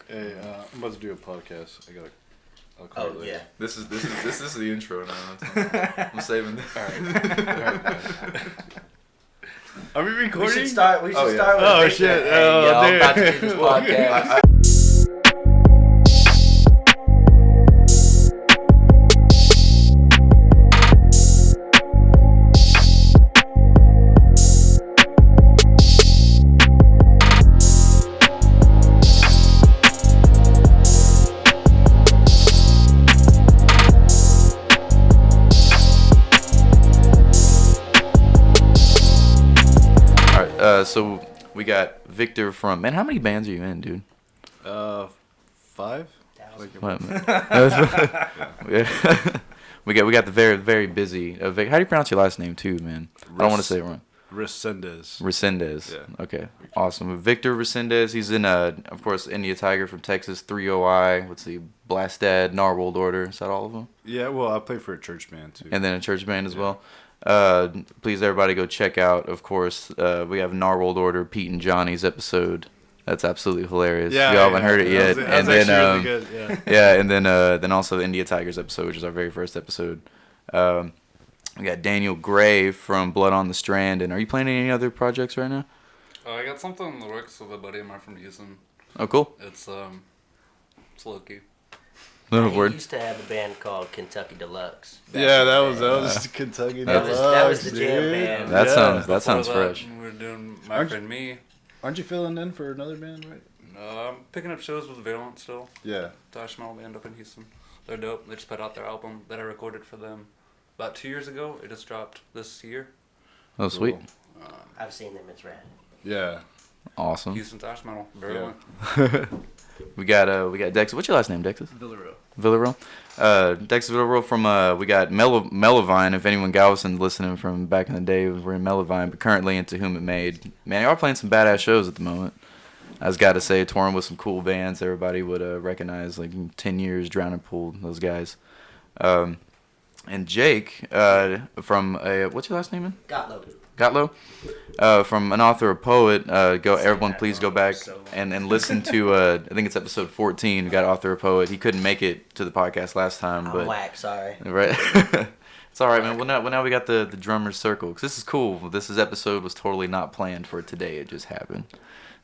Hey, I'm about to do a podcast. I'll call Oh yeah. This is the intro now. I'm saving this. All right. Are we recording? We should start. We should start with. Oh shit! Hey, yo, I'm about to do this podcast. So we got Victhor from. Man, how many bands are you in, dude? 5. What? we got the very busy. How do you pronounce your last name too, man? I don't want to say it wrong. Resendez. Yeah. Okay. Awesome. Victhor Resendez. He's in of course, India Tiger from Texas, 3OI. Let's see, Blastad, Gnarworld Order. Is that all of them? Yeah. Well, I play for a church band too. And then a church band as well. Please everybody go check out. Of course, we have Gnarworld Order, Pete and Johnny's episode. That's absolutely hilarious. Yeah, you all haven't heard it yet. That was and then really good. Yeah. yeah, and then also the India Tigers episode, which is our very first episode. We got Daniel Gray from Blood on the Strand. And are you playing any other projects right now? I got something in the works with a buddy of mine from Houston. Oh, cool. It's low-key. No He word. used to have a band called Kentucky Deluxe. Yeah, that was Kentucky. That was the jam band. That sounds Before fresh. We were doing My Aren't- Friend Me. Aren't you filling in for another band, right? I'm picking up shows with Valent still. Yeah. Dash Metal band up in Houston. They're dope. They just put out their album that I recorded for them about 2 years ago. It just dropped this year. Oh, sweet. Cool. I've seen them. It's rad. Yeah. Awesome. Houston Dash Metal. Very Yeah. well. We got Dexas. What's your last name, Dexas? Villarreal. Dexas Villarreal from we got Mellovine. If anyone Galveston listening from back in the day, we're in Mellovine, but currently into Whom It Made. Man, you are playing some badass shows at the moment. I was got to say, touring with some cool bands. Everybody would recognize, like 10 Years, Drowning Pool, those guys. And Jake from what's your last name? Gotlo. From An Author, a Poet. Everyone, please go back and listen to. I think it's episode 14. We got Author, a Poet. He couldn't make it to the podcast last time, but I'm whack. Sorry. right. It's all right, man. Well, now we got the drummer's circle, because this is cool. Episode was totally not planned for today. It just happened,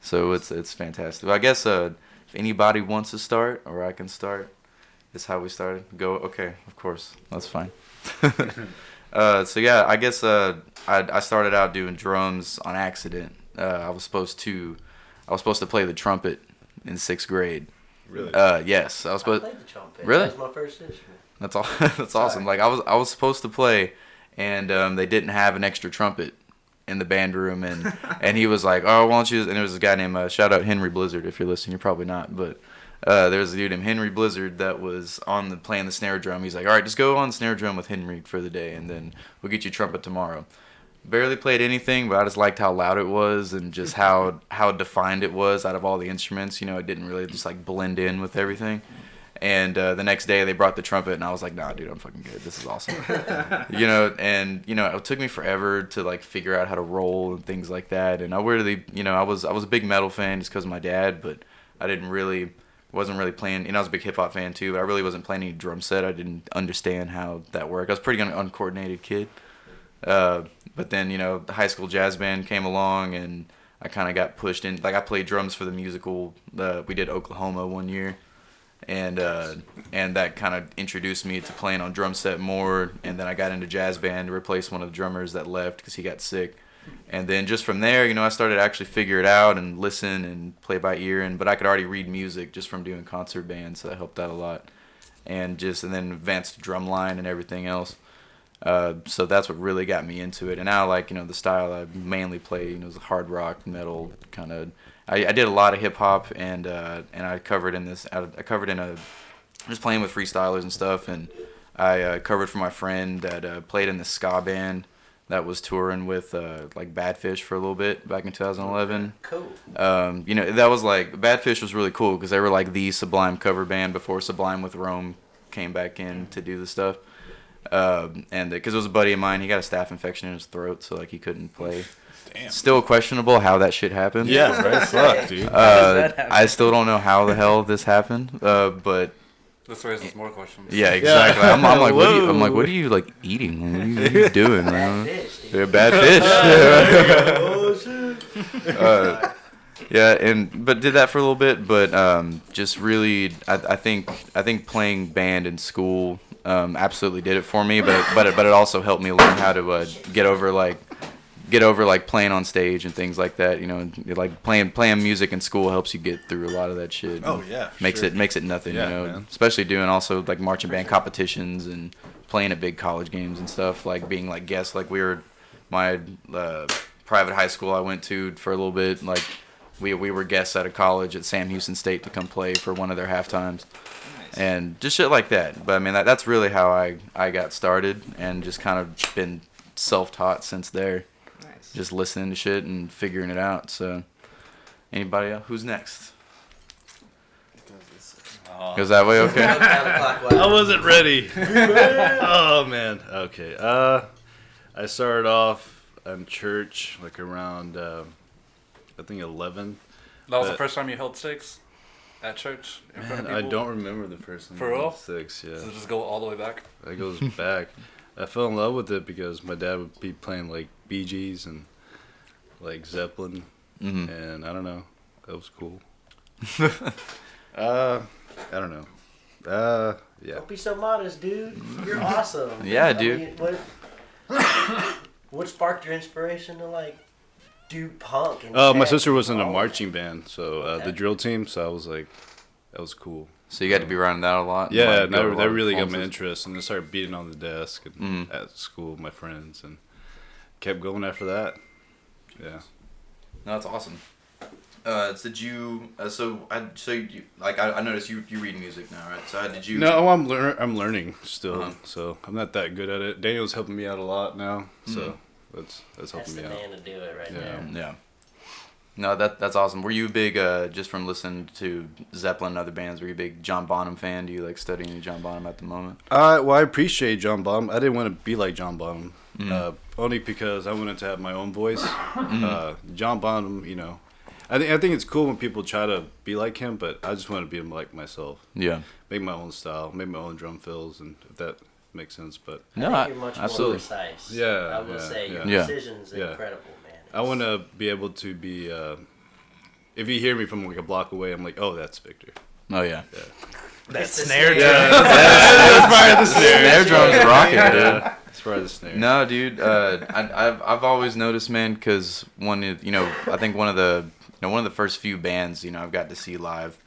so it's fantastic. Well, I guess if anybody wants to start, or I can start, is how we started. Go. Okay, of course, that's fine. So yeah, I guess I started out doing drums on accident. I was supposed to play the trumpet in 6th grade. Really? Yes, I was supposed. I played the trumpet. Really? That was my first instrument. That's all. That's awesome. Like I was supposed to play, and they didn't have an extra trumpet in the band room, and he was like, "Oh, why don't you?" And there was a guy named shout out Henry Blizzard. If you're listening, you're probably not, but. There's a dude named Henry Blizzard that was playing the snare drum. He's like, all right, just go on snare drum with Henry for the day, and then we'll get you trumpet tomorrow. Barely played anything, but I just liked how loud it was and just how defined it was out of all the instruments. You know, it didn't really just like blend in with everything. And the next day they brought the trumpet, and I was like, nah, dude, I'm fucking good. This is awesome. It took me forever to like figure out how to roll and things like that. And I was a big metal fan just because of my dad, but I wasn't really playing, I was a big hip-hop fan too, but I really wasn't playing any drum set. I didn't understand how that worked. I was a pretty uncoordinated kid. But then, the high school jazz band came along, and I kind of got pushed in. Like, I played drums for the musical. We did Oklahoma one year, and that kind of introduced me to playing on drum set more, and then I got into jazz band to replace one of the drummers that left because he got sick. And then just from there, I started to actually figure it out and listen and play by ear. But I could already read music just from doing concert bands, so that helped out a lot. And then advanced drumline and everything else. So that's what really got me into it. And now, the style I mainly play, is hard rock, metal kind of. I did a lot of hip hop, and I covered in just playing with freestylers and stuff. And I covered for my friend that played in the ska band. That was touring with Badfish for a little bit back in 2011. Cool. That was Badfish was really cool because they were like the Sublime cover band before Sublime with Rome came back in to do the stuff. And because it was a buddy of mine, he got a staph infection in his throat, so he couldn't play. Damn. Still questionable how that shit happened. Yeah, right. Fuck, dude. that happen? I still don't know how the hell this happened. But This raises more questions. yeah, exactly. I'm like, Whoa. what are you like eating? What are you doing, man? Bad fish, dude. They're bad fish. Oh, shit. But did that for a little bit, but just really, I think playing band in school absolutely did it for me, but it also helped me learn how to get over playing on stage and things like that. You know, like playing music in school helps you get through a lot of that shit. Oh, yeah, for makes sure. it nothing. Yeah, you know, man. especially doing also like marching band competitions and playing at big college games and stuff, like being like guests. Like we were my private high school I went to for a little bit. Like we were guests at a college at Sam Houston State to come play for one of their halftimes. Nice. And just shit like that. But I mean, that's really how I got started, and just kind of been self-taught since there. Nice. Just listening to shit and figuring it out. So, anybody else? Who's next? Goes that way, okay? Counterclockwise. I wasn't ready. Oh man. Okay. I started off in church like around I think 11. That was the But- first time you held sticks at church in front Man, of I people? don't remember the first time. For real? 6, yeah. So just go all the way back. That goes back. I fell in love with it because my dad would be playing like Bee Gees and like Zeppelin, Mhm. and I don't know, that was cool. I don't know. Yeah. Don't be so modest, dude. You're awesome. Yeah, I dude. mean, what sparked your inspiration to like do punk? And My jazz sister was in a and all marching band, so Okay. the drill team. So I was like, that was cool. So you got to be running that a lot? Yeah, Like, and go to a that lot of really got my performances? interest, and I started beating on the desk and Mhm. at school with my friends, and kept going after that. Yeah. No, that's awesome. Did you? I noticed you read music now, right? So did you? No, I'm learning still, Uh-huh. so I'm not that good at it. Daniel's helping me out a lot now, so Mhm. that's That's helping the me out. man to do it right Yeah. there. Yeah. No, that's awesome. Were you big just from listening to Zeppelin and other bands? Were you a big John Bonham fan? Do you like studying any John Bonham at the moment? Well, I appreciate John Bonham. I didn't want to be like John Bonham, Mhm. only because I wanted to have my own voice. John Bonham, you know, I think it's cool when people try to be like him, but I just want to be like myself. Yeah. Make my own style, make my own drum fills, and if that makes sense. But No, I think you're much absolutely. more precise. Yeah, I will yeah, say your yeah. precision's Yeah. incredible, man. I want to be able to be. If you hear me from like a block away, I'm like, oh, that's Victor. Oh yeah. That It's the snare snare. drum. Snare drum's rocking, dude. Yeah, it's probably the snare. No, dude. I've always noticed, man, because I think one of the first few bands I've got to see live,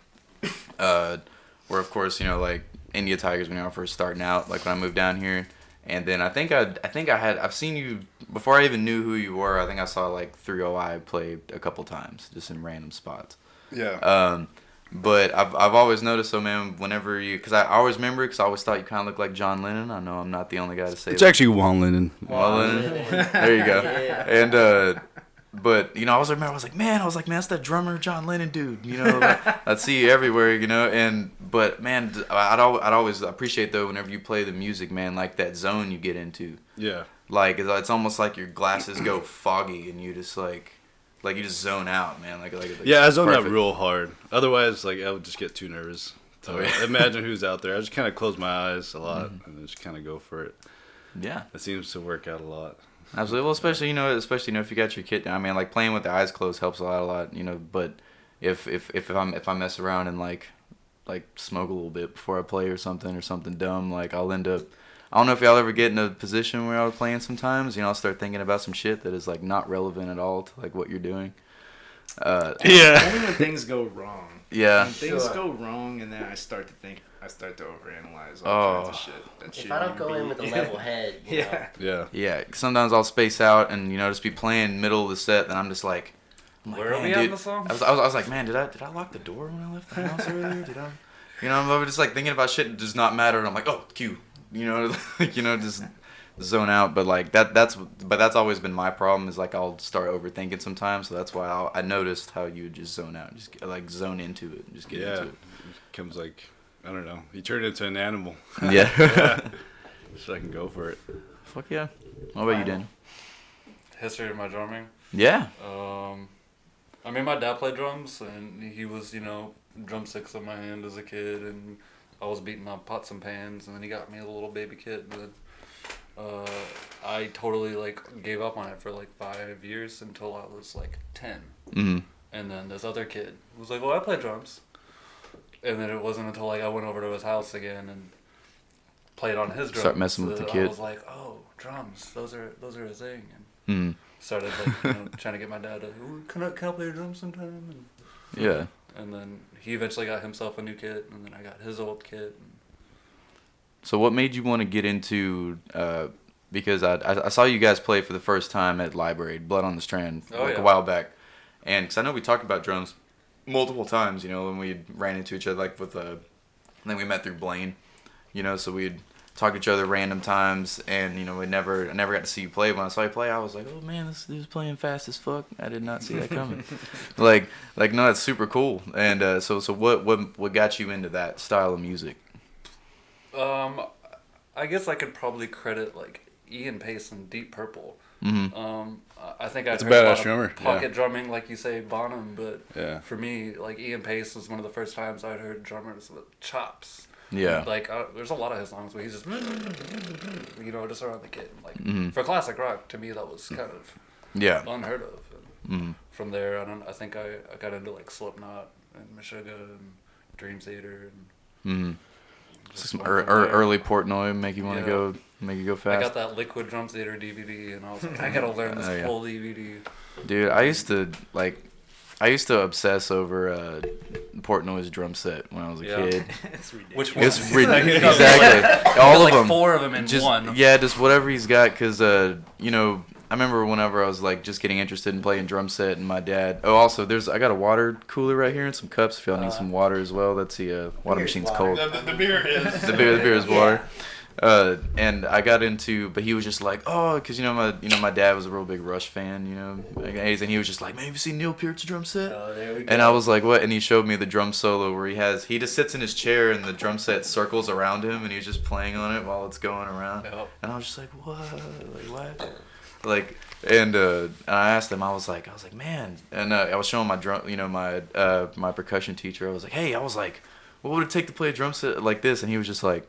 were of course like India Tigers when I was first starting out, like when I moved down here, and then I've seen you before I even knew who you were. I think I saw like 3OI play a couple times just in random spots. Yeah. But I've always noticed, so man, whenever because I always remember, because I always thought you kind of looked like John Lennon. I know I'm not the only guy to say It's that. actually Juan Lennon. Well, there you go. Yeah. And but I was like, man, that's that drummer John Lennon dude. I'd see you everywhere. But man, I'd always appreciate though whenever you play the music, man, like that zone you get into. Yeah. Like it's almost like your glasses go foggy and you just like you just zone out, man. Like Yeah, I zone out perfect. real hard. Otherwise, like I would just get too nervous. So Oh, yeah. imagine who's out there. I just kind of close my eyes a lot and just kind of go for it. Yeah. It seems to work out a lot. Absolutely. Well, especially if you got your kit down. I mean, like playing with the eyes closed helps a lot. But if I mess around and like smoke a little bit before I play or something dumb, like I'll end up. I don't know if y'all ever get in a position where I was playing sometimes. I'll start thinking about some shit that is like not relevant at all to like what you're doing. Yeah. Only when things go wrong. Yeah. When things Sure. go wrong, and then I start to overanalyze Oh. all kinds of shit. That If shit I don't you go in be- with a level head, you know, Yeah. Yeah. Yeah. Sometimes I'll space out and just be playing middle of the set, and I'm just like. Where are man, we at in dude, the song? I was like, man, did I lock the door when I left the house earlier? Did I? I'm just like thinking about shit that does not matter, and I'm like, oh, cue. Just zone out. But like that's always been my problem is like I'll start overthinking sometimes. So that's why I noticed how you would just zone out, just like zone into it, and just get Yeah. into It becomes like, I don't know. You turn into an animal. it. Yeah. So I can go for it. Fuck yeah. What about you, Dan? History of my drumming. Yeah. I mean, my dad played drums, and he was, drumsticks in my hand as a kid, and I was beating on pots and pans, and then he got me a little baby kit, but I totally, gave up on it for, 5 years until I was, 10. Mm-hmm. And then this other kid was like, well, I play drums. And then it wasn't until, I went over to his house again and played on his drums. Start messing with the kid. I was like, oh, drums, those are a thing. And Mm-hmm. started trying to get my dad to, "Ooh, can I play drums sometime?" And, Yeah. and then he eventually got himself a new kit, and then I got his old kit. So what made you want to get into? Because I saw you guys play for the first time at Library, Blood on the Strand, a while back, and because I know we talked about drums multiple times. When we ran into each other, and then we met through Blaine. So we'd talk to each other random times, and I never got to see you play. When I saw you play, I was like, oh man, this dude's playing fast as fuck. I did not see that coming. No, it's super cool. And so what got you into that style of music? I guess I could probably credit Ian Pace and Deep Purple. Mm-hmm. I think I'd It's a heard a badass lot of drummer, pocket drumming, like you say, Bonham, but Yeah. for me, Ian Pace was one of the first times I'd heard drummers with chops. Yeah. There's a lot of his songs where he's just, just around the kit. Mhm. For classic rock, to me, that was kind of Yeah. unheard of. And Mm-hmm. from there, I think I got into Slipknot and Meshuggah and Dream Theater. And Mm-hmm. just Some went from there. early Portnoy make you want to Yeah. go I fast. got that Liquid Drum Theater DVD, and I was like, I gotta learn this Oh, yeah. whole DVD. Dude, I used to obsess over Portnoy's drum set when I was a Yeah. kid. It's ridiculous. Which one? It's exactly all of them. Four of them in Just one. yeah, just whatever he's got. Cause I remember whenever I was just getting interested in playing drum set, and my dad. Oh, also I got a water cooler right here and some cups. If y'all need some water as well, that's the water Beer's machine's water. cold. The beer is. The beer is water. And I got into, but he was just like, oh, because my dad was a real big Rush fan, and he was just like, man, have you seen Neil Peart's drum set? Oh, there we go. And I was like, what? And he showed me the drum solo where he just sits in his chair and the drum set circles around him, and he's just playing on it while it's going around. Yep. And I was just like, what? What? And I asked him, I was like, man, and I was showing my drum, my percussion teacher. I was like, hey, what would it take to play a drum set like this? And he was just like.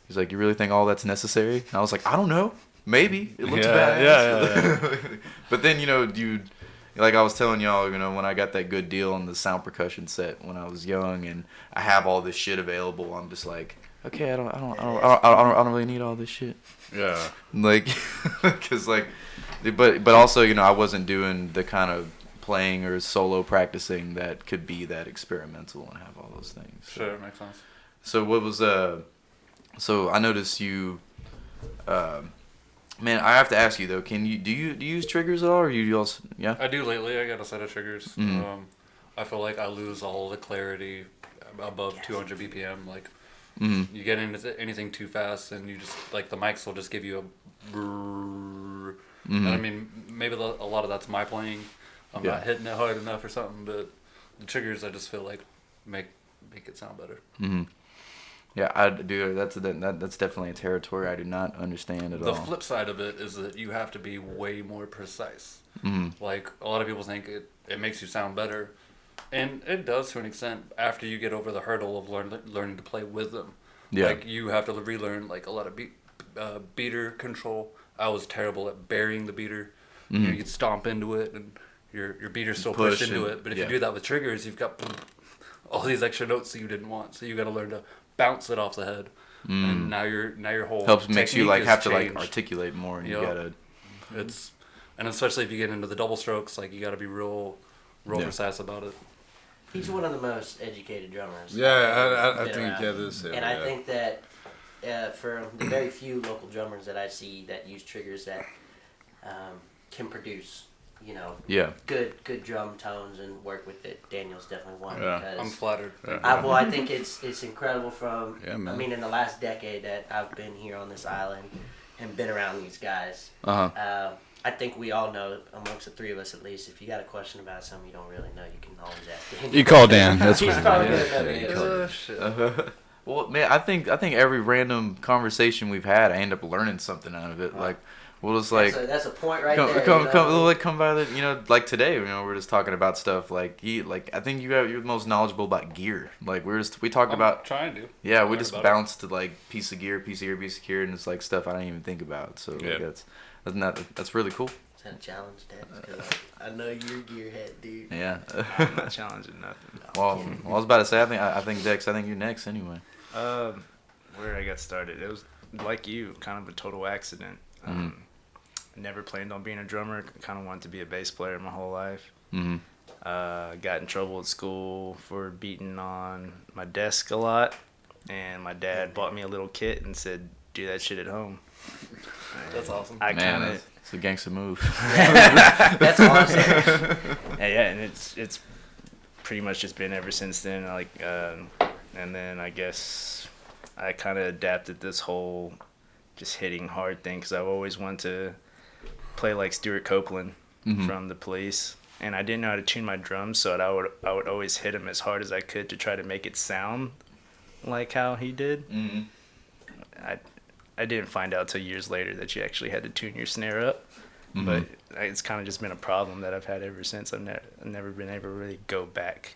He's like, you really think all that's necessary? And I was like, I don't know. Maybe. It looks badass. Yeah. But then, like I was telling y'all, when I got that good deal on the sound percussion set when I was young and I have all this shit available, I'm just like, okay, I don't really need all this shit. Yeah. Cause but also, I wasn't doing the kind of playing or solo practicing that could be that experimental and have all those things. So. Sure, makes sense. So what was So I noticed you, man. I have to ask you though. Do you use triggers at all, or you also? Yeah. I do lately. I got a set of triggers. Mhm. I feel like I lose all the clarity above 200 BPM. Mm-hmm. You get into anything too fast, and you just the mics will just give you a. Brrr. Mm-hmm. And I mean, maybe a lot of that's my playing. I'm Yeah. not hitting it hard enough or something, but the triggers I just feel like make it sound better. Mm-hmm. Yeah, I do. That's definitely a territory I do not understand at The all. flip side of it is that you have to be way more precise. Mm-hmm. A lot of people think it makes you sound better, and it does to an extent after you get over the hurdle of learning to play with them. Yeah. You have to relearn a lot of beater control. I was terrible at burying the beater. Mm-hmm. You'd stomp into it, and your beater's still Push pushed into and- it. But if yeah. you do that with triggers, you've got all these extra notes that you didn't want. So you got to learn to bounce it off the head, and now your whole Makes you technique have is to changed. articulate more, and Yup. you gotta. And especially if you get into the double strokes, you got to be real Yeah. precise about it. He's one of the most educated drummers. Yeah, I Been think around. this. And I think that for the very few local drummers that I see that use triggers that can produce, Yeah. good drum tones and work with it, Daniel's definitely one. Yeah. Because I'm flattered. I think it's incredible from. Yeah, man. I mean, in the last decade that I've been here on this island and been around these guys. Uh-huh. I think we all know, amongst the three of us at least, if you got a question about something you don't really know, you can always ask Daniel. You call Dan. That's He's what. probably Yeah, gonna know yeah, the you answer. call it. Well, man, I think every random conversation we've had, I end up learning something out of it. We'll just like that's a point right come there. come by the like today. We're just talking about stuff like I think you're most knowledgeable about gear. Like we talked about trying to. yeah. We Learn just about bounced to like piece of gear, and it's like stuff I don't even think about. So Yeah. like, that's really cool. Is that a challenge, Dad? Because I know you're a gearhead, dude. Yeah. I'm not challenging nothing. well, I was about to say I think Dex. I think you're next anyway. Where I got started, it was like you, kind of a total accident. Never planned on being a drummer. Kind of wanted to be a bass player my whole life. Mm-hmm. Got in trouble at school for beating on my desk a lot, and my dad bought me a little kit and said, "Do that shit at home." That's awesome. I Man, kind of it's a gangster move. That's awesome. yeah, and it's pretty much just been ever since then. Like, and then I guess I kind of adapted this whole just hitting hard thing because I've always wanted to play like Stuart Copeland from The Police, and I didn't know how to tune my drums, so I would always hit them as hard as I could to try to make it sound like how he did. Mm-hmm. I didn't find out till years later that you actually had to tune your snare up, but it's kind of just been a problem that I've had ever since. I've never been able to really go back.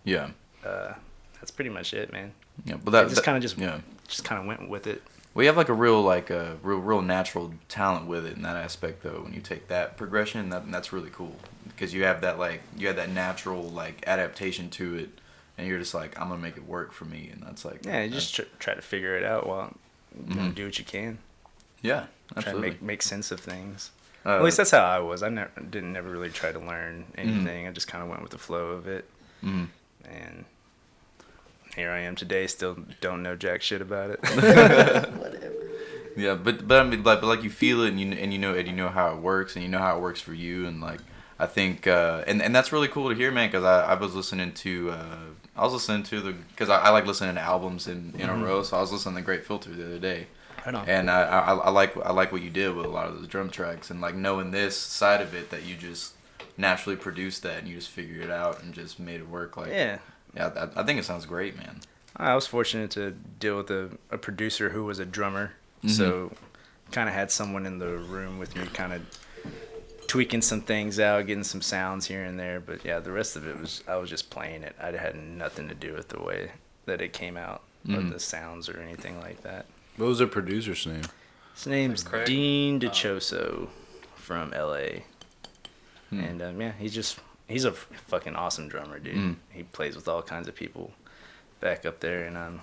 Yeah. That's pretty much it, man. Yeah, but that I just kind of yeah. went with it. We have like a real natural talent with it in that aspect though. When you take that progression, that's really cool because you have that natural like adaptation to it, and you're just like I'm gonna make it work for me, and that's like Yeah, you just try to figure it out while do what you can. yeah, Try absolutely. to make sense of things. At least that's how I was. I didn't never really try to learn anything. I just kind of went with the flow of it, and here I am today. Still don't know jack shit about it. Whatever. Yeah, but I mean, like you feel it, and you know how it works, and you know how it works for you, and like I think, and that's really cool to hear, man. Because I was listening to because I like listening to albums in a row, so I was listening to Great Filter the other day, Right on. and I like what you did with a lot of those drum tracks, and like knowing this side of it that you just naturally produced that and you just figured it out and just made it work. Like Yeah. I think it sounds great, man. I was fortunate to deal with a producer who was a drummer, so kind of had someone in the room with me, kind of tweaking some things out, getting some sounds here and there. But yeah, the rest of it I was just playing it. I had nothing to do with the way that it came out, or the sounds or anything like that. What was the producer's name? His name's Craig? Dean DeChoso from LA, and yeah, he's a fucking awesome drummer, dude. He plays with all kinds of people back up there, and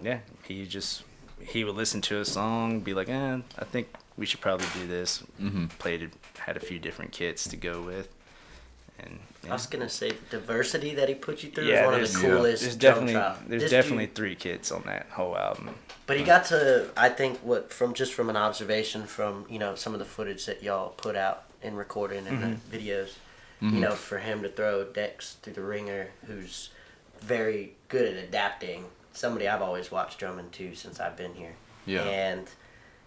yeah, he would listen to a song, be like, I think we should probably do this. Had a few different kits to go with, and I was gonna say the diversity that he put you through yeah, is one of the coolest. there's drum definitely trial. there's This definitely dude- 3 kits on that whole album. But he got to, I think, from an observation from some of the footage that y'all put out in recording and the videos. For him to throw Dex through the ringer, who's very good at adapting. Somebody I've always watched drumming too since I've been here. Yeah. And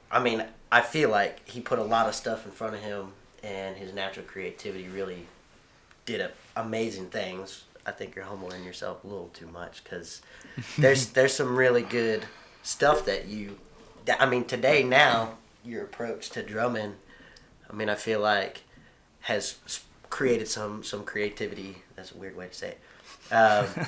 I mean, I feel like he put a lot of stuff in front of him, and his natural creativity really did amazing things. I think you're humbling yourself a little too much because there's some really good stuff that today now your approach to drumming, I feel like has created some creativity. That's a weird way to say it.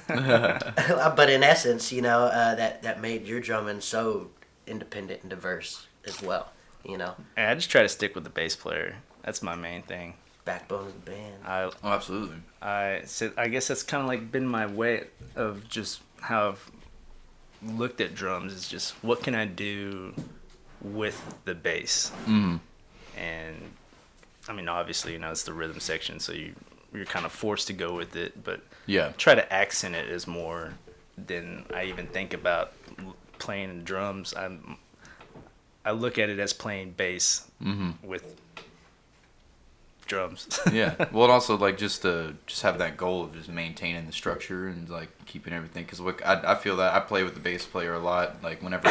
But in essence, that made your drumming so independent and diverse as well. And I just try to stick with the bass player. That's my main thing. Backbone of the band. Oh, absolutely. I guess that's kind of like been my way of just how I've looked at drums, is just what can I do with the bass. And obviously it's the rhythm section, so you're kind of forced to go with it, but Yeah. try to accent it as more than I even think about playing drums. I look at it as playing bass with drums. Yeah. Well, and also like just have that goal of just maintaining the structure and like keeping everything. Because I feel that I play with the bass player a lot. Like whenever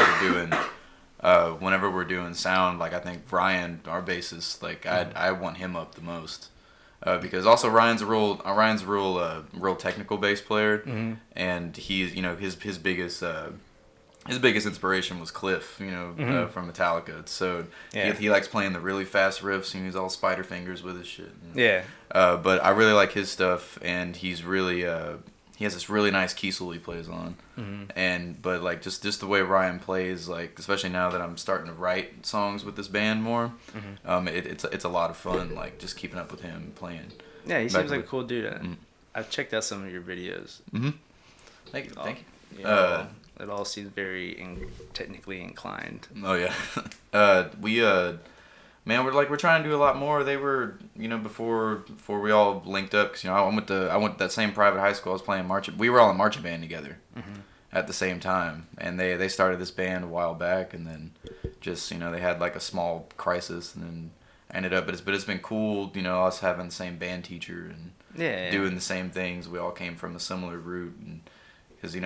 we're doing sound, like I think Ryan, our bassist, like I want him up the most. Because also Ryan's a real technical bass player, and he's his biggest his biggest inspiration was Cliff, from Metallica. So he likes playing the really fast riffs, and he's all spider fingers with his shit. Yeah. But I really like his stuff, and he's really he has this really nice Kiesel he plays on, but like just the way Ryan plays, like especially now that I'm starting to write songs with this band more, it's a lot of fun, like just keeping up with him playing. Yeah, he seems like a cool dude. I've checked out some of your videos. Thank you. It all seems very technically inclined. Oh yeah, we're trying to do a lot more. They were, before we all linked up, because I went to that same private high school. I was playing we were all in marching band together at the same time, and they started this band a while back, and then just they had like a small crisis, and then ended up. But it's been cool, us having the same band teacher and doing the same things. We all came from a similar route, and because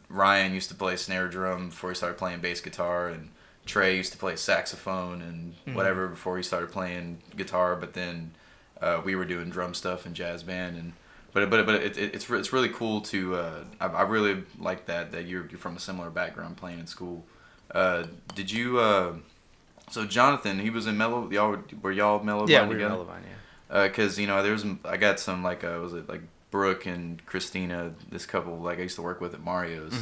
Ryan used to play snare drum before he started playing bass guitar, and Trey used to play saxophone and whatever before he started playing guitar. But then we were doing drum stuff and jazz band, and but it's really cool to I really like that you're from a similar background playing in school. Did you so Jonathan, he was in Mellow, were y'all Mellowvine together? Yeah, we were Mellowvine, yeah. Because I got some was it like Brooke and Christina, this couple like I used to work with at Mario's.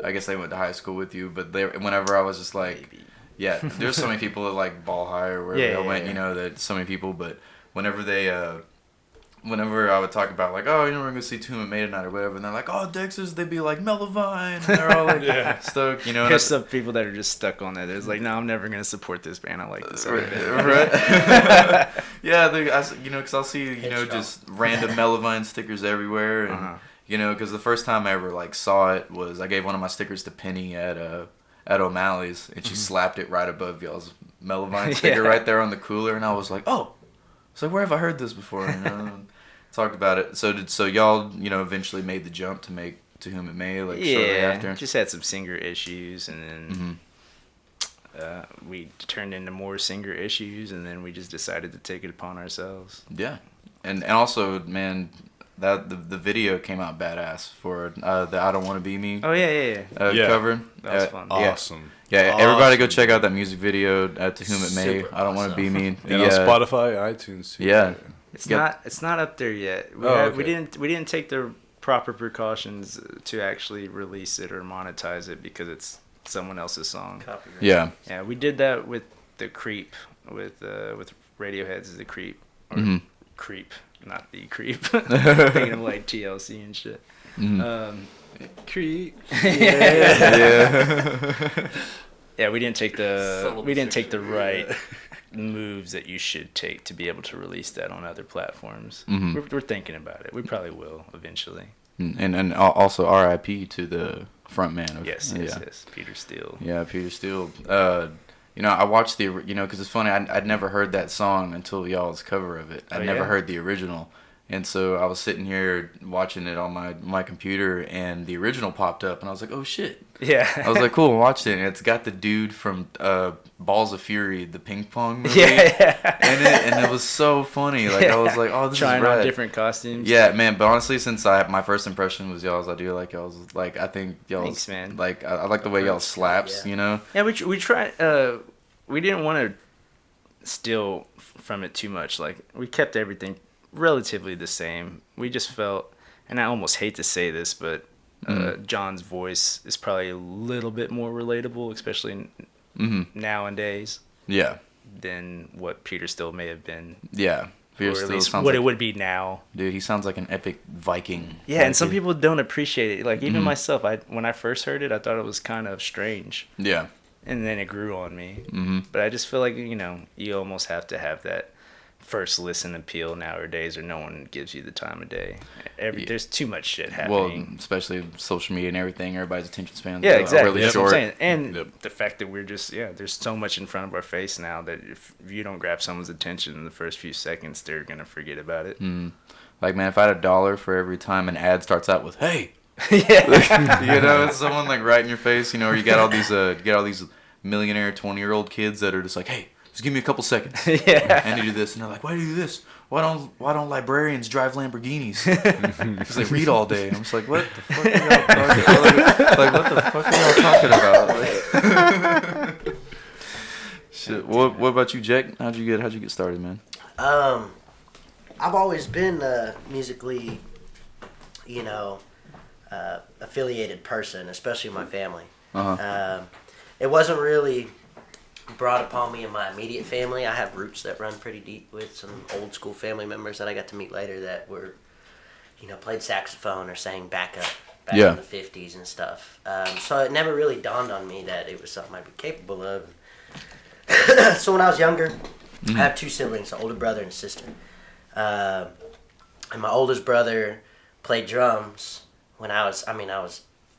I guess they went to high school with you, but whenever I was just like, yeah, there's so many people at like Ball High or wherever I went, that so many people, but whenever I would talk about like, oh, we're going to see Tomb of May tonight or whatever, and they're like, oh, Dexas, they'd be like, Mellowvine, and they're all like, stoked, There's some people that are just stuck on that. There's like, no, I'm never going to support this band. I like this other band. Right? Yeah, because I'll see, just random Mellowvine stickers everywhere, and, because the first time I ever like saw it was I gave one of my stickers to Penny at O'Malley's, and she slapped it right above y'all's Mellowvine sticker right there on the cooler, and I was like, oh, so where have I heard this before? Talked about it. So y'all, eventually made the jump to make To Whom It May, like shortly after. Just had some singer issues, and then we turned into more singer issues, and then we just decided to take it upon ourselves. Yeah, and also, man, that the video came out badass for the I Don't Want to Be Me. Oh yeah. Cover. That was fun. Awesome. Yeah, awesome. Everybody go check out that music video To Whom It May. Super I Don't Want to Be Me. And on Spotify, iTunes too. Yeah. It's not up there yet. We didn't take the proper precautions to actually release it or monetize it because it's someone else's song. Copyright. Yeah. Yeah, we did that with The Creep, with Radiohead's The Creep. Or Creep, not The Creep. Thinking of like TLC and shit. Creep. Yeah. Yeah, we didn't take the right moves that you should take to be able to release that on other platforms. We're thinking about it. We probably will eventually. And also R.I.P. to the front man. Yes, Peter Steele. Yeah, Peter Steele. I watched because it's funny. I'd never heard that song until y'all's cover of it. I'd never heard the original. And so I was sitting here watching it on my computer, and the original popped up, and I was like, oh, shit. Yeah. I was like, cool, watched it, and it's got the dude from Balls of Fury, the ping pong movie. Yeah. And it was so funny. Like, I was like, oh, this Trying is rad. on different costumes. Yeah, man, but honestly, since my first impression was y'all's, I do like y'all's. Like, I think y'all's. Thanks, man. Like, I like the way y'all slaps, Yeah, we tried, we didn't want to steal from it too much. Like, we kept everything relatively the same. We just felt, and I almost hate to say this, but John's voice is probably a little bit more relatable, especially nowadays. Yeah. Than what Peter Steele may have been. Yeah. Peter or at Steele least sounds what like, it would be now. Dude, he sounds like an epic Viking. Yeah, and some people don't appreciate it. Like, even myself, when I first heard it, I thought it was kind of strange. Yeah. And then it grew on me. But I just feel like, you almost have to have that first listen appeal nowadays, or no one gives you the time of day. There's too much shit happening. Well, especially social media and everything. Everybody's attention spans Yeah, exactly. really That's short. what I'm saying. And the fact that we're just, there's so much in front of our face now that if you don't grab someone's attention in the first few seconds, they're going to forget about it. Like, man, if I had $1 for every time an ad starts out with, hey. Yeah. It's someone like right in your face, or you got all these millionaire 20-year-old kids that are just like, hey, just give me a couple seconds. Yeah. And you do this, and they're like, why do you do this? Why don't librarians drive Lamborghinis? Because they read all day. I'm just like, what the fuck are y'all talking about? Like, what the fuck are y'all talking about you, Jake? How'd you get started, man? I've always been a musically, affiliated person, especially my family. It wasn't really brought upon me in my immediate family. I have roots that run pretty deep with some old school family members that I got to meet later that were, played saxophone or sang backup back in the 50s and stuff. So it never really dawned on me that it was something I'd be capable of. So when I was younger, I have two siblings, an older brother and a sister. And my oldest brother played drums when I was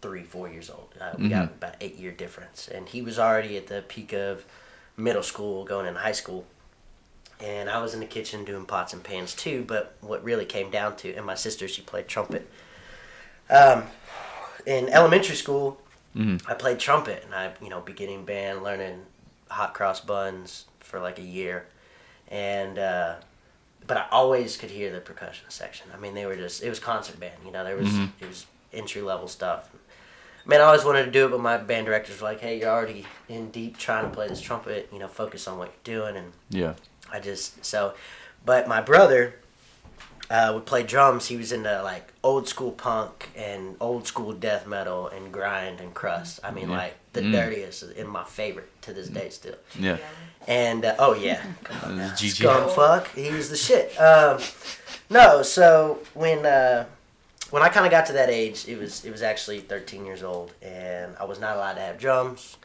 3-4 years old. We got about 8-year difference. And he was already at the peak of middle school, going into high school. And I was in the kitchen doing pots and pans too, but what really came down to, and my sister, she played trumpet. In elementary school, I played trumpet, and I, beginning band, learning hot cross buns for like a year. And, but I always could hear the percussion section. I mean, it was concert band, it was entry level stuff. Man, I always wanted to do it, but my band directors were like, hey, you're already in deep trying to play this trumpet, focus on what you're doing. And but my brother would play drums. He was into like old school punk and old school death metal and grind and crust. I mean, like the dirtiest and my favorite to this day still. Yeah. And GG. Scum fuck, he was the shit. So when I kind of got to that age, it was actually 13 years old, and I was not allowed to have drums.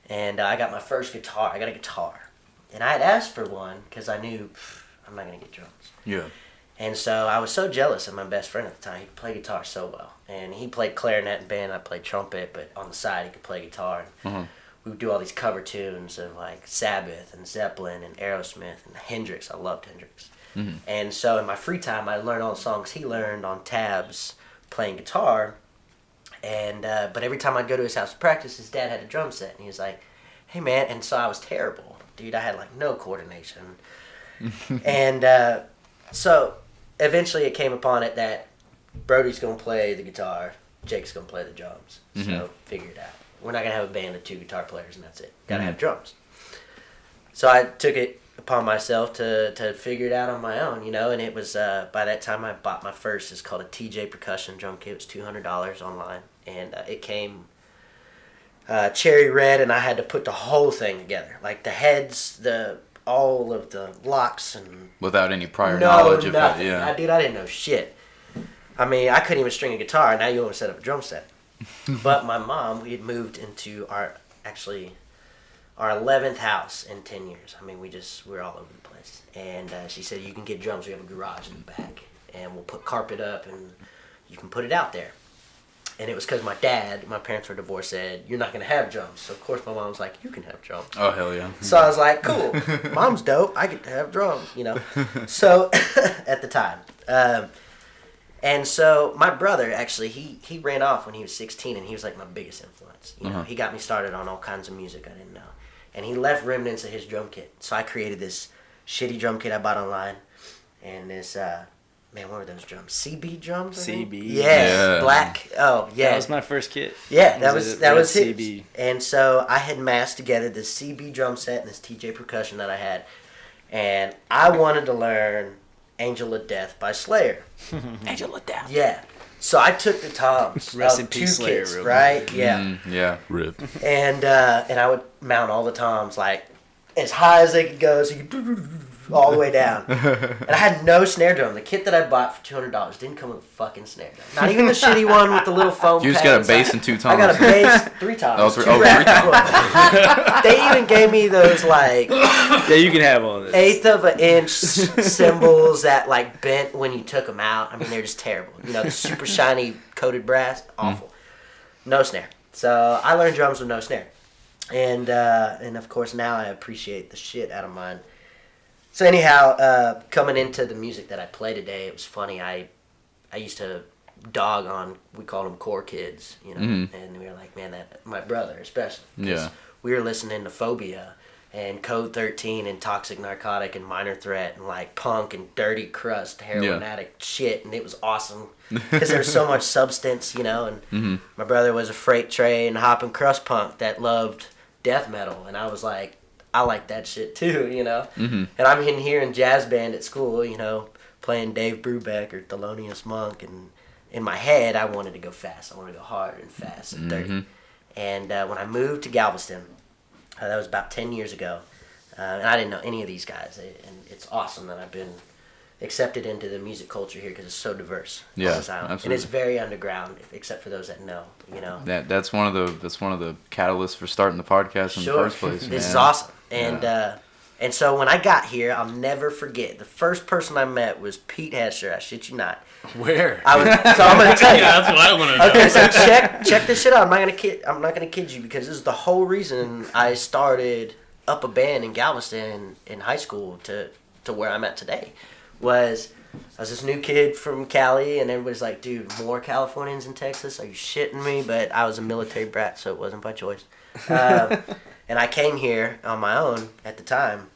And I got my first guitar. I got a guitar. And I had asked for one because I knew I'm not going to get drums. Yeah. And so I was so jealous of my best friend at the time. He could play guitar so well. And he played clarinet in band. I played trumpet, but on the side he could play guitar. And we would do all these cover tunes of like Sabbath and Zeppelin and Aerosmith and Hendrix. I loved Hendrix. And so in my free time, I learned all the songs he learned on tabs playing guitar. And but every time I'd go to his house to practice, his dad had a drum set. And he was like, hey, man. And so I was terrible. Dude, I had like no coordination. And so eventually it came upon it that Brody's going to play the guitar, Jake's going to play the drums. So figure it out. We're not going to have a band of 2 guitar players and that's it. Got to have drums. So I took it upon myself to figure it out on my own, and it was, by that time I bought my first, it's called a TJ percussion drum kit. It was $200 online. And it came cherry red, and I had to put the whole thing together. Like the heads, all of the locks and... Without any prior knowledge of nothing. it, yeah. I didn't know shit. I mean, I couldn't even string a guitar. Now you want to set up a drum set. But my mom, we had moved into our 11th house in 10 years. I mean, we're all over the place. And she said, you can get drums. We have a garage in the back. And we'll put carpet up and you can put it out there. And it was because my parents were divorced, said, you're not going to have drums. So, of course, my mom was like, you can have drums. Oh, hell yeah. So I was like, cool. Mom's dope. I get to have drums, So, at the time. And so my brother, actually, he ran off when he was 16, and he was like my biggest influence. He got me started on all kinds of music I didn't know. And he left remnants of his drum kit. So I created this shitty drum kit I bought online. And this... man, what were those drums? CB drums? CB. Yeah, black. Oh, yeah. That was my first kit. Yeah, that was his. CB. And so I had massed together this CB drum set and this TJ percussion that I had. And I wanted to learn Angel of Death by Slayer. Angel of Death. Yeah. So I took the toms Rest of in 2 peace, Slayer, kits, real right? Yeah. Yeah. Rip. And I would mount all the toms like as high as they could go, so you could all the way down. And I had no snare drum. The kit that I bought for $200 didn't come with a fucking snare drum. Not even the shitty one with the little foam You just pads. got a bass and 2 toms. I got a bass, 3 toms. Oh, 2 3 rack. They even gave me those like Yeah, you can have all this. 1/8 of an inch cymbals that like bent when you took them out. I mean, they're just terrible. The super shiny coated brass, awful. No snare. So I learned drums with no snare, and of course now I appreciate the shit out of mine. So anyhow, coming into the music that I play today, it was funny. I used to dog on, we called them core kids, and we were like, man, that my brother especially. Yeah. We were listening to Phobia and Code 13 and Toxic Narcotic and Minor Threat and like punk and dirty crust, heroin addict shit, and it was awesome because there was so much substance, and my brother was a freight train hopping crust punk that loved death metal, and I was like, I like that shit too, you know. Mm-hmm. And I'm in here in jazz band at school, you know, playing Dave Brubeck or Thelonious Monk, and in my head I wanted to go fast. I wanted to go hard and fast and dirty. And when I moved to Galveston, that was about 10 years ago, and I didn't know any of these guys, and it's awesome that I've been accepted into the music culture here because it's so diverse. Yeah, on this island. absolutely. And it's very underground, except for those that know, you know. That's one of the catalysts for starting the podcast in the first place. This is man. awesome. And so when I got here, I'll never forget. The first person I met was Pete Hesher. I shit you not. Where? So I'm gonna tell you. Yeah, that's what I want to know. Okay, so check this shit out. I'm not gonna kid you because this is the whole reason I started up a band in Galveston in high school to where I'm at today. Was I was this new kid from Cali, and everybody's like, dude, more Californians in Texas? Are you shitting me? But I was a military brat, so it wasn't by choice. And I came here on my own at the time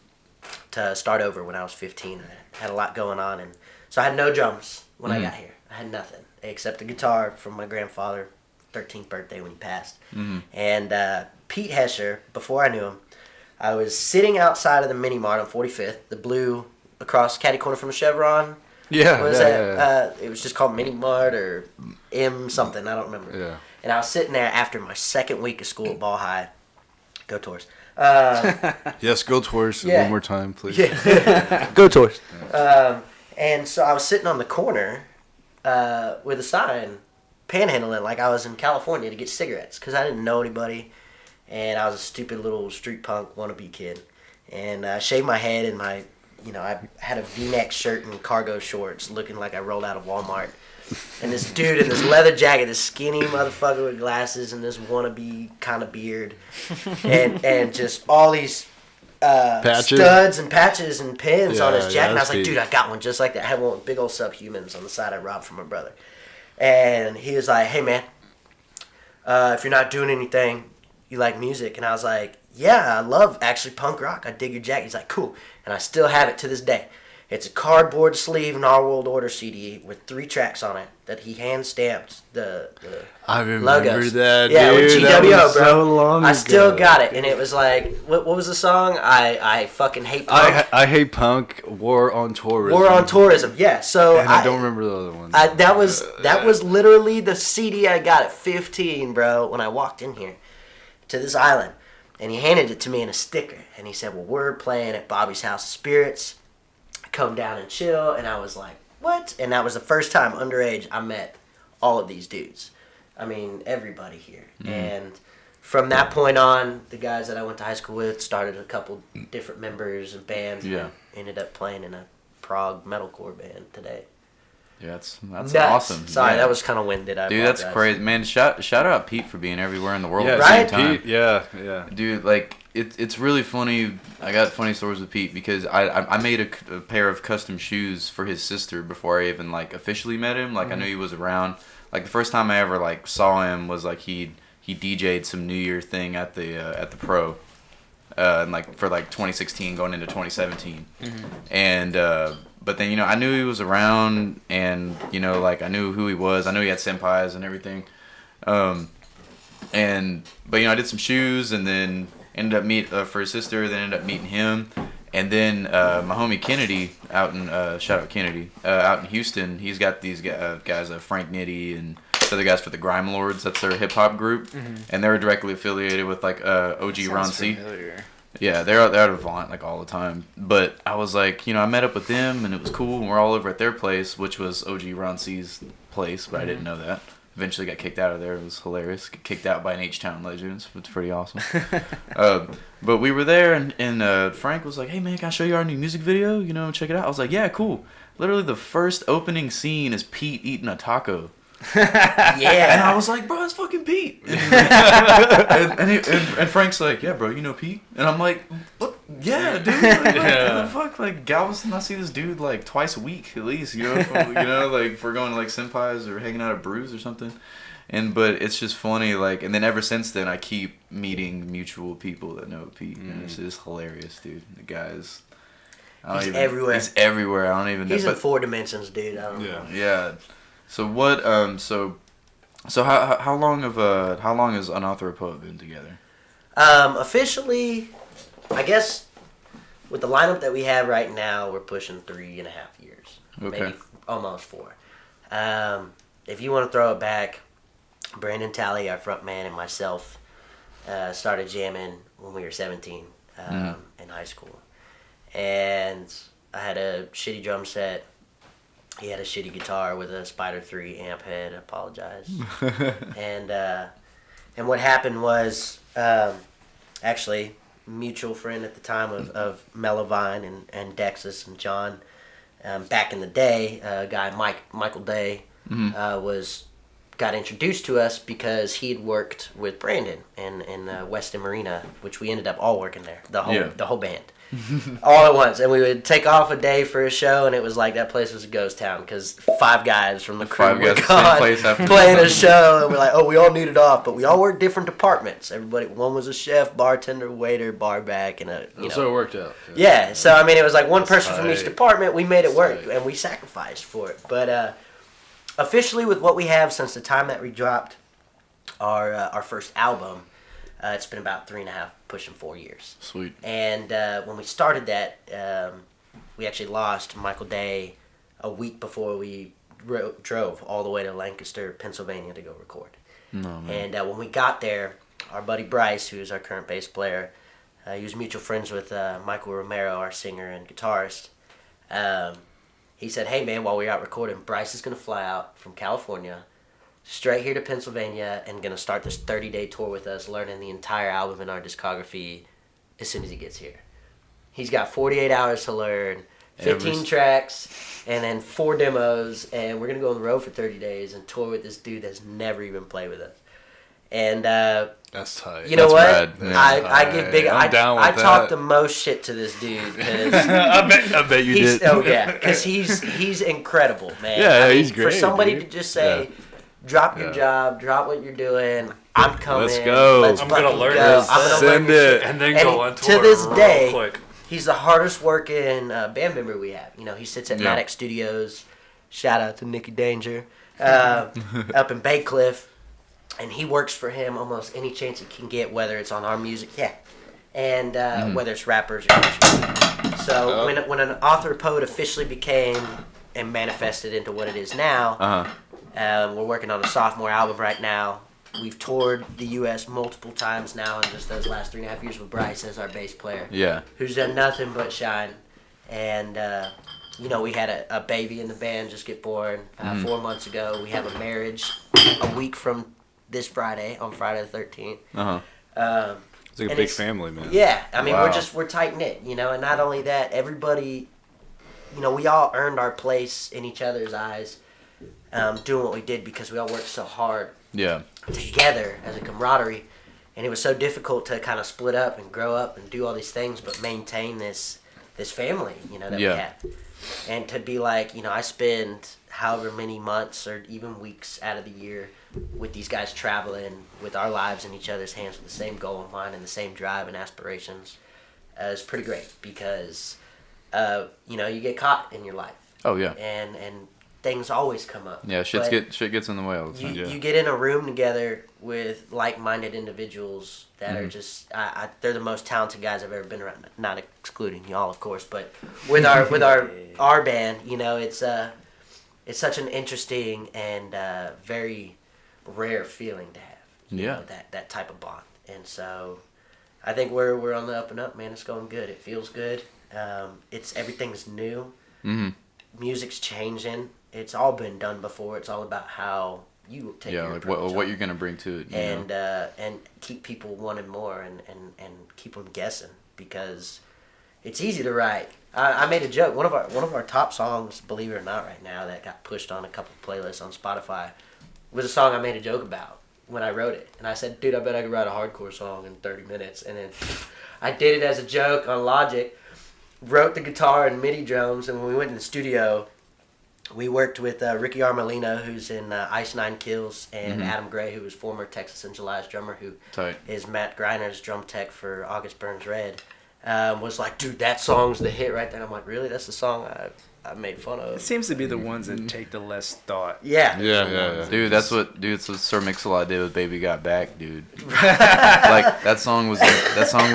to start over when I was 15. I had a lot going on, and so I had no drums when I got here. I had nothing except a guitar from my grandfather, 13th birthday when he passed. And Pete Hesher, before I knew him, I was sitting outside of the Mini Mart on 45th, the blue across catty corner from the Chevron. Yeah, What was yeah, that? It was just called Mini Mart or M something. I don't remember. Yeah. And I was sitting there after my second week of school at Ball High. Go Tours. Yes, go tours Yeah. one more time, please. Yeah. Go Tours. And so I was sitting on the corner with a sign, panhandling like I was in California to get cigarettes because I didn't know anybody, and I was a stupid little street punk wannabe kid. And I shaved my head, and I had a V-neck shirt and cargo shorts, looking like I rolled out of Walmart. And this dude in this leather jacket, this skinny motherfucker with glasses and this wannabe kind of beard, and just all these studs and patches and pins on his jacket. And I was like, dude, I got one just like that. I had one with big old subhumans on the side I robbed from my brother. And he was like, hey, man, if you're not doing anything, you like music? And I was like, yeah, I love actually punk rock. I dig your jacket. He's like, cool. And I still have it to this day. It's a cardboard sleeve Our World Order CD with 3 tracks on it that he hand stamped the I remember logos. that. Yeah, dude. with That GWO, was bro. So long I ago. still got it, and it was like, what was the song? I fucking hate punk. I hate punk. War on tourism. War on tourism. Yeah. So And I don't remember the other one. that was literally the CD I got at 15, bro, when I walked in here to this island. And he handed it to me in a sticker. And he said, well, we're playing at Bobby's House of Spirits. Come down and chill. And I was like, what? And that was the first time underage I met all of these dudes. I mean, everybody here. And from that point on, the guys that I went to high school with started a couple different members and bands. Yeah. And ended up playing in a prog metalcore band today. Yeah, that's Nuts. awesome. Sorry, Yeah. that was kind of winded. I Dude, that's apologize. crazy, man. Shout out Pete for being everywhere in the world yeah, at the Right? same time. Pete, yeah. Dude, like it's really funny. I got funny stories with Pete because I made a pair of custom shoes for his sister before I even like officially met him. Like I knew he was around. Like the first time I ever like saw him was like he DJ'd some New Year thing at the Pro, and like for like 2016 going into 2017, and. But then, I knew he was around, and, like, I knew who he was. I knew he had senpais and everything. But, I did some shoes, and then ended up for his sister, then ended up meeting him. And then my homie Kennedy out in, shout out Kennedy, out in Houston, he's got these guys, Frank Nitty and other guys for the Grime Lords. That's their hip-hop group. And they were directly affiliated with, like, OG Ron C. Familiar. Yeah, they're at Avant like all the time. But I was like, I met up with them and it was cool. And we're all over at their place, which was OG Ron C's place, but I didn't know that. Eventually got kicked out of there. It was hilarious. Got kicked out by an H-Town legend. It's pretty awesome. But we were there and Frank was like, hey man, can I show you our new music video? Check it out. I was like, yeah, cool. Literally the first opening scene is Pete eating a taco. Yeah. And I was like, bro, it's fucking Pete. and Frank's like, yeah, bro, you know Pete? And I'm like, what? Yeah, dude. Like, what the fuck? Like, Galveston, I see this dude, like, twice a week, at least, like, if we're going to, like, senpais or hanging out at brews or something. But it's just funny, like, and then ever since then, I keep meeting mutual people that know Pete. And it's just hilarious, dude. The guy's... He's everywhere. He's everywhere. I don't even know. He's in 4 dimensions, dude. I don't know. Yeah. So what? So how long has Unauthorized Poet been together? Officially I guess with the lineup that we have right now, we're pushing 3.5 years. Okay. Maybe almost 4. If you want to throw it back, Brandon Talley, our front man, and myself started jamming when we were 17 in high school. And I had a shitty drum set. He had a shitty guitar with a Spider 3 amp head. I apologize. And what happened was, actually, mutual friend at the time of Mellovine and Dexas and John. Back in the day, a guy Michael Day got introduced to us because he had worked with Brandon in Weston Marina, which we ended up all working there, the whole band. All at once, and we would take off a day for a show, and it was like that place was a ghost town because 5 guys from the crew were gone playing a show, and we're like, oh, we all needed off, but we all worked different departments. Everybody, one was a chef, bartender, waiter, bar back, and so it worked out. Yeah, so I mean, it was like one person from each department. We made it work, and we sacrificed for it. But officially, with what we have since the time that we dropped our first album, it's been about 3.5, pushing 4 years. Sweet. And when we started that, we actually lost Michael Day a week before we drove all the way to Lancaster, Pennsylvania to go record. No, man. And when we got there, our buddy Bryce, who is our current bass player, he was mutual friends with Michael Romero, our singer and guitarist. He said, hey man, while we're out recording, Bryce is going to fly out from California straight here to Pennsylvania and going to start this 30-day tour with us, learning the entire album in our discography as soon as he gets here. He's got 48 hours to learn, 15 tracks, and then 4 demos, and we're going to go on the road for 30 days and tour with this dude that's never even played with us. And that's tight. You know That's what? rad. I give big. I'm down with I that. talk the most shit to this dude because I bet you did. Oh yeah, because he's incredible, man. Yeah, I mean, he's great, For somebody dude. to just say, drop your job, drop what you're doing. I'm coming. Let's go. I'm gonna learn go. this. I'm gonna Send learn this it. shit. And then And go on to tour this real day, quick. He's the hardest working band member we have. You know, he sits at Yeah. Maddox Studios. Shout out to Nicky Danger up in Bay Cliff. And he works for him almost any chance he can get, whether it's on our music, and whether it's rappers or country. So when an author poet officially became and manifested into what it is now, we're working on a sophomore album right now. We've toured the U.S. multiple times now in just those last 3.5 years with Bryce as our bass player, who's done nothing but shine. And we had a baby in the band just get born 4 months ago. We have a marriage a week from this Friday, on Friday the 13th. It's like a big family, man. Yeah, I mean, Wow. we're tight-knit, and not only that, everybody, we all earned our place in each other's eyes doing what we did because we all worked so hard together as a camaraderie, and it was so difficult to kind of split up and grow up and do all these things, but maintain this family, that we have. And to be like, I spend however many months or even weeks out of the year with these guys traveling with our lives in each other's hands with the same goal in mind and the same drive and aspirations is pretty great because, you get caught in your life. Oh, yeah. And things always come up. Yeah, shit gets in the way all the time. You get in a room together with like-minded individuals that are just they're the most talented guys I've ever been around. Not excluding y'all, of course, but with our band, it's such an interesting and very rare feeling to have. You know, that type of bond. And so I think we're on the up and up, man. It's going good. It feels good. Everything's new. Mm-hmm. Music's changing. It's all been done before. It's all about how you take your approach what you're gonna bring to it, and keep people wanting more and keep them guessing because it's easy to write. I made a joke. One of our top songs, believe it or not, right now that got pushed on a couple playlists on Spotify was a song I made a joke about when I wrote it, and I said, "Dude, I bet I could write a hardcore song in 30 minutes." And then I did it as a joke on Logic, wrote the guitar and MIDI drums, and when we went in the studio, we worked with Ricky Armelino, who's in Ice Nine Kills, and Adam Gray, who was former Texas in July's drummer, who is Matt Griner's drum tech for August Burns Red. was like, dude, that song's the hit right there. And I'm like, really? That's the song I made fun of. It seems to be the ones that take the less thought. Yeah. Yeah. Dude, that's what Sir Mix-a-Lot did with "Baby Got Back," dude. Like that song was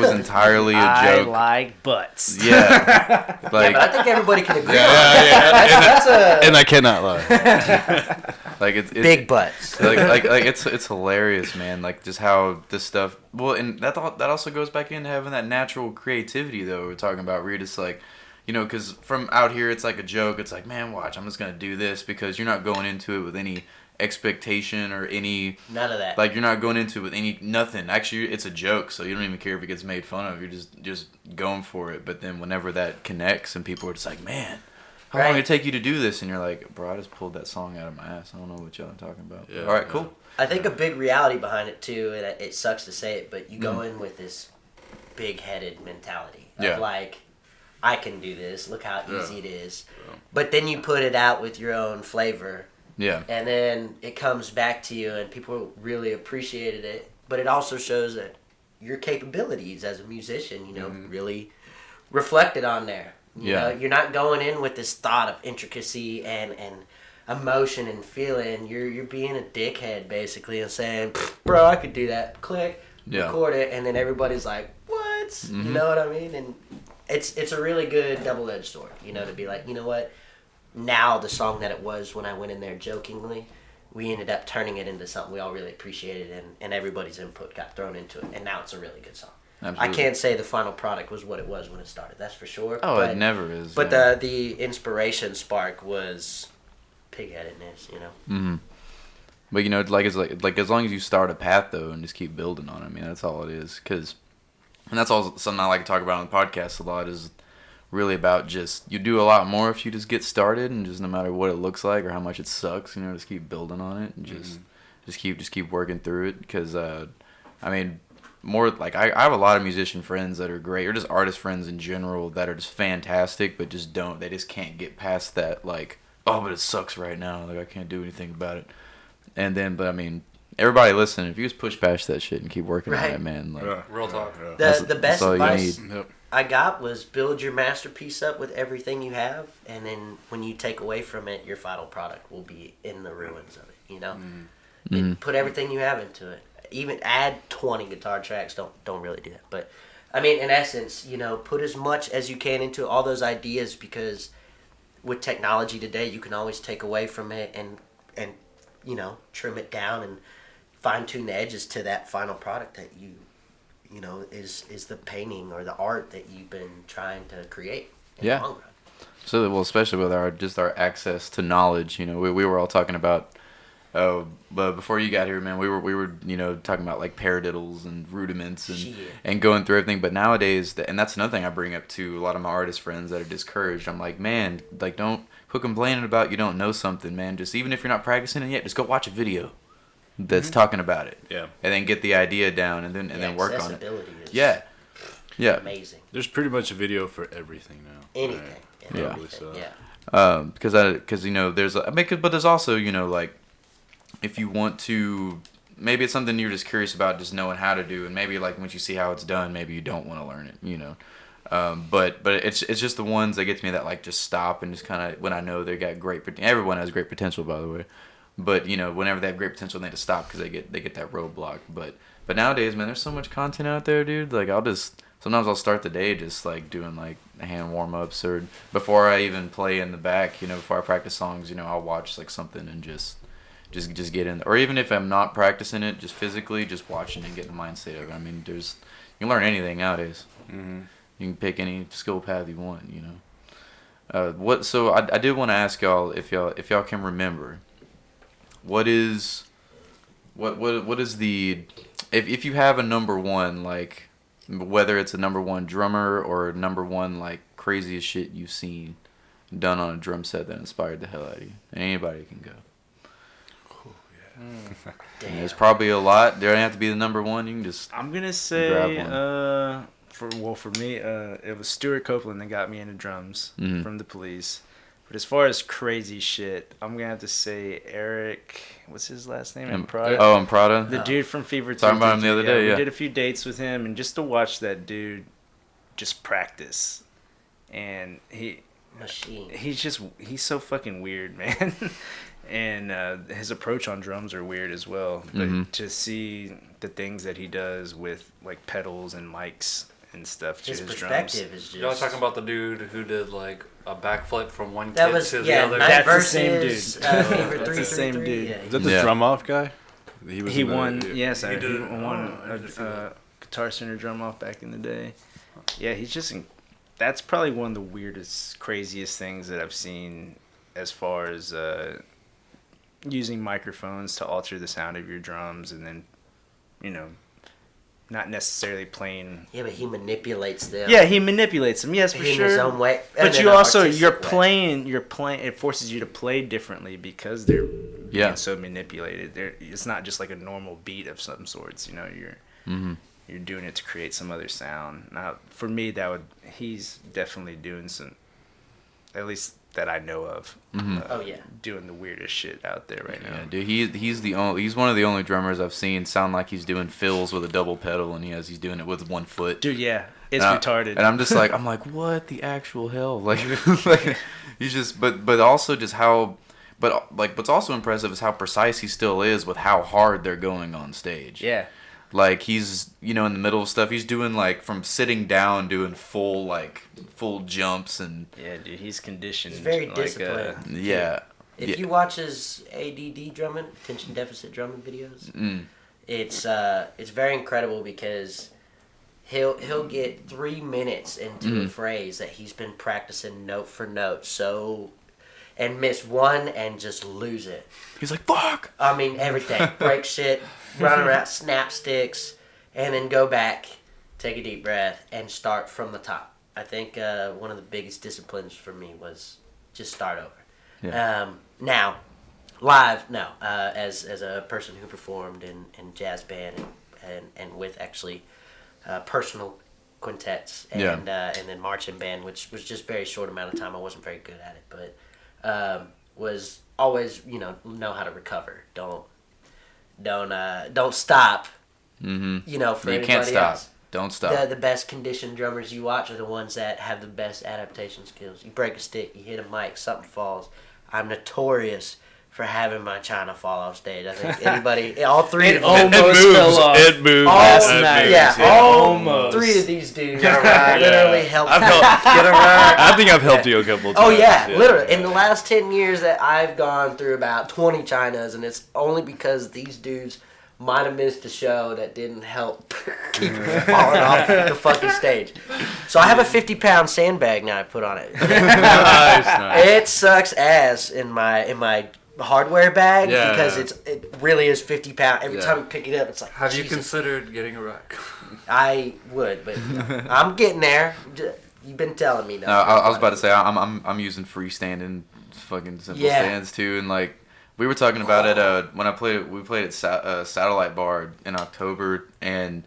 entirely a joke. I like butts. Yeah, like But I think everybody can agree on Yeah. that. That's a And I cannot lie. like it's big butts. like it's hilarious, man. Like just how this stuff. Well, and that also goes back into having that natural creativity though. We're talking about where you're just like. You know, because from out here, it's like a joke. It's like, man, watch, I'm just going to do this because you're not going into it with any expectation or any... None of that. Like, you're not going into it with nothing. Actually, it's a joke, so you don't even care if it gets made fun of. You're just going for it. But then whenever that connects and people are just like, man, how long did it take you to do this? And you're like, bro, I just pulled that song out of my ass. I don't know what y'all are talking about. Yeah, All right, yeah. cool. I think a big reality behind it, too, and it sucks to say it, but you go in with this big-headed mentality of, Yeah. like, I can do this. Look how easy it is. Yeah. But then you put it out with your own flavor, Yeah. and then it comes back to you, and people really appreciated it. But it also shows that your capabilities as a musician, you know, really reflected on there. You know, you're not going in with this thought of intricacy and emotion and feeling. You're being a dickhead basically and saying, "Bro, I could do that." Click, record it, and then everybody's like, "What?" You know what I mean? And it's a really good double-edged sword, you know, to be like, you know what? Now the song that it was when I went in there jokingly, we ended up turning it into something we all really appreciated, and everybody's input got thrown into it, and now it's a really good song. Absolutely. I can't say the final product was what it was when it started, that's for sure. Oh, but, it never is. But yeah. the inspiration spark was pig-headedness, you know? Mm-hmm. But you know, like as long as you start a path though, and just keep building on it. I mean, that's all it is. And that's all something I like to talk about on the podcast a lot is really about just you do a lot more if you just get started and just no matter what it looks like or how much it sucks, you know, just keep building on it and just keep working through it. Because I mean, more like I have a lot of musician friends that are great or just artist friends in general that are just fantastic, but they just can't get past that like, oh, but it sucks right now. Like I can't do anything about it. And then, but I mean, everybody listening, if you just push past that shit and keep working on it, man. Like, Real talk. The best all you advice need. I got was build your masterpiece up with everything you have, and then when you take away from it, your final product will be in the ruins of it, you know? Put everything you have into it. Even add 20 guitar tracks. Don't really do that. But, I mean, in essence, you know, put as much as you can into all those ideas because with technology today, you can always take away from it and you know, trim it down and fine-tune the edges to that final product that you know, is the painting or the art that you've been trying to create in the long run. So, well, especially with our access to knowledge, you know, we were all talking about, but before you got here, man, we were you know talking about like paradiddles and rudiments and going through everything. But nowadays, and that's another thing I bring up to a lot of my artist friends that are discouraged. I'm like, man, like don't quit complaining about you don't know something, man. Just even if you're not practicing it yet, just go watch a video that's talking about it. Yeah. And then get the idea down and then work on it. Accessibility is Yeah. amazing. There's pretty much a video for everything now. Anything. Right? And Yeah. everything, So. yeah. Because you know there's but there's also you know like if you want to maybe it's something you're just curious about just knowing how to do and maybe like once you see how it's done maybe you don't want to learn it, you know. But it's just the ones that get to me that like just stop and just kind of when I know they got everyone has great potential, by the way, but you know whenever they have great potential they just stop because they get that roadblock. But nowadays, man, there's so much content out there, dude. Like sometimes I'll start the day just like doing like hand warm ups or before I even play in the back, you know, before I practice songs, you know, I'll watch like something and just get in, or even if I'm not practicing it, just physically just watching and getting the mind state of it. I mean, you can learn anything nowadays. You can pick any skill path you want, you know. So I did want to ask y'all if y'all can remember what is the if you have a number one, like whether it's a number one drummer or number one like craziest shit you've seen done on a drum set that inspired the hell out of you, and anybody can go. Damn. There's probably a lot. There don't have to be the number one. You can just I'm gonna grab say one. for me it was Stuart Copeland that got me into drums Mhm. from the Police. But as far as crazy shit, I'm gonna have to say Eric. What's his last name? Imprada. Oh, and Prada. The dude from Fever. Talking about him the 222, other day, yeah. We did a few dates with him, and just to watch that dude just practice, and Machine. he's so fucking weird, man. And his approach on drums are weird as well. But to see the things that he does with like pedals and mics and stuff to His his perspective drums. is Y'all just. talking about the dude who did like a backflip from one That kid was to the yeah. other? Night That's the same versus dude. Fever That's the 333. same dude. Yeah. Is that the Yeah. drum off guy? He in the- won. yeah. Yes, He he did it. won Oh, I didn't see a that. Guitar Center drum off back in the day. Yeah, he's just. That's probably one of the weirdest, craziest things that I've seen, as far as using microphones to alter the sound of your drums, and then, not necessarily playing. Yeah, but he manipulates them. Yeah, he manipulates them. Yes, for in sure. his own way. and But in you an also artistic you're way. playing. It forces you to play differently because they're Yeah. being so manipulated. It's not just like a normal beat of some sorts. You're doing it to create some other sound. Now, for me, he's definitely doing some, at least that I know of. Oh yeah. Doing the weirdest shit out there right now. Yeah, dude, he's one of the only drummers I've seen sound like he's doing fills with a double pedal, and he's doing it with one foot. Dude, yeah, it's And retarded. And I'm like, what the actual hell? Like, like he's just, but also just how, but like, what's also impressive is how precise he still is with how hard they're going on stage. Yeah. Like he's, in the middle of stuff, he's doing like from sitting down, doing full jumps and. Yeah, dude, he's conditioned. He's very like, disciplined. Yeah. If you watch his ADD drumming, attention deficit drumming videos, it's very incredible because he'll get 3 minutes into a phrase that he's been practicing note for note, and miss one and just lose it. He's like, fuck. I mean everything, break shit, run around, snap sticks, and then go back, take a deep breath, and start from the top. I think one of the biggest disciplines for me was just start over. Yeah. Now, live, no. As a person who performed in jazz band and with actually personal quintets and then marching band, which was just very short amount of time. I wasn't very good at it, but was always know how to recover. Don't stop. Mm-hmm. For You anybody can't stop. else. Don't stop. The best conditioned drummers you watch are the ones that have the best adaptation skills. You break a stick, you hit a mic, something falls. I'm notorious for having my china fall off stage. I think anybody, all three of them. almost fell off. It moves. Last It night. moves, Yeah, yeah. all Almost. 3 of these dudes literally helped I've me helped- get around. I think I've helped you a couple times. Oh yeah, literally. In the last 10 years that I've gone through about 20 chinas, and it's only because these dudes might have missed a show that didn't help keep me from falling off the fucking stage. So I have a 50-pound sandbag now I put on it. Nice. It sucks ass in my hardware bag because it really is 50 pounds. Every time you pick it up, it's like. Have you Jesus. considered getting a rack? I would, but I'm getting there. You've been telling me that. I was about to say I'm using freestanding fucking simple stands too, and like we were talking about it when we played at Satellite Bar in October, and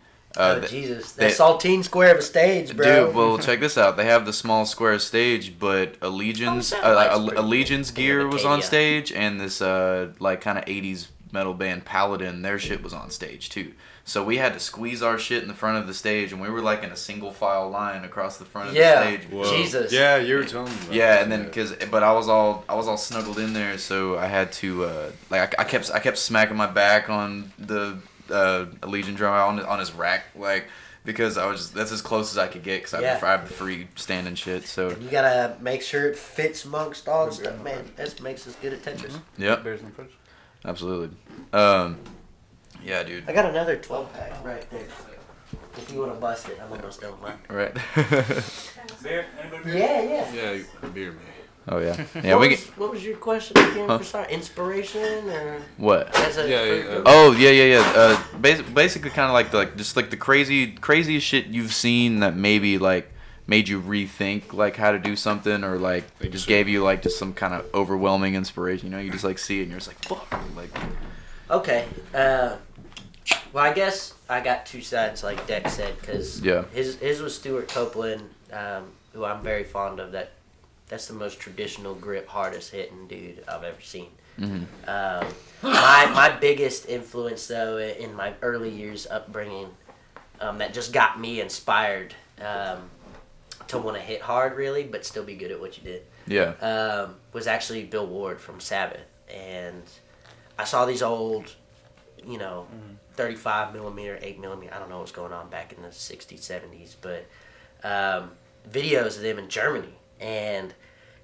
Jesus, that saltine square of a stage, bro. dude, well check this out. They have the small square stage, but Allegion's gear was on stage, and this like kind of 80s metal band Paladin, their shit was on stage too. So we had to squeeze our shit in the front of the stage, and we were like in a single file line across the front of the stage. Whoa. Jesus. Yeah, you were telling me about Yeah, that. and then but I was all snuggled in there, so I had to like I kept smacking my back on the Allegiant drum on his rack, like because that's as close as I could get because I have the free standing shit. So You gotta make sure it fits amongst all the stuff, man. That makes us good at Tetris. yep, Bears in the fridge. absolutely. Yeah, dude. I got another 12 pack right there. If you wanna bust it, I'm gonna bust it mine. Right. Beer? Anybody beer? Yeah. Yeah, a beer me. Oh yeah. Yeah, What was your question again? For start? Inspiration or What? as a Oh yeah. Basically, kind of like just like the craziest shit you've seen that maybe like made you rethink like how to do something, or like just gave you like just some kind of overwhelming inspiration. You just like see it and you're just like fuck. Like Okay. Well, I guess I got two sides, like Dex said, because his was Stuart Copeland, who I'm very fond of. That's the most traditional grip, hardest hitting dude I've ever seen. Mm-hmm. My biggest influence, though, in my early years upbringing, that just got me inspired, to want to hit hard really, but still be good at what you did. Yeah. Was actually Bill Ward from Sabbath, and I saw these old, 35 millimeter, 8 millimeter. I don't know what's going on back in the 60s, 70s, but videos of them in Germany, and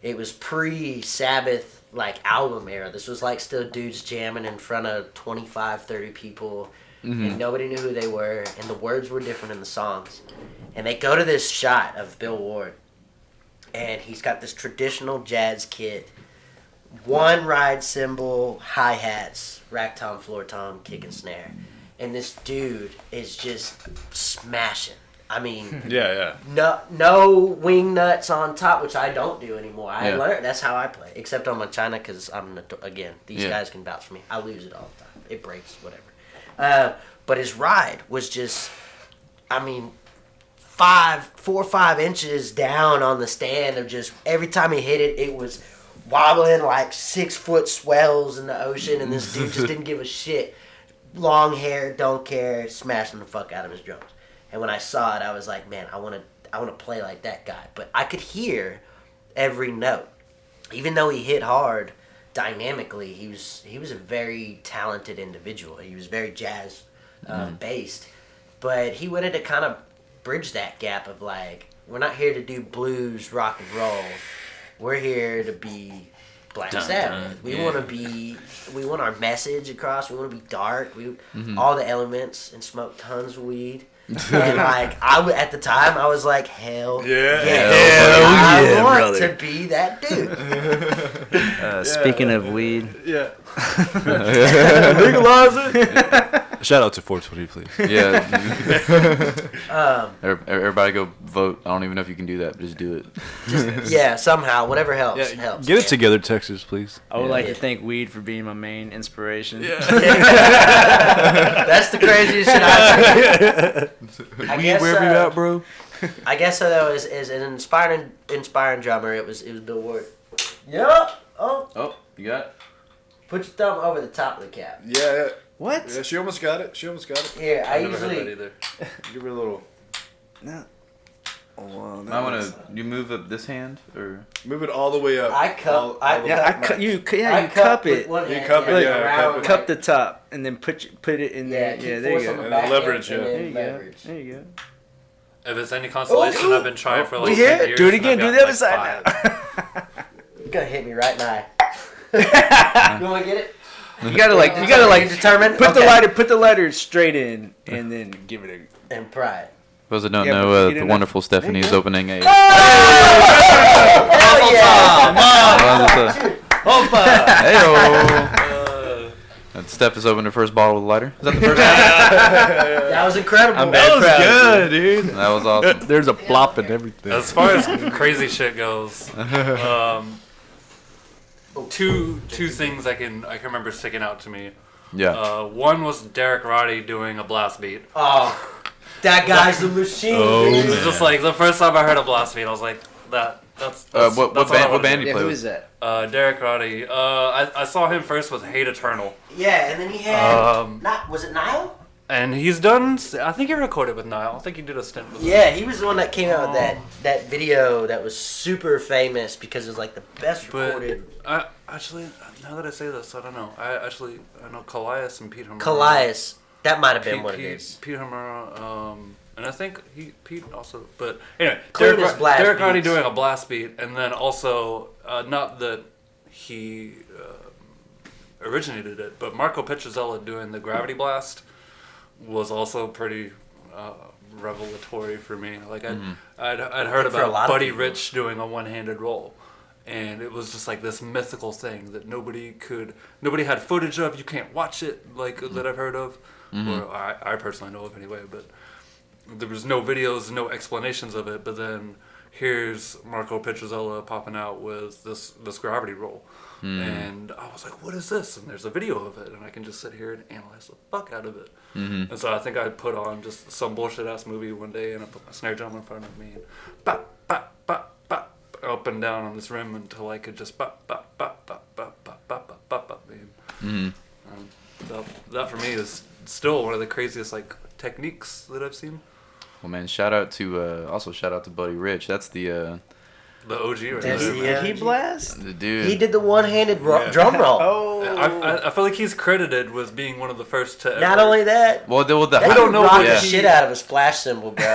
it was pre-Sabbath album era. This was still dudes jamming in front of 25, 30 people, and nobody knew who they were, and the words were different in the songs. And they go to this shot of Bill Ward, and he's got this traditional jazz kit, one ride cymbal, hi-hats, rack tom, floor tom, kick and snare. And this dude is just smashing. I mean, Yeah. no wing nuts on top, which I don't do anymore. I Yeah. learned that's how I play, except on my China, because these Yeah. guys can vouch for me. I lose it all the time. It breaks, whatever. But his ride was just, 4 or 5 inches down on the stand of just every time he hit it, it was wobbling like 6-foot swells in the ocean, and this dude just didn't give a shit. Long hair, don't care, smashing the fuck out of his drums. And when I saw it, I was like, man, I want to play like that guy. But I could hear every note, even though he hit hard. Dynamically, he was a very talented individual. He was very jazz based, but he wanted to kind of bridge that gap of we're not here to do blues, rock and roll. We're here to be Black Sabbath. We want our message across. We want to be dark. All the elements, and smoke tons of weed. And at the time, I was like, hell yeah, I want brother. to be that dude. Speaking of weed, Yeah. legalize it. Shout out to 420, please. Yeah. Everybody go vote. I don't even know if you can do that, but just do it. Yeah, somehow, whatever helps, helps. Get it together, Texas, please. I would Yeah. like to thank weed for being my main inspiration. That's the craziest shit I've heard. I guess, Wherever you at, bro? I guess though, as an inspiring drummer, it was Bill Ward. Yup. Oh, you got it? Put your thumb over the top of the cap. Yeah. What? Yeah, she almost got it. Here, I I've never heard that usually. either. Give her a little. No. Oh, well, I want to. You move up this hand or? Move it all the way up. I cup. I cup. You I cup with it. one You hand, cup it, like, yeah, around, cup it. Cup the top and then put it in there. keep Yeah, there force you on go. the And back then leverage, end, yeah. and There then you go. leverage. There you go. If it's any consolation, I've been trying for We 10 here? years. Do it and again. I've Do got, the other side 5. now. You're gonna hit me right in the eye. You wanna get it? You gotta determine. put the lighter straight in and then give it a. And pride. For those that don't Yeah, but know, you the didn't wonderful Stephanie is opening a. Hell yeah! Heyo. And Steph has opened her first bottle of lighter. Is that the first time? That was incredible. I'm very proud of you. dude. That was awesome. There's a plop and everything. As far as crazy shit goes, two things I can remember sticking out to me. Yeah. One was Derek Roddy doing a blast beat. Oh, that guy's a machine. Oh, dude. It was just like the first time I heard a blast beat, I was like, that's What all I wanna band do. do you Yeah, play who with? is that? Derek Roddy. I saw him first with Hate Eternal, Yeah, and then he had. Um, Was it Nile? and he's done. I think he recorded with Nile. I think he did a stint with. Yeah, he was the one that came out with that video that was super famous because it was like the best But recorded. I actually, now that I say this, I don't know. I know Callias and Pete Hamura. Callias. That might have been Pete, what it Pete, is. Pete Hamura, and I think Pete also. But anyway, Clean as blast Derek Roddy beats. doing a blast beat, and then also not that he originated it, but Marco Petrozzella doing the Gravity Blast was also pretty revelatory for me. Like I'd heard For a lot about of Buddy people. Rich doing a one-handed roll. And it was just like this mythical thing that nobody had footage of. You can't watch it that I've heard of, or I personally know of anyway. But there was no videos, no explanations of it. But then here's Marco Petrozzella popping out with this gravity roll, and I was like, "What is this?" And there's a video of it, and I can just sit here and analyze the fuck out of it. And so I think I put on just some bullshit ass movie one day, and I put my snare drum in front of me, and bop bop bop bop up and down on this rim until I could just bop bop bop bop bop bop bop bop bop bop. That for me is still one of the craziest techniques that I've seen. Well, man, shout out to Buddy Rich. That's the OG right That's there. the, man. He blast? the dude. He did the one-handed drum roll. Oh. I feel like he's credited with being one of the first to ever. Not only that, Well, the they don't know rock what the he- shit out of a splash cymbal, bro.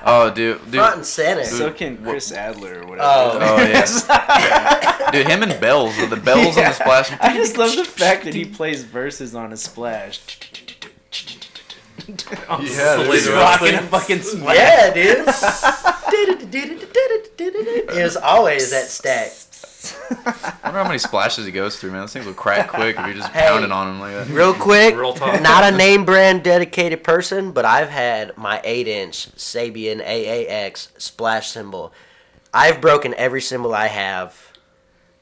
Oh, dude. Front and center. So can Chris Adler or whatever. Oh. Oh yeah. Dude, him and bells. The bells on the splash. I just love the fact that he plays verses on a splash. Yeah, He's dude. rocking a fucking splash. Yeah, dude. It was always that stack. I wonder how many splashes he goes through, man. Those things will crack quick if you're just Hey. pounding on him like that. Real quick, Real talk. not a name brand dedicated person, but I've had my 8-inch Sabian AAX splash cymbal. I've broken every cymbal I have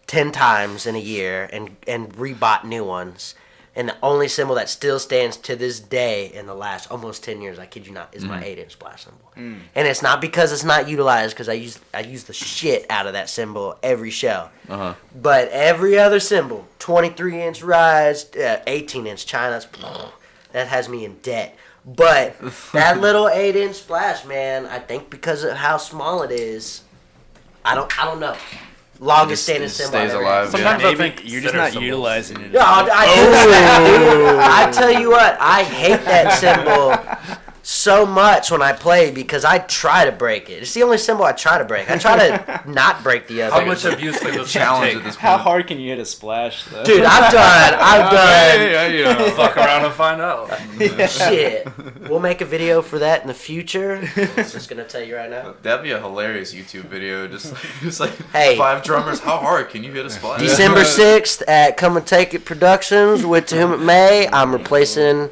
10 times in a year and rebought new ones. And the only cymbal that still stands to this day in the last almost 10 years, I kid you not, is my 8-inch splash cymbal. And it's not because it's not utilized, because I use the shit out of that cymbal every show. Uh-huh. But every other cymbal, 23-inch rise, 18-inch China's, that has me in debt. But that little 8-inch splash, man, I think because of how small it is, I don't know. Longest standing It cymbal. stays I've ever alive. had. Sometimes Yeah. I Maybe think you're just center not cymbals. utilizing it. No, I tell you what, I hate that cymbal so much when I play because I try to break it. It's the only cymbal I try to break. I try to not break the other. How much abuse can this Challenge take? at this point. How hard can you hit a splash, though? Dude, I've done you know. Fuck around and find out. shit. We'll make a video for that in the future. I'm just gonna tell you right now. That'd be a hilarious YouTube video. Just like Hey. 5 drummers. How hard can you hit a splash? December 6th at Come and Take It Productions with To Whom It May. I'm replacing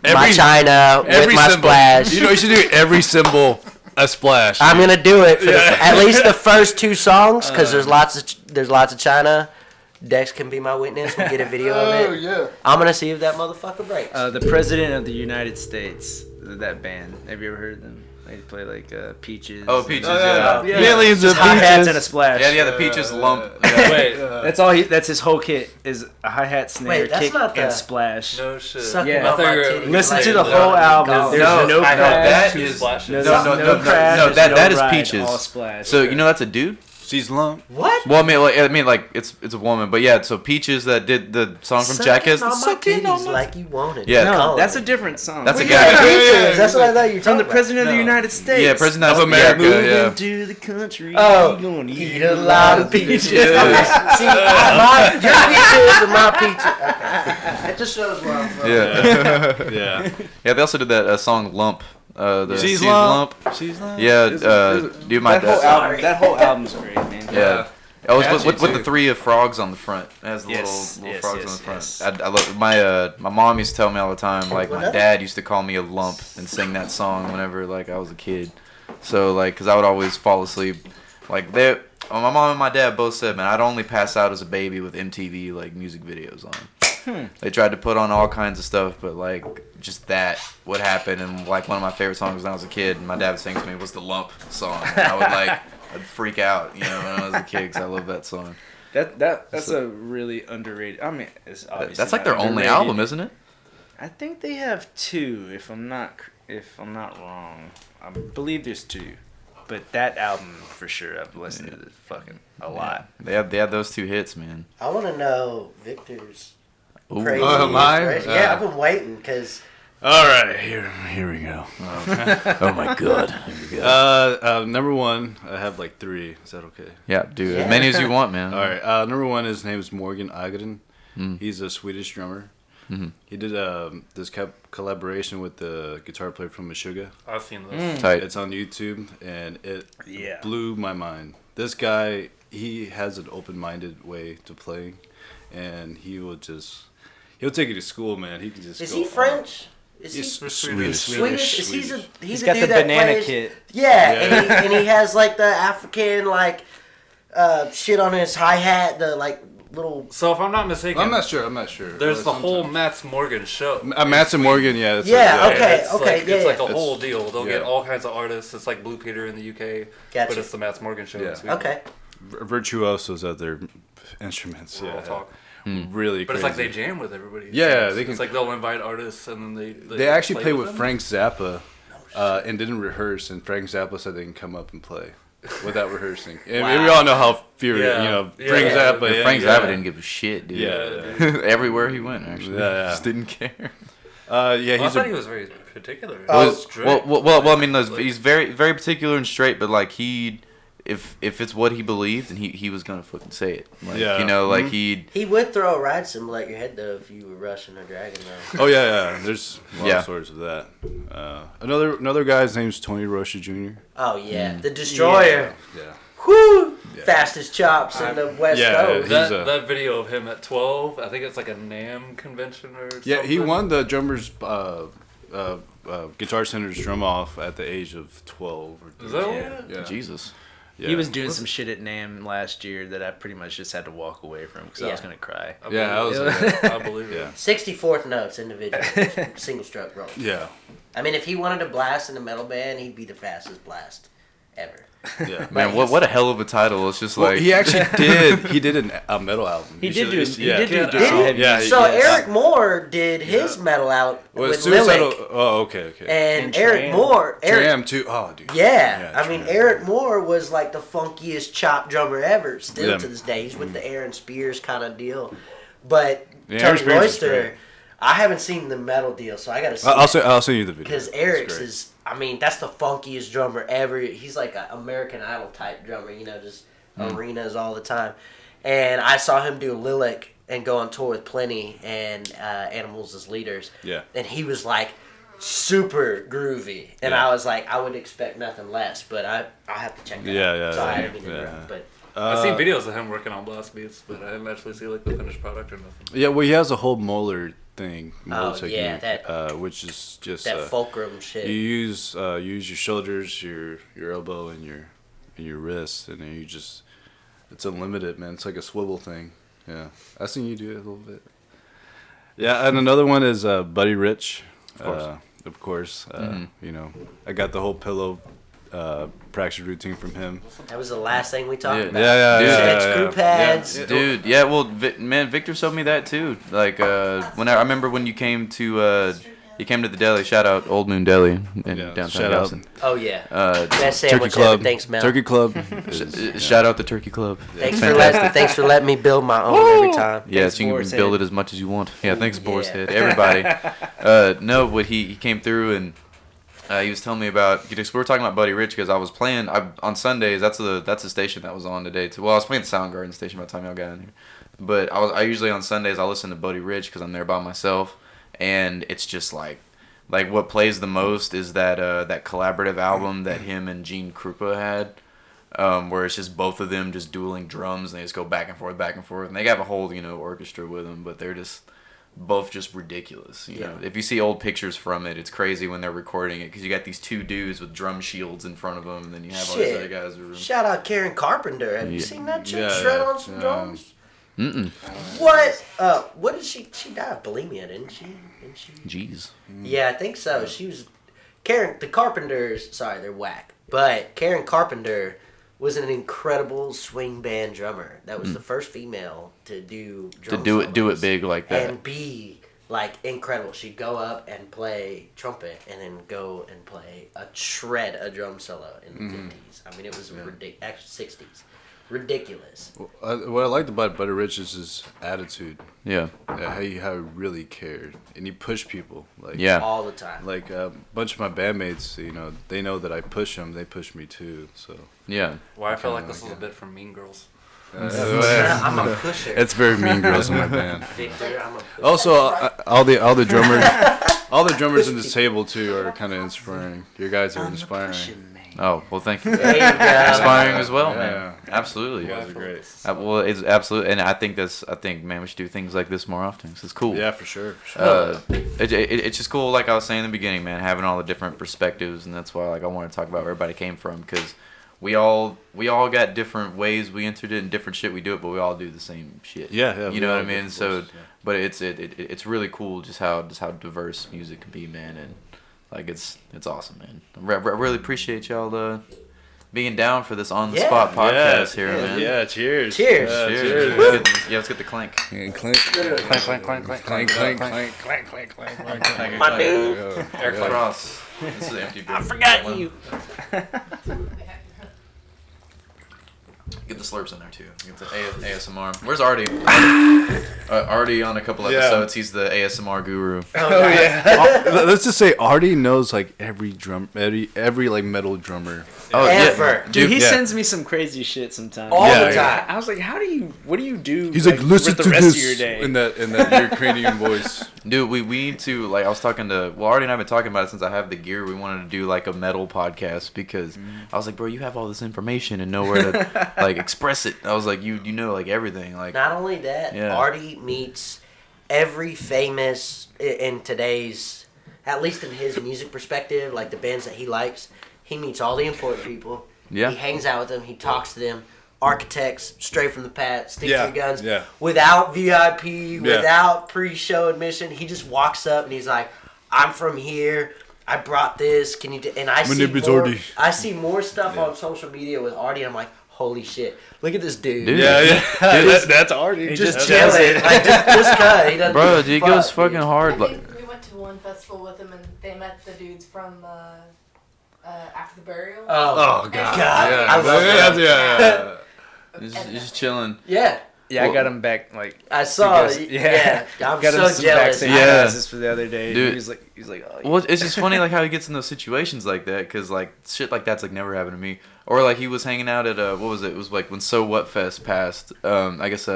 my China with my cymbal. splash. You know, you should do every symbol a splash. I'm gonna do it for at least the first 2 songs because there's lots of China. Dex can be my witness. We get a video of it. yeah. I'm gonna see if that motherfucker breaks. The President of the United States, that band. Have you ever heard them? They play like Peaches. Oh, Peaches, yeah. Yeah. Millions of Just hi-hats peaches. and a splash. Yeah, the Peaches lump. Yeah. Wait, That's all. That's his whole kit is a hi-hat, snare, Wait, that's kick, not the- and splash. no shit. Sucking yeah. on my I thought you were- titties Listen like to the that. whole album. No, There's no, no I know crash. that Two is splashes. There's no, crash, no, there's that is ride, Peaches. all splash. So you know that's a dude. She's lump. What? Well, I mean, like it's a woman, but yeah. So Peaches that did the song from Jackass. Sucking on my Sucking on titties my- like you wanted. Yeah. no, that's a different song. That's a Yeah, guy. Peaches. That's what I thought you were from talking the about. President of the No. United States. Yeah, President Of America, Moving yeah. to the country. Oh, we gonna eat a lot of peaches. See, your peaches and my peaches. Okay. It just shows where I'm from. Yeah. Yeah. Yeah, they also did that song Lump. The She's She's Lump. Lump. She's lump. Yeah, There's dude, my that whole dad. album. That whole album's great, man. Yeah. Oh, it's Catchy, with the too. 3 frogs on the front. It has the Yes, little yes, frogs yes, on the front. yes. I love my mom used to tell me all the time, like my What? dad used to call me a lump and sing that song whenever like I was a kid. So like, cause I would always fall asleep. Like my mom and my dad both said, man, I'd only pass out as a baby with MTV like music videos on. They tried to put on all kinds of stuff, but like just that would happen. And like one of my favorite songs when I was a kid, and my dad would sing to me was the Lump song. And I would I'd freak out, you know, when I was a kid because I love that song. That's a really underrated. I mean, it's obviously That's like not their only underrated. album, isn't it? I think they have 2, if I'm not wrong. I believe there's 2, but that album for sure I've listened to fucking a lot. They had those 2 hits, man. I want to know Victor's Ooh. crazy. Oh, mine? inspiration. Yeah, I've been waiting because All right, here we go. Oh my god. Here we go. Number 1, I have like 3. Is that okay? Yeah, dude. Yeah. As many as you want, man. All right. Number 1, his name is Morgan Agren. He's a Swedish drummer. Mhm. He did this collaboration with the guitar player from Meshuggah. I've seen those. Tight. It's on YouTube, and it Yeah. blew my mind. This guy, he has an open-minded way to playing, and he'll take you to school, man. He can just. is go he on. Is he He's Swedish. Swedish? Is Swedish. he's He's a got dude the that banana plays, kit. Yeah, Yeah. And he has like the African shit on his hi hat, the like little. So if I'm not mistaken, I'm not sure. there's the Sometimes. whole Mats Morgan show. Mats and Morgan, yeah. That's Yeah, okay. It's like, yeah, it's like yeah. a whole deal. They'll get yeah. all kinds of artists. It's like Blue Peter in the UK, Gotcha. but it's the Mats Morgan show. Yeah. in Sweden. Okay. Virtuosos at their instruments. Real Yeah, talk. really. But crazy. it's like they jam with everybody. Yeah, So they it's can- like they'll invite artists and then They actually play with them. Frank Zappa. and didn't rehearse, and Frank Zappa said they can come up and play without rehearsing. And Wow. we all know how furious, Frank Yeah. Zappa. Frank yeah. Zappa didn't give a shit, dude. Yeah. Everywhere he went, actually, Yeah. just didn't care. I He's thought he was very particular. Well, I mean, he's very, very particular and straight, but like if it's what he believed, and he was gonna fucking say it. Like, Yeah. you know, like He would throw a ride symbol at your head though if you were rushing or dragging though. Oh yeah. There's a lot Yeah. of stories of that. Another guy's name's Tony Rocha Jr. Oh yeah, the Destroyer. Yeah. Whoo! Fastest chops in the West Yeah, Coast. that video of him at 12, I think it's like a NAMM convention or something. Yeah, he won the drummers Guitar Center's drum off at the age of 12. Is that Yeah. what? Yeah. Jesus. Yeah. He was doing some shit at NAMM last year that I pretty much just had to walk away from because I was Yeah. gonna cry. Yeah, I was. I believe it. Yeah. 64th notes individual, single stroke roll. Yeah. I mean, if he wanted to blast in a metal band, he'd be the fastest blast ever. Yeah. Man, what a hell of a title. It's just Well, like he actually did. He did a metal album. He You did should- do. yeah. He did do Did he? some heavy Yeah, music. So yes. Eric Moore did his metal out Was with Suicidal? Lilic, Oh, okay. and And Eric Tram. Moore. Tram too. Oh, dude. Yeah, I mean, Tram. Eric Moore was like the funkiest chop drummer ever. Still Yeah. to this day, he's with the Aaron Spears kind of deal. But Yeah, Aaron Tony Spears is Royster, great. I haven't seen the metal deal, so I gotta see. I'll send you the video. because It's Eric's great. is. I mean, that's the funkiest drummer ever. He's like an American Idol type drummer, just arenas all the time. And I saw him do Lilic and go on tour with Plenty and Animals as leaders. Yeah. And he was like super groovy, and Yeah. I was like, I would expect nothing less, but I have to check that Yeah, out. yeah, So I yeah, didn't mean to yeah. interrupt, but I've seen videos of him working on blast beats, but I didn't actually see like the finished product or nothing. Yeah, well, he has a whole molar thing, molar Oh, yeah, technique, which is just that fulcrum shit. you use your shoulders, your elbow, and your wrist, and then you just it's unlimited, man. It's like a swivel thing. Yeah, I seen you do it a little bit. Yeah, and another one is Buddy Rich. Of course. I got the whole pillow practice routine from him. That was the last thing we talked Yeah. about. Yeah, Dude, Said screw pads. Yeah. Dude, yeah, well, man, Victor showed me that too. Like, when I remember when you came to the deli. Shout out Old Moon Deli in downtown shout out. Galveston. Oh yeah. Uh, Best Turkey sandwich Club. ever. Thanks, Mel. Turkey Club. Shout out the Turkey Club. Thanks Fantastic. for letting me build my own every time. Yes, Thanks, you can Boar's build Head. it as much as you want. Yeah, thanks, Boar's Yeah. Head. Everybody. No, but he came through and he was telling me about. We were talking about Buddy Rich because I was playing on Sundays. That's the station that was on today too. Well, I was playing the Soundgarden station by the time y'all got in here. But I usually on Sundays I listen to Buddy Rich because I'm there by myself, and it's just like what plays the most is that collaborative album that him and Gene Krupa had. Where it's just both of them just dueling drums and they just go back and forth, and they have a whole orchestra with them, but they're just both just ridiculous. You know, if you see old pictures from it, it's crazy when they're recording it because you got these two dudes with drum shields in front of them, and then you have all these Shit. other guys. Who are, Shout out Karen Carpenter. Have you Yeah. seen that chick Yeah, shred yeah. on some drums? Mm-mm. What did she died of bulimia, didn't she? Jeez. Yeah, I think so. She was the Carpenters. Sorry, they're whack. But Karen Carpenter was an incredible swing band drummer. That was the first female to do drum Do it solos big like that. and be like incredible. She'd go up and play trumpet, and then go and play shred a drum solo in the 50s. I mean, it was ridiculous. Actually, 60s. Ridiculous. What I liked about Buddy Rich is his attitude. Yeah. How he really cared, and he pushed people. Like Yeah. All the time. Like a bunch of my bandmates, they know that I push them. They push me too. So Yeah. Why I feel like Kinda this like was a bit from Mean Girls. I'm a pusher. it's very Mean Girls in my band. Victor, I'm a pusher. Also, all the drummers in this table too are kind of inspiring. Your guys are inspiring. Oh well, thank you. There you go. Inspiring as well, Yeah. man. Absolutely. You guys are great. Well, it's absolutely, and I think man, we should do things like this more often. 'Cause it's cool. Yeah, for sure. For sure. It's just cool, like I was saying in the beginning, man, having all the different perspectives, and that's why I want to talk about where everybody came from, because we all got different ways we entered it and different shit we do it, but we all do the same shit. Yeah, You know what I we all mean? different So, voices, yeah. but it's really cool just how diverse music can be, man, and like it's awesome, man. I really appreciate y'all being down for this on the spot podcast here, man. Yeah, cheers. Cheers. Cheers. Let's get the clank. Clink. Clank, clank, clank, clank, Clank, clank, clank, clank, clank, clank, clank, clank. My dude. Eric Cross. This is empty beer. I forgot you. Get the slurps in there too. Get the ASMR. Where's Artie? Artie on a couple Yeah. episodes. He's the ASMR guru. Oh yeah. Let's just say Artie knows like every like metal drummer. Oh Ever. yeah, Dude, he yeah. sends me some crazy shit sometimes. All Yeah, the yeah. time. I was like, what do you do? He's like, listen with the to rest this of your day. in that Ukrainian voice. Dude, we need to, like, I was talking to, well, Artie and I have been talking about it since I have the gear. We wanted to do, like, a metal podcast because I was like, bro, you have all this information and know where to, like, express it. I was like, you know, like, everything. Like, Not only that, Yeah. Artie meets every famous in today's, at least in his music perspective, like the bands that he likes. He meets all the important people. Yeah. He hangs out with them. He talks to them. Architects, straight from the pad, stick Yeah, to your guns. yeah. Without VIP, without pre-show admission, he just walks up and he's like, "I'm from here. I brought this. Can you?" And I My see name is more. Artie. I see more stuff on social media with Artie. And I'm like, "Holy shit! Look at this dude." Dude. Yeah. That's Artie. Just That's chilling. it. Like, just cut. He doesn't bro, give a he goes fuck, fucking dude. hard. I Like, think we went to one festival with him and they met the dudes from After the Burial. Oh, God. God. I love that. Yeah. he's just chilling. Yeah. Yeah, I got him back like. I saw because- it. Yeah. I'm got him so some jealous. backstage Yeah. passes for the other day. Dude. He's like, oh, Well, it's just funny, like, how he gets in those situations like that, because, like, shit like that's, like, never happened to me. Or, like, he was hanging out at, what was it? It was, like, when So What Fest passed, I guess,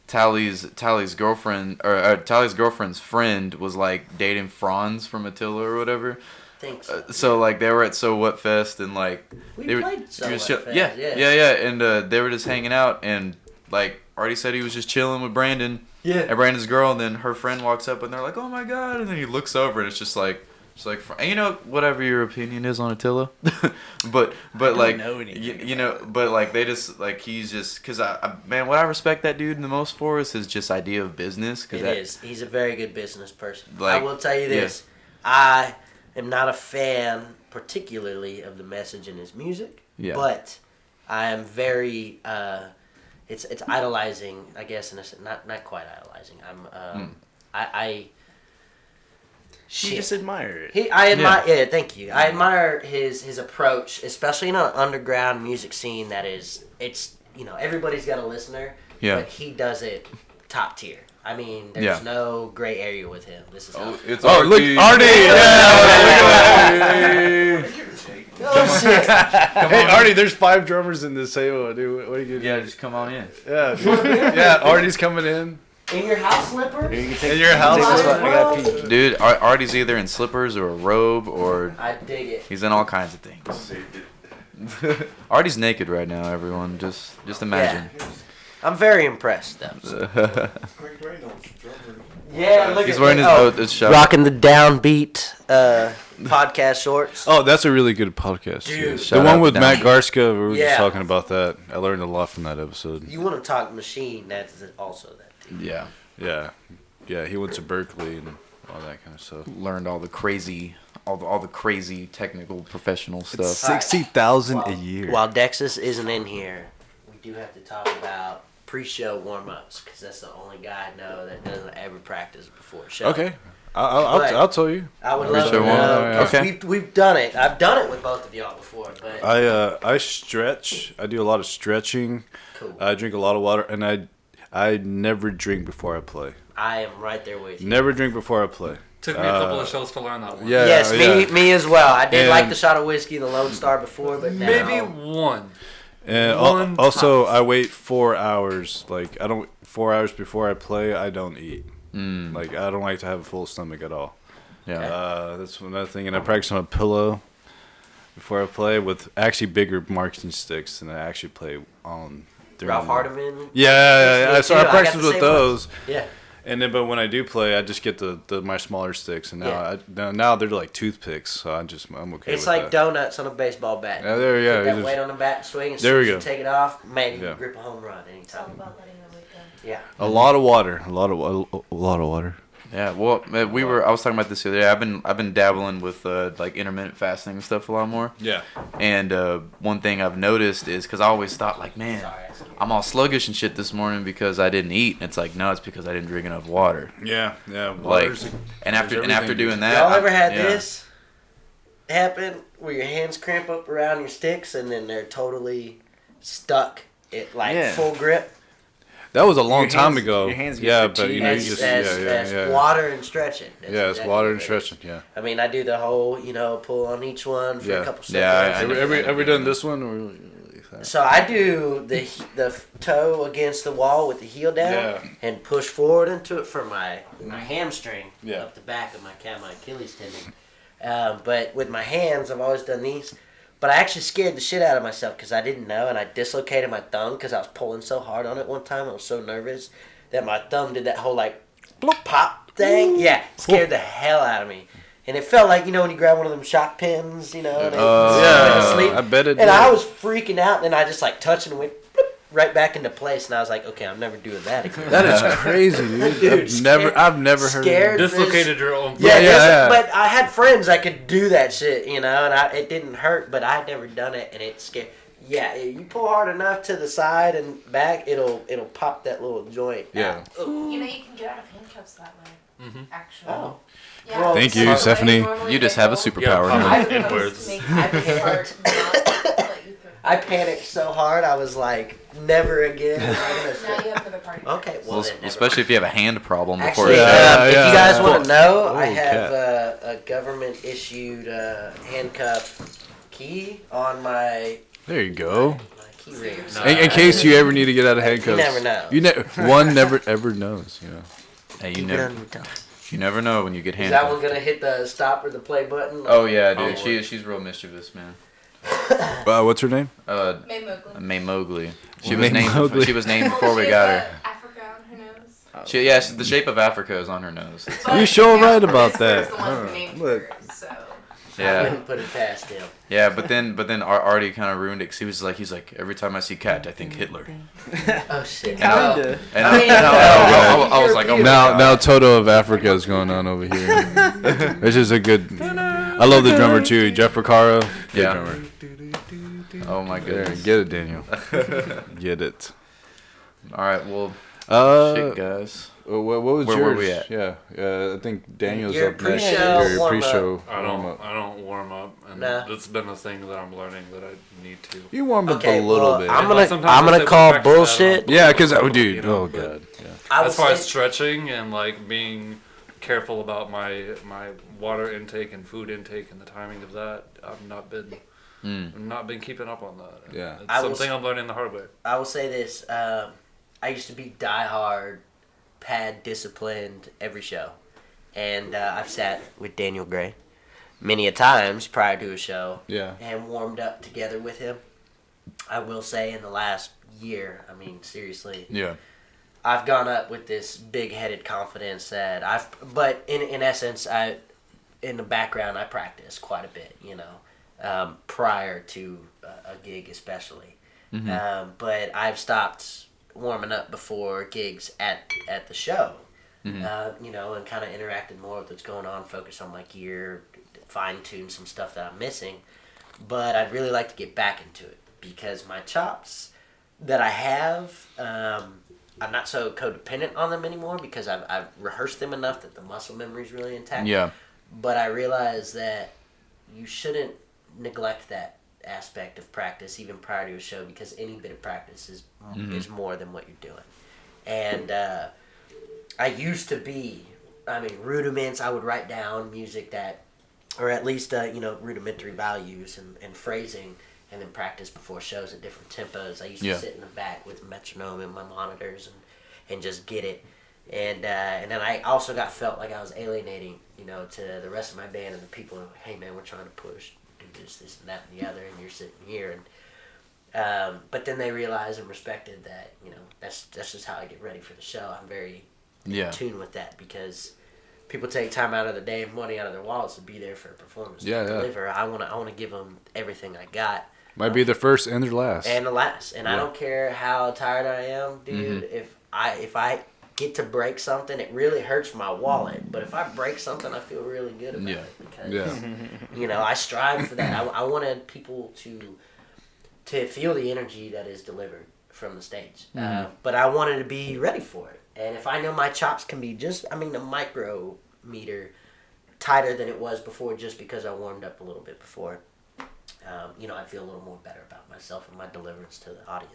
Tally's girlfriend, or Tally's girlfriend's friend was, like, dating Franz from Attila or whatever. Thanks. So, like, they were at So What Fest, and, like, We they were, played So he was What chill- Fest, yeah, yeah. and they were just hanging out, and, like, Artie said he was just chilling with Brandon. Yeah. And Brandon's girl, and then her friend walks up, and they're like, "Oh my god!" And then he looks over, and it's just like, and you know, whatever your opinion is on Attila, but like, know anything you know, but like they just like he's just because man, what I respect that dude the most for is his just idea of business. Cause It is. He's a very good business person. Like, I will tell you this. I am not a fan, particularly, of the message in his music. Yeah. But I am very. It's idolizing, I guess, and not quite idolizing. I you just admire it. I admire. Yeah, thank you. I admire his approach, especially in an underground music scene that is. It's everybody's got a listener. Yeah. But he does it top tier. I mean, there's Yeah. no gray area with him. This is how. it's Oh, look, Artie! Oh shit! Hey, Artie, there's 5 drummers in this table, dude. What are you gonna do? yeah, just come on in. Yeah, dude. Yeah, Artie's coming in. In your house slippers? In your house. Take this Wow. one, I got pee. Dude, Artie's either in slippers or a robe or I dig it. he's in all kinds of things. Artie's naked right now, everyone. Just imagine. I'm very impressed, though. Craig Reynolds, drummer. Yeah, look He's at wearing his his shot. rocking the downbeat podcast shorts. Oh, that's a really good podcast. Dude. The Shout one out with to Matt Down. Garska, we were Yeah. just talking about that. I learned a lot from that episode. You want to talk machine? That's also that. Yeah. Yeah, he went to Berkeley and all that kind of stuff. Learned all the crazy technical professional stuff. 60,000 a While- year. While Dexas isn't in here, we do have to talk about pre-show warm-ups because that's the only guy I know that doesn't ever practice before a show. Okay, But- I'll tell you. I would Pre-show love to know. warm-up, 'Cause okay. we've done it. I've done it with both of y'all before, but I stretch. I do a lot of stretching. cool. I drink a lot of water, and I never drink before I play. I am right there with you. Never drink before I play. Took me a couple of shows to learn that one. Yeah. Yes, me as well. I did And- like the shot of whiskey, the Lone Star before, but now, Maybe one. And One also, tops. I wait 4 hours. Like 4 hours before I play, I don't eat. Like I don't like to have a full stomach at all. Yeah. That's another thing. And I practice on a pillow before I play with actually bigger marching sticks than I actually play on. during Ralph the- Hardiman. Yeah. So I got practice the with same those. Yeah. And then, but when I do play, I just get the my smaller sticks, and now they're like toothpicks. So I'm okay. It's with like that. donuts on a baseball bat. Yeah, there, yeah, Put you that just- weight on the bat, swing, and There we you go. take it off. Man, you Yeah. can grip a home run It's all anytime. about letting the weight go. Yeah. A lot of water, a lot of water. Yeah, well, I was talking about this the other day. I've been dabbling with like intermittent fasting and stuff a lot more. Yeah. And one thing I've noticed is because I always thought like, man, I'm all sluggish and shit this morning because I didn't eat. And it's like, no, it's because I didn't drink enough water. Yeah. Like, and after doing that, Y'all ever had yeah. this? happen where your hands cramp up around your sticks and then they're totally stuck at full grip? That was a long Your time hands- ago. your hands get Yeah, but fatigued. you know, you As, just as water and stretching. That's Yeah, it's exactly water what and it is. stretching. Yeah. I mean, I do the whole, pull on each one for Yeah. a couple seconds. Yeah, Ever done this one? Or So I do the toe against the wall with the heel down Yeah. and push forward into it for my hamstring Yeah. up the back of my Achilles tendon. But with my hands, I've always done these. But I actually scared the shit out of myself because I didn't know, and I dislocated my thumb because I was pulling so hard on it one time. I was so nervous that my thumb did that whole bloop, pop thing. Yeah, scared the hell out of me. And it felt like, when you grab one of them shock pins, and yeah, I bet it and did. I was freaking out, and I just touched and went bloop, right back into place, and I was like, okay, I'm never doing that again. That is crazy, dude. Dude, I've never heard of scared. that. Dislocated your own. Yeah, yeah. But I had friends that could do that shit, and it didn't hurt, but I had never done it, and it scared. Yeah, you pull hard enough to the side and back, it'll pop that little joint. Yeah. out. You can get out of handcuffs that way. Actually. Oh. Yeah. Well, Thank you, so Stephanie. normally You just they have a go- superpower. Yeah, now. I- inwards. I panicked. I panicked so hard, I was like, never again. am I gonna- Now you have to the party. Okay, well, Well, then never especially if you have a hand problem before Actually, a show. Yeah, if yeah. you guys want to know, I Holy have a government-issued handcuff key on my There you go. key ring. No. In case you ever need to get out of handcuffs. never know. One never ever knows. Hey, you Keep it never, on your tongue. you never know when you get Is that one handcuffed. gonna hit the stop or the play button? Oh yeah, dude. Oh, She's real mischievous, man. What's her name? May Mowgli. May Mowgli. She Well, was May named. Mowgli. She was named Well, before we she got has, her. Africa on her nose. The shape of Africa is on her nose. But You sure right Casper about is that. the one who Huh. named Look. her, so. I Yeah, wouldn't put it past him. yeah. But then Artie kind of ruined it. 'Cause he's like, every time I see Cat, I think Hitler. Oh shit. Kinda. And I mean, I was like, oh my Now God. now Toto of Africa is going on over here. This is a good. I love the drummer too, Jeff Porcaro. Good Yeah. drummer. Oh my There, goodness. get it, Daniel. Get it. All right, well, Shit, shit, guys. what was Where yours? were we at? Yeah, I think Daniel's Your up next. pre-show Your warm-up. pre-show I warm-up. don't warm up, and Nah. it's been a thing that I'm learning that I need to. You warm up Okay, a little well, bit. I'm Like, gonna sometimes I say we call practice that bullshit. on- Yeah, because you dude, know, oh but god, yeah. I would As far as say, stretching and being careful about my water intake and food intake and the timing of that, I've not been keeping up on that. Yeah. It's I will something s- I'm learning the hard way. I will say this. I used to be diehard, pad disciplined every show, and I've sat with Daniel Gray many a times prior to a show Yeah. and warmed up together with him. I will say in the last year, I mean seriously, Yeah. I've gone up with this big-headed confidence that but in essence, in the background, I practice quite a bit, prior to a gig especially. But I've stopped warming up before gigs at the show, and kind of interacted more with what's going on, focus on my gear, fine-tune some stuff that I'm missing. But I'd really like to get back into it because my chops that I have, I'm not so codependent on them anymore because I've rehearsed them enough that the muscle memory is really intact. Yeah. But I realize that you shouldn't neglect that aspect of practice even prior to a show because any bit of practice is more than what you're doing. And I used to be, rudiments. I would write down music that, or at least rudimentary values and phrasing, and then practice before shows at different tempos. I used to sit in the back with metronome and my monitors and just get it. And then I also felt like I was alienating, to the rest of my band and the people. Hey man, we're trying to push, do this, and that, and the other, and you're sitting here. And but then they realized and respected that that's just how I get ready for the show. I'm very in tune with that because people take time out of their day and money out of their wallets to be there for a performance. Yeah, to yeah. deliver. I want to give them everything I got. Might be the first and the last. And the last. And I Yeah. don't care how tired I am, dude. If I get to break something, it really hurts my wallet. But if I break something, I feel really good about it because I strive for that. I wanted people to feel the energy that is delivered from the stage. But I wanted to be ready for it. And if I know my chops can be just, a micrometer tighter than it was before, just because I warmed up a little bit before. I'd feel a little more better about myself and my deliverance to the audience.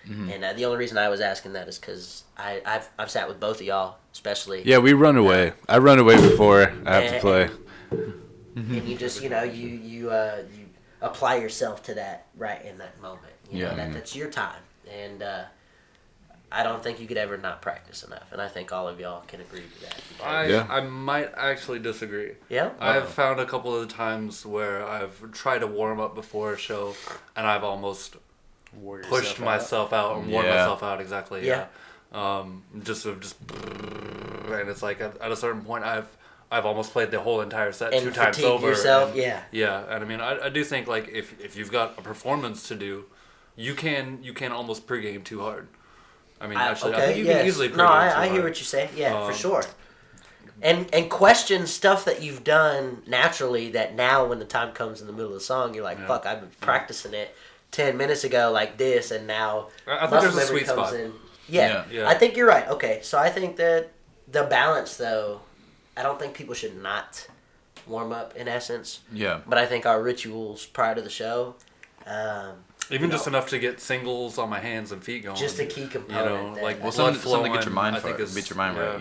Mm-hmm. And the only reason I was asking that is because I've sat with both of y'all, especially. Yeah, we run away. I run away before I have to play. And you just, you apply yourself to that right in that moment. That's your time. And I don't think you could ever not practice enough. And I think all of y'all can agree to that. I might actually disagree. Yeah? I've found a couple of times where I've tried to warm up before a show, and I've almost pushed myself out and worn myself out. Exactly. Yeah. And it's like at a certain point I've almost played the whole entire set And 2 times fatigue over. yourself, and, yeah. And I mean, I do think like if you've got a performance to do, you can almost pregame too hard. I mean, I think you can easily pregame too hard. I hear what you're saying. Yeah, for sure. And question stuff that you've done naturally that now when the time comes in the middle of the song, you're like, fuck, I've been practicing it 10 minutes ago like this, and now I think there's a memory sweet comes spot. in. Yeah, Yeah. I think you're right. Okay, so I think that the balance, though, I don't think people should not warm up in essence. Yeah. But I think our rituals prior to the show, Even just enough to get singles on my hands and feet going. just a key component. like Well, blood something to get your flowing, mind I think is get your mind right,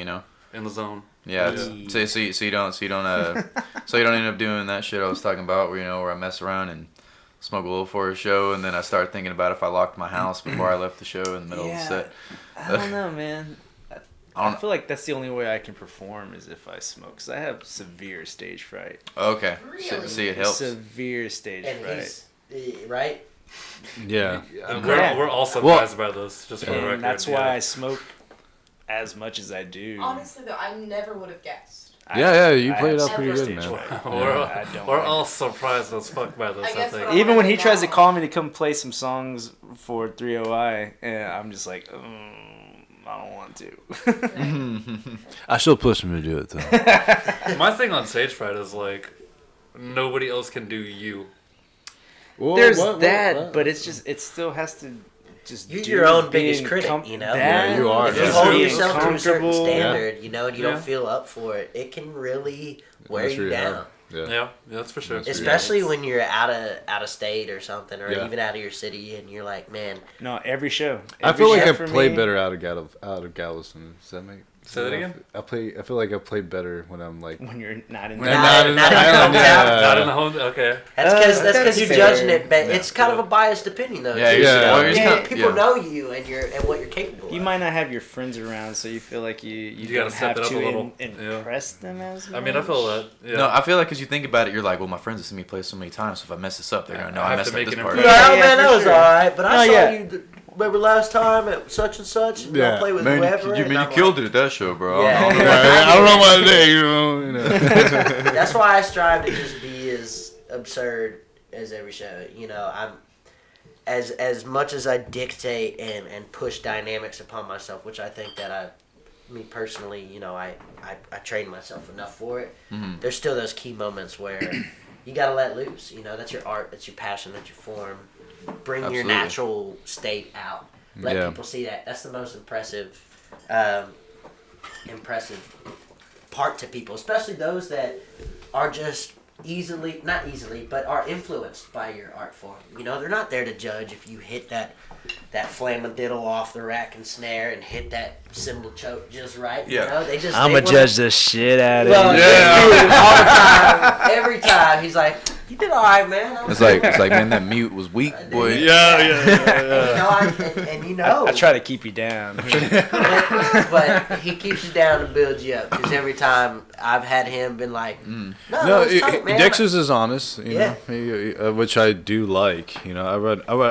in the zone. Yeah, so you don't end up doing that shit I was talking about, where I mess around and smoke a little for a show, and then I start thinking about if I locked my house before I left the show in the middle of the set. I don't know, man. I feel like that's the only way I can perform is if I smoke, because I have severe stage fright. Okay, Really? see, it helps. Severe stage fright. Right? Yeah. We're all surprised by this, just for the record. And that's why I smoke as much as I do. Honestly, though, I never would have guessed. You played it have up pretty severe good, stage man. fright. We're all surprised as fuck by this, I I guess think. what Even when he now. tries to call me to come play some songs for 3OI, and I'm just like, I don't want to. I still push him to do it, though. My thing on stage fright is like, nobody else can do you. There's but it's just, it still has to just You're do your own being biggest critic, that, Yeah, you are. If you That's hold true. yourself to a certain Comfortable. standard, and you Yeah. don't feel up for it, it can really wear That's you really down. hard. Yeah. Yeah, that's for sure. Especially when you're out of state or something, or Yeah. even out of your city, and you're like, man, No, every show. I feel like show I for play me- better out of Galveston. Does that make? Say that again? I feel like I play better when I'm like. When you're not in When the I'm not in the island, Not in the home. Okay. that's that's because you're fair. judging it. But it's kind of a biased opinion, though. Yeah, too, you're- you know? well, you're just Yeah, kinda- people yeah. know you and what you're capable You of. might not have your friends around, so you feel like you gotta don't step have it up to a little. impress them as much. I mean, I feel that. Yeah. No, I feel like because you think about it, you're like, well, my friends have seen me play so many times, so if I mess this up, they're gonna know I I have messed to up make this an part. improvement. Oh, man, for that was sure. alright. But I No, saw yeah. you. Remember last time at such and such? And Yeah. I play with Man, whoever. you and I'm killed like, it at that show, bro. Yeah. I don't know what to do, you know. That's why I strive to just be as absurd as every show. I'm as much as I dictate and push dynamics upon myself, which I think that me personally, I train myself enough for it. Mm-hmm. There's still those key moments where you gotta let loose. That's your art, that's your passion, that's your form. Bring your Absolutely. natural state out. Let Yeah. people see that. That's the most impressive part to people, especially those that are just not easily, but are influenced by your art form. They're not there to judge if you hit that flamadiddle off the rack and snare and hit that cymbal choke just right. Yeah. They just I'm they gonna wanna- judge the shit out of Well, you. dude, all the time, every time. He's like, "You did all right, man." It's like, man, that mute was weak, boy. I try to keep you down. but he keeps you down and builds you up. Because every time I've had him been like, "No, it's tight, man." Dexas is honest, Yeah. which I do like. I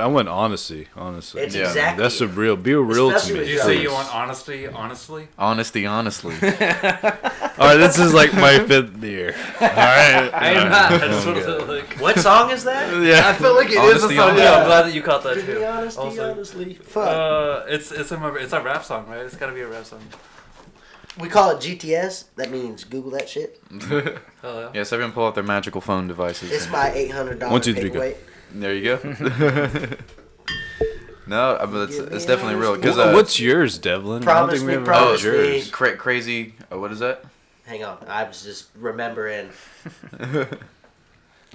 want honesty, honestly. It's Yeah. exactly. That's be real to Especially me. with Do you say you want honesty, honestly? Honesty, honestly. All right, this is like my 5th beer. All right, I am not. I just want to like. What song is that? I feel like it is Honesty, a song. honestly. Yeah, I'm glad that you caught that To be too. honest, Also, honestly, fuck. it's a rap song, right? It's gotta be a rap song. We call it GTS. That means Google that shit. Hell yeah. Yes, everyone pull out their magical phone devices. It's and- my $800 1, 2, 3, go. paperweight. There you go. No, but it's definitely real. Cause What's yours, Devlin? I don't Promise think we me, ever promise heard me. yours. crazy. What is that? hang on. I was just remembering,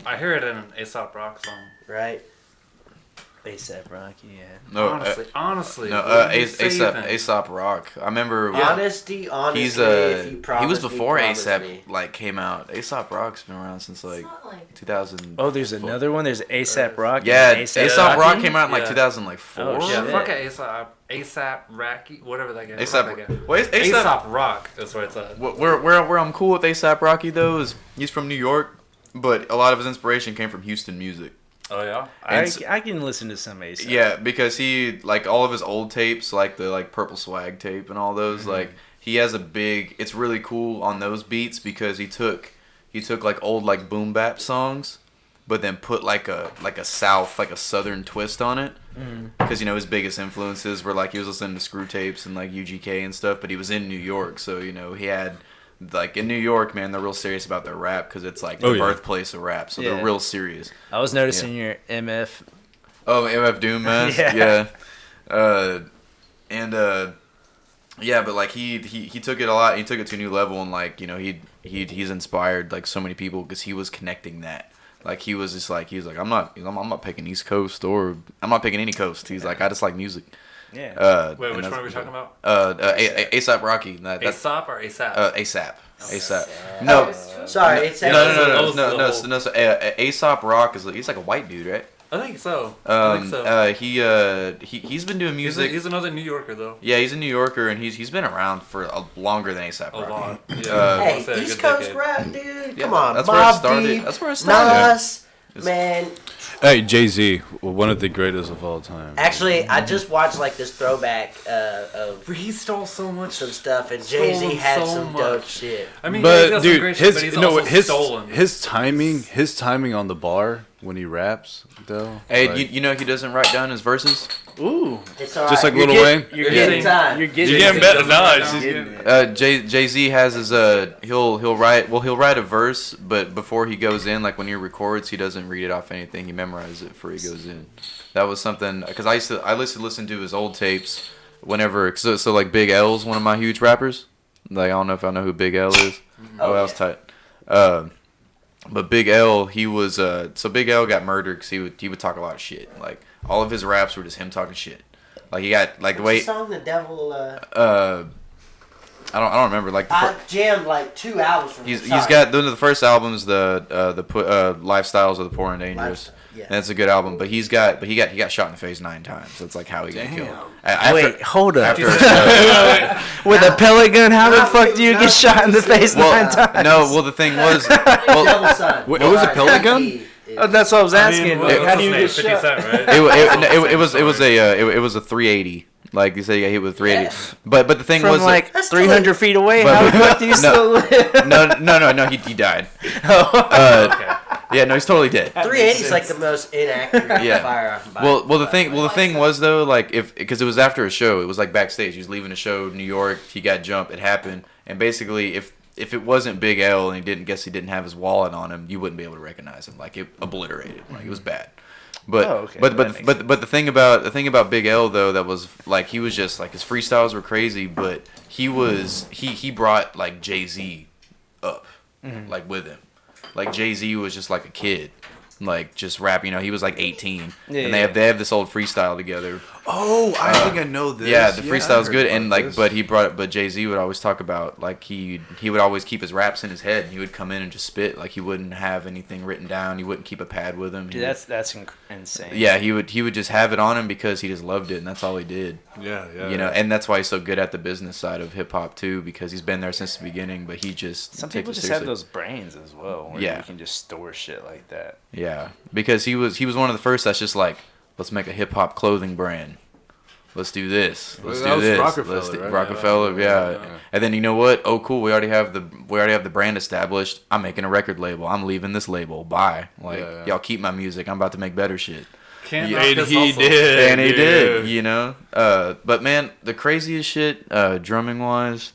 I hear it in an Aesop Rock song. right? ASAP Rocky, yeah. No, Honestly. no, what are you saving? Aesop Rock. I remember. Honestly, He's if you he promise was before me, promise ASAP me. like came out. Aesop Rock's been around since It's like not like 2000. Oh, there's another one. There's ASAP Rocky. Yeah, and Aesop Rock came out in like Yeah. 2004. Oh, Yeah, shit. fuck it, ASAP Rocky, whatever that guy. Aesop. fuck that guy. Wait, Aesop Rock. That's what it's at. Where I'm cool with ASAP Rocky though is he's from New York, but a lot of his inspiration came from Houston music. Oh yeah. I can listen to some ASAP. Yeah, because he like all of his old tapes, like the like Purple Swag tape and all those, like he has a big. It's really cool on those beats because he took like old like boom bap songs, but then put like a southern twist on it. Because his biggest influences were like he was listening to Screw Tapes and like UGK and stuff, but he was in New York, so he had. Like in New York, man, they're real serious about their rap because it's like the birthplace of rap, so they're real serious. I was noticing your MF. Oh, MF Doom mask, Yeah. Yeah, but like he took it a lot. He took it to a new level, and like he's inspired like so many people because he was connecting that. Like he was just like I'm not picking East Coast or I'm not picking any coast. He's like I just like music. Yeah. Wait, which one are we talking about? ASAP Rocky. Aesop or ASAP? ASAP. ASAP. No, No. sorry, it's No. So Aesop Rock he's like a white dude, right? I think so. He's been doing music. He's another New Yorker though. Yeah, he's a New Yorker, and he's been around for longer than ASAP A Rocky. lot. Yeah. Hey, I'll say a East good Coast decade. rap, dude. Yeah, Come on, that's where it Mobb started. Deep, That's where it started. Nas, man. Hey, Jay-Z, one of the greatest of all time. Actually, I just watched like this throwback of He stole so much. some stuff, and Stolen Jay-Z had so some much. dope shit. I mean, yeah, he's got But some dude, great shit, but he's also stolen. his timing on the bar when he raps, though. Hey, like, he doesn't write down his verses. Ooh. It's alright. just like You're Lil getting- Wayne. You're getting getting time. You're getting, You're getting better. No, it's You're just getting Jay-Z has his he'll write a verse, but before he goes in, like when he records, he doesn't read it off anything. He memorizes it before he goes in. That was something because I used to listen to his old tapes whenever so like Big L's one of my huge rappers. Like I don't know if I know who Big L is. Oh, that was tight. But Big L, he was so Big L got murdered because he would talk a lot of shit. Like all of his raps were just him talking shit. Like he got like the way What's the song The Devil. I don't remember like the I jammed like 2 albums from he's sorry. got one of the first albums the Lifestyles of the Poor and Dangerous. Yeah. And it's a good album, but he got shot in the face 9 times. That's like how he got killed. Wait, hold up. After a show. With a pellet gun, how the fuck do you get shot in the face 9 times? No, well the thing was, Devil's Son. Wait, it was a pellet gun? ADP is- Oh, that's what I was asking. What- How do you what's get his name? 50 shot? Cent, right? it was a 380. Like you say, he got hit with a 380. Yeah. But the thing From was like That's still 300 feet away, But- how the fuck do you no. still live? no, he died. Okay. Yeah, no, he's totally dead. 380 is like the most inaccurate Yeah. firearm. by- Well, the thing was though, like because it was after a show, it was like backstage. He was leaving a show in New York. He got jumped. It happened, and basically, if it wasn't Big L and he didn't have his wallet on him, you wouldn't be able to recognize him. Like it obliterated. Like it was bad. But Oh, okay. but That makes the thing about Big L though that was like he was just like his freestyles were crazy, but he brought like Jay-Z up like with him. Like Jay-Z was just like a kid. Like just rap, he was like 18, Yeah, and yeah. they have this old freestyle together. Oh, I think I know this. Yeah, the I freestyle's heard good, about and like, this. but Jay-Z would always talk about like he would always keep his raps in his head, and he would come in and just spit. Like he wouldn't have anything written down. He wouldn't keep a pad with him. He Dude, would- that's insane. yeah, he would just have it on him because he just loved it, and that's all he did. Yeah. And that's why he's so good at the business side of hip hop too, because he's been there since the beginning. But he just Some takes people it just have seriously. those brains as well, where Yeah. you can just store shit like that. Yeah, because he was one of the first that's just like, let's make a hip hop clothing brand. Let's do this. Let's That do was this. Rockefeller, Let's do right? Rockefeller, yeah. And then you know what? Oh, cool. We already have the brand established. I'm making a record label. I'm leaving this label. Bye. Like Yeah. y'all keep my music. I'm about to make better shit. Can't Yeah. knock And his he hustle. did. And he dude. did. But man, the craziest shit, drumming wise,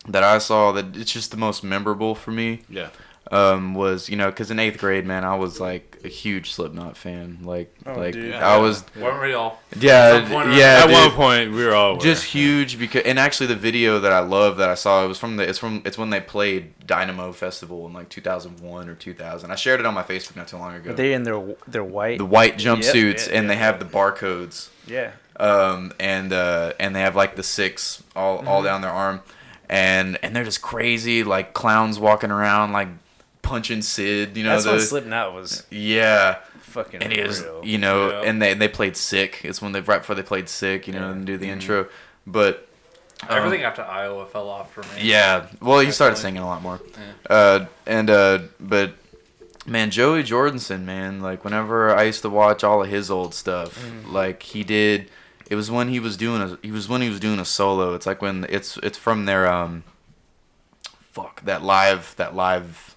that I saw, that it's just the most memorable for me. Yeah. was, because in 8th grade, man, I was like a huge Slipknot fan. Dude. I was. Weren't we all? Yeah, At some point, yeah. At dude. one point, we were all Just huge and actually the video that I love that I saw, it's when they played Dynamo Festival in like 2001 or 2000. I shared it on my Facebook not too long ago. Are they in their white? The white jumpsuits, Yep, and they yeah. have the barcodes. Yeah. And they have like the 6 all down their arm, and they're just crazy like clowns walking around like punching Sid. That's when Slipknot was Yeah. fucking And it was, real. Yeah. and they played Sick. It's when right before they played Sick, and do the intro. But Everything after Iowa fell off for me. yeah, well, he started singing a lot more. But man, Joey Jordison, man, like whenever I used to watch all of his old stuff, like he did. It was when he was doing a solo. It's like when it's from their that live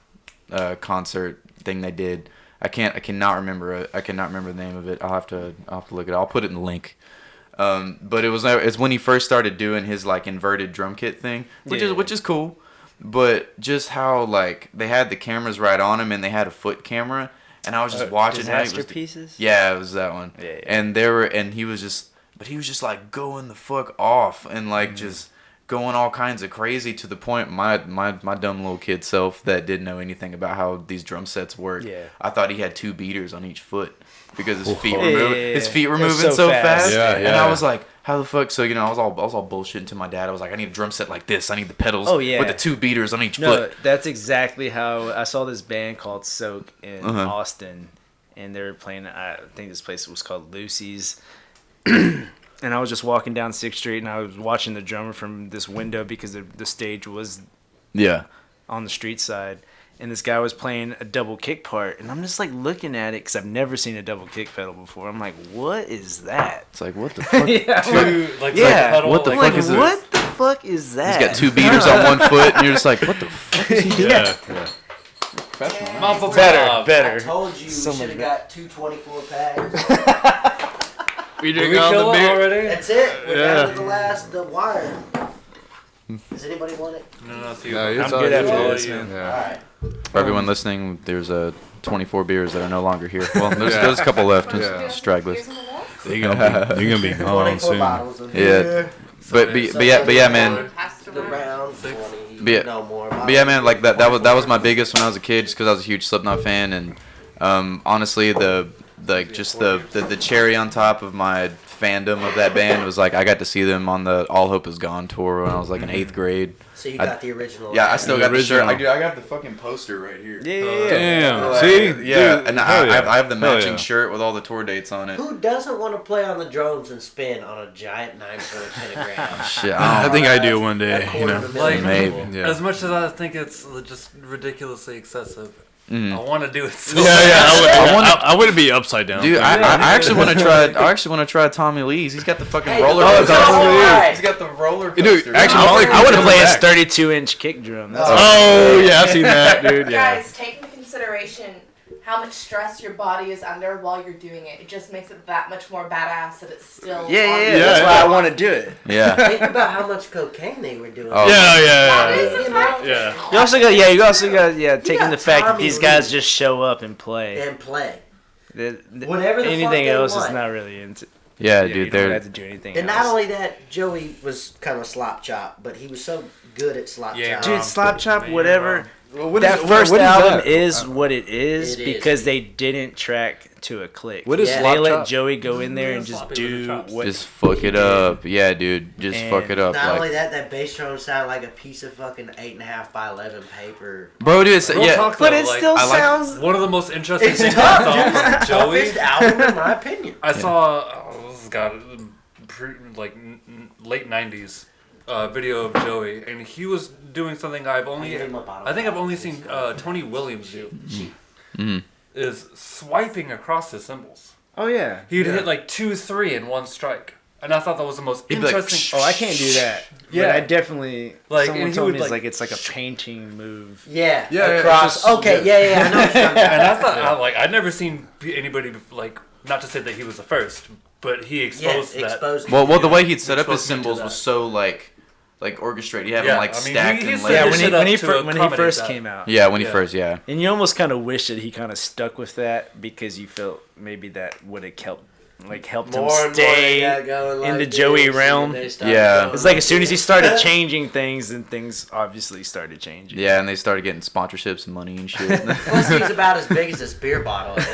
concert thing they did. I cannot remember the name of it. I'll have to look it up. I'll put it in the link. But it's when he first started doing his like inverted drum kit thing, which is cool. But just how like they had the cameras right on him and they had a foot camera, and I was just watching how he was. Disaster Pieces? Yeah, it was that one. Yeah. And he was just like going the fuck off and like just going all kinds of crazy to the point my dumb little kid self that didn't know anything about how these drum sets work. Yeah. I thought he had 2 beaters on each foot because his feet Yeah. were It was moving so so fast. Yeah, And yeah. I was like, how the fuck? So I was all bullshitting to my dad. I was like, I need a drum set like this. I need the pedals with the 2 beaters on each No, foot. that's exactly how I saw this band called Soak in Uh-huh. Austin, and they were playing. I think this place was called Lucy's. And I was just walking down 6th Street, and I was watching the drummer from this window because the stage was Yeah. on the street side. And this guy was playing a double kick part, and I'm just like looking at it because I've never seen a double kick pedal before. I'm like, what is that? It's like, what the fuck? Yeah, Pedal, what the I'm fuck like, is this? what the fuck is that? He's got 2 beaters on one foot, and you're just like, what the fuck is he doing? Yeah. Mazel better, tov. better. I told you So we should much have got 2 24 packs. We Did we kill it already? That's it. We're Yeah. down to the wire. Does anybody want it? No, it's you. No, I'm it's good all after good. this, man. Yeah. Alright. For everyone listening, there's 24 beers that are no longer here. Well, there's Yeah. there's a couple left, just Yeah. Here's stragglers. on the wall. You're gonna be gone 24 soon. bottles of Yeah. But yeah, man. Passed the around. round 20. But yeah- No more. But yeah, man, like that was my biggest when I was a kid, just because I was a huge Slipknot fan, and honestly, the cherry on top of my fandom of that band was like I got to see them on the All Hope Is Gone tour when I was like in 8th grade. So you got the original. Yeah, I still The got the shirt. original. I got the fucking poster right here. Yeah. Damn. Like, See? yeah, Dude, and hell yeah. I have the Hell matching yeah. shirt with all the tour dates on it. Who doesn't want to play on the drums and spin on a giant 9-foot pentagram? Shit, I think I do one day. That You know. quarter of a Like, million Maybe. people. Yeah. As much as I think it's just ridiculously excessive, Mhm. I want to do it so Yeah, bad. I wouldn't be upside down. Dude, I actually want to try. I actually want to try Tommy Lee's. He's got the fucking Hey, roller oh, coaster. Tommy Lee. He's got the roller Dude, coaster. actually, I Molly want to play his back. 32-inch kick drum. That's Oh yeah, I've seen that, dude. Yeah. Guys, take into consideration how much stress your body is under while you're doing it. It just makes it that much more badass that it's still. yeah. That's why I want to do it. Yeah. Think about how much cocaine they were doing. Oh. Yeah, That yeah, is a factor. yeah. You also got taking got the fact that Tommy these guys Lee. just show up and play. And play. Whatever Whatever the fuck anything they else want. is not really into. Yeah, you dude. don't They're have to do anything And else. not only that, Joey was kind of slop chop, but he was so good at slop Yeah, chop. Dude, Slap Chop, Man, whatever. Well, what That is- first what is album that? is what it is It is. because they didn't track to a click. What is Yeah. They Slap let Chop? Joey go in there and just Sloppy with the do chops. what. just fuck it up. Yeah, dude. Just And fuck it up. Not only Like, that, that bass drum sounded like a piece of fucking 8.5 by 11 paper. bro, dude. It's, Real yeah. talk, But though, it like, still I like- sounds. One of the most interesting It's things tough, I saw dude. from It's the Joey. toughest album in my opinion. I saw this has got late '90s video of Joey, and he was doing something I think I've only seen Tony Williams do. Mhm. Is swiping across his cymbals. Oh yeah. He'd hit like 2-3 in one strike, and I thought that was the most He'd be like, interesting. Oh, I can't do that. Yeah. But I definitely. Like, Someone and he told would, me like, it's like a painting move. Yeah, Yeah, yeah, across. it's just- Okay, yeah, I know what you're talking about. And I thought, I'd never seen anybody like, not to say that he was the first, but he Yeah, exposed that. exposed. Well, the way he'd set up his Exposed me to symbols that. was so like like orchestrate. You have Yeah, them like I mean, stacked he and set layered. Yeah, this shit up to when he accommodate first that. came out. Yeah, when he Yeah. first, yeah. And you almost kind of wish that he kind of stuck with that because you felt maybe that would have helped him stay in the Joey realm. Yeah. It's like as soon as he started changing things, then things obviously started changing. Yeah, and they started getting sponsorships and money and shit. Plus, he's about as big as this beer bottle. And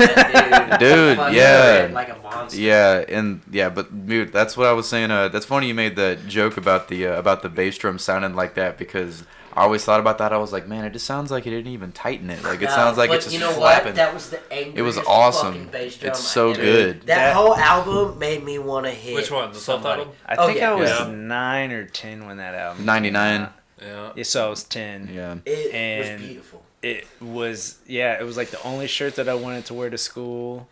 that Dude, fucking yeah. ran like a monster. But dude, that's what I was saying. That's funny you made that joke about the bass drum sounding like that because I always thought about that. I was like, man, it just sounds like it didn't even tighten it. Like it sounds like but it's just you know flapping. what? That was the angriest It was awesome. fucking bass drum It's I so ever- good. That whole album made me want to hit. Which one? The somebody. self-titled? I Oh, think yeah. I was Yeah. 9 or 10 when that album. 99. came out. Yeah. Yeah, so I was 10. Yeah. It And- was beautiful. It was like the only shirt that I wanted to wear to school.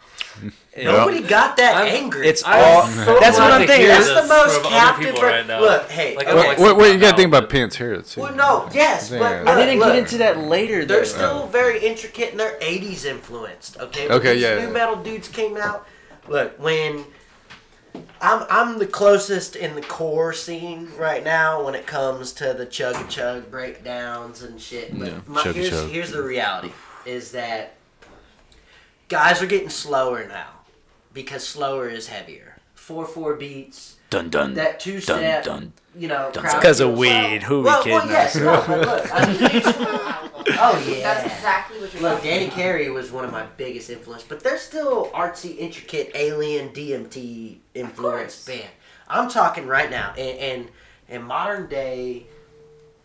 Nobody got that angry. It's all. That's what I'm thinking. That's That's the most from other captive. people right now. Look, hey. Like, okay. I'm like- What you gotta think about Pantera too. Well, no, yes, Yeah. but I didn't look, get into that later. They're Though. still very intricate and they're 80s influenced. Okay. When Okay, these yeah, New yeah. metal dudes came out. Look, when I'm the closest in the core scene right now when it comes to the chug breakdowns and shit. But Yeah, chug. here's the reality: is that guys are getting slower now because slower is heavier. 4/4 beats. Dun dun. That two step. dun. You know, Dun. crowd It's 'cause of feels- weed. Who we well, kidding yes, us? no, but look, I mean, oh yeah. That's exactly what you're Look, talking Danny about. Carey was one of my biggest influences, but they're still artsy, intricate, alien, DMT influenced band. I'm talking right now, and modern day,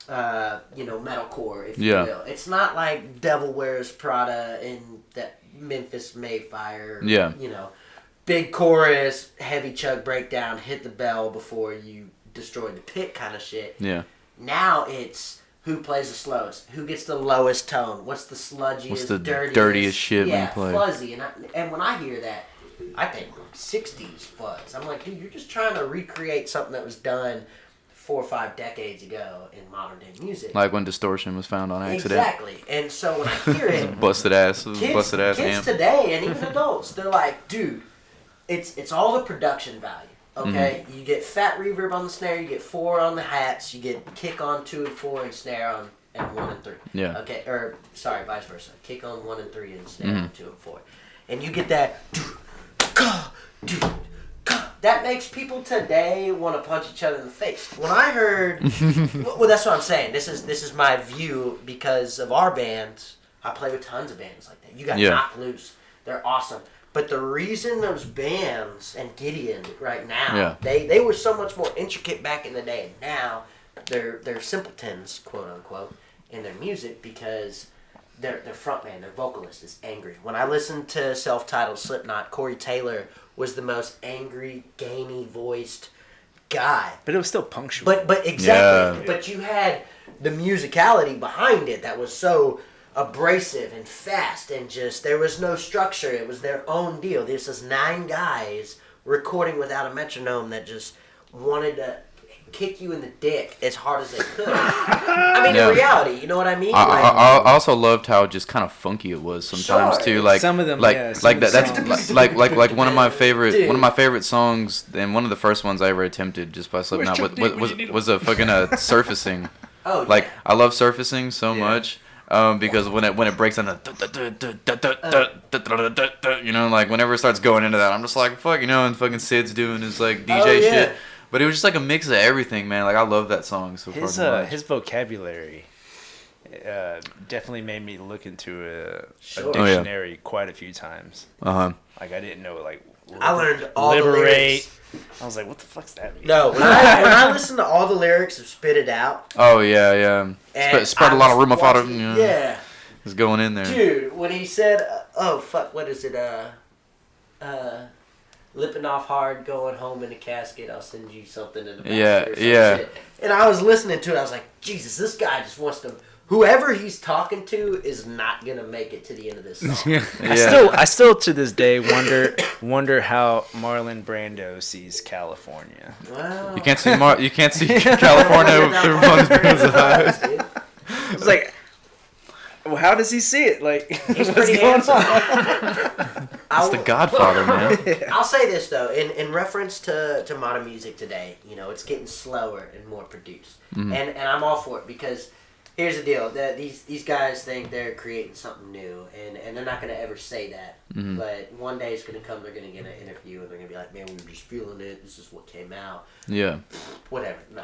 metalcore, if Yeah. you will. It's not like Devil Wears Prada and that Memphis Mayfire. Yeah. Big chorus, heavy chug breakdown, hit the bell before you destroy the pit kind of shit. Yeah. Now it's who plays the slowest, who gets the lowest tone, what's the sludgiest, What's the dirtiest shit when you play? fuzzy. And when I hear that, I think 60s fuzz. I'm like, dude, you're just trying to recreate something that was done 4 or 5 decades ago in modern day music. Like when distortion was found on accident. Exactly. And so when I hear it, Busted ass kids amp. today and even adults, they're like, dude, it's all the production value. Okay, Mm-hmm. you get fat reverb on the snare, you get 4 on the hats, you get kick on 2 and 4 and snare on and 1 and 3. Yeah. Okay, or sorry, vice versa. Kick on 1 and 3 and snare Mm-hmm. on 2 and 4, and you get that. That makes people today want to punch each other in the face. When I heard, well, that's what I'm saying. This is my view because of our bands. I play with tons of bands like that. You got Yeah. Knocked Loose. They're awesome. But the reason those bands and Gideon right now, Yeah. they were so much more intricate back in the day. Now they're simpletons, quote unquote, in their music because their frontman, their vocalist is angry. When I listened to self-titled Slipknot, Corey Taylor was the most angry, gamey voiced guy. But it was still punctual. But exactly. Yeah. But you had the musicality behind it that was so abrasive and fast and just there was no structure. It was their own deal. This is 9 guys recording without a metronome that just wanted to kick you in the dick as hard as they could. I mean, Yeah. in reality, you know what I mean? I also loved how just kind of funky it was sometimes Sure. too. Like Some of them, like yeah, some like of that. the That's songs. like one of my favorite Dude. songs, and one of the first ones I ever attempted just by Slipknot was a fucking surfacing. Oh, yeah. Like I love surfacing so Yeah. much. Because when it breaks on the like whenever it starts going into that, I'm just like fuck, and fucking Sid's doing his like DJ Oh, yeah. shit. But it was just like a mix of everything, man. Like I love that song so his fucking much. his vocabulary definitely made me look into a Sure. Oh, yeah. dictionary quite a few times. Uh-huh. Like I didn't know like I learned all the liberate. lyrics. I was like, what the fuck's that mean? No, when I listen to all the lyrics of Spit It Out, Oh yeah. and Spread a I lot of was room I thought of. watching- Yeah. Yeah. It's going in there. Dude, when he said, oh fuck, what is it, lipping off hard, going home in a casket, I'll send you something in a basket Yeah, or some yeah. shit. And I was listening to it, I was like, Jesus, this guy just wants to, whoever he's talking to is not gonna make it to the end of this song. Yeah. I still to this day wonder how Marlon Brando sees California. Wow. You can't see California through one's eyes. It's like Well, how does he see it? Like, He's what's pretty going handsome. on? It's the Godfather, man. I'll say this though, in reference to modern music today, it's getting slower and more produced, and I'm all for it because here's the deal: that these guys think they're creating something new, and they're not gonna ever say that. But one day it's gonna come, they're gonna get an interview, and they're gonna be like, "Man, we were just feeling it. This is what came out." Yeah. Whatever. No,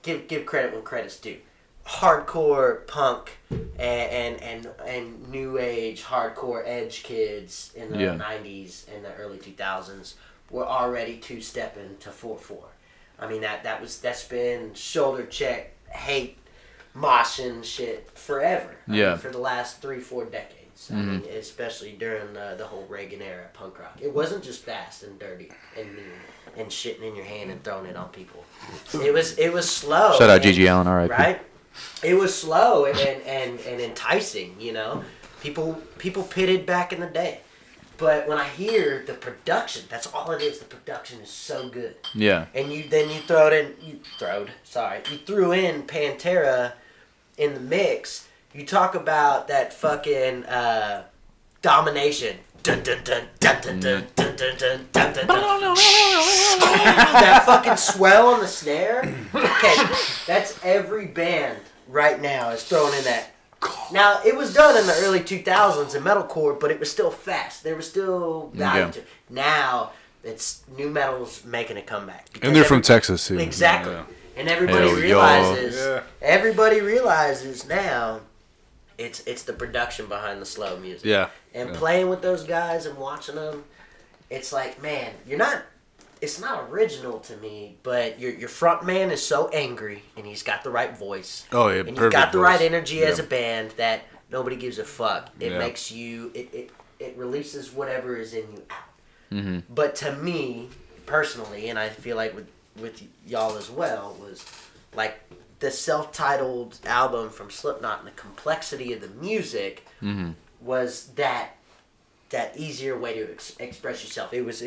give credit when credit's due. Hardcore punk and new age hardcore edge kids in the 90s and the early 2000s were already two-stepping to 4/4. I mean that's been shoulder check, hate, moshing shit forever. I mean, for the last 3-4 decades. I mean, especially during the whole Reagan era punk rock. It wasn't just fast and dirty and mean and shitting in your hand and throwing it on people. It was slow. Shout out Gigi Allen, all right. Right? It was slow and enticing, People pitted back in the day. But when I hear the production, that's all it is. The production is so good. Yeah. And you threw in Pantera in the mix. You talk about that fucking domination. Dun, dun, dun, dun, dun, dun, dun, dun, dun, dun, dun, dun. That fucking swell on the snare. Okay, that's every band right now is throwing in that. Now, it was done in the early 2000s in metalcore, but it was still fast. There was still value to it. Now, it's new metal's making a comeback. And they're from Texas, too. Exactly. Yeah. And everybody realizes now it's the production behind the slow music. Yeah. And playing with those guys and watching them, it's like, man, it's not original to me, but your front man is so angry and he's got the right voice. Oh, yeah, and you've got the right voice. energy as a band that nobody gives a fuck. It Yeah. makes you it releases whatever is in you out. Mm-hmm. But to me, personally, and I feel like with y'all as well, was like the self-titled album from Slipknot and the complexity of the music was that easier way to express yourself. It was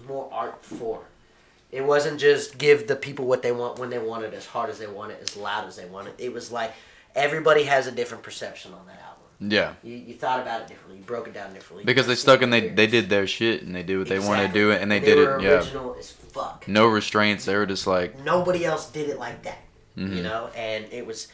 more art form. It wasn't just give the people what they want when they want it, as hard as they want it, as loud as they want it. It was like everybody has a different perception on that album. Yeah. You thought about it differently. You broke it down differently. Because they stuck and they did their shit and they did what they wanted to do it and they did were it. Yeah. original as fuck. No restraints. They were just like. Nobody else did it like that. And it was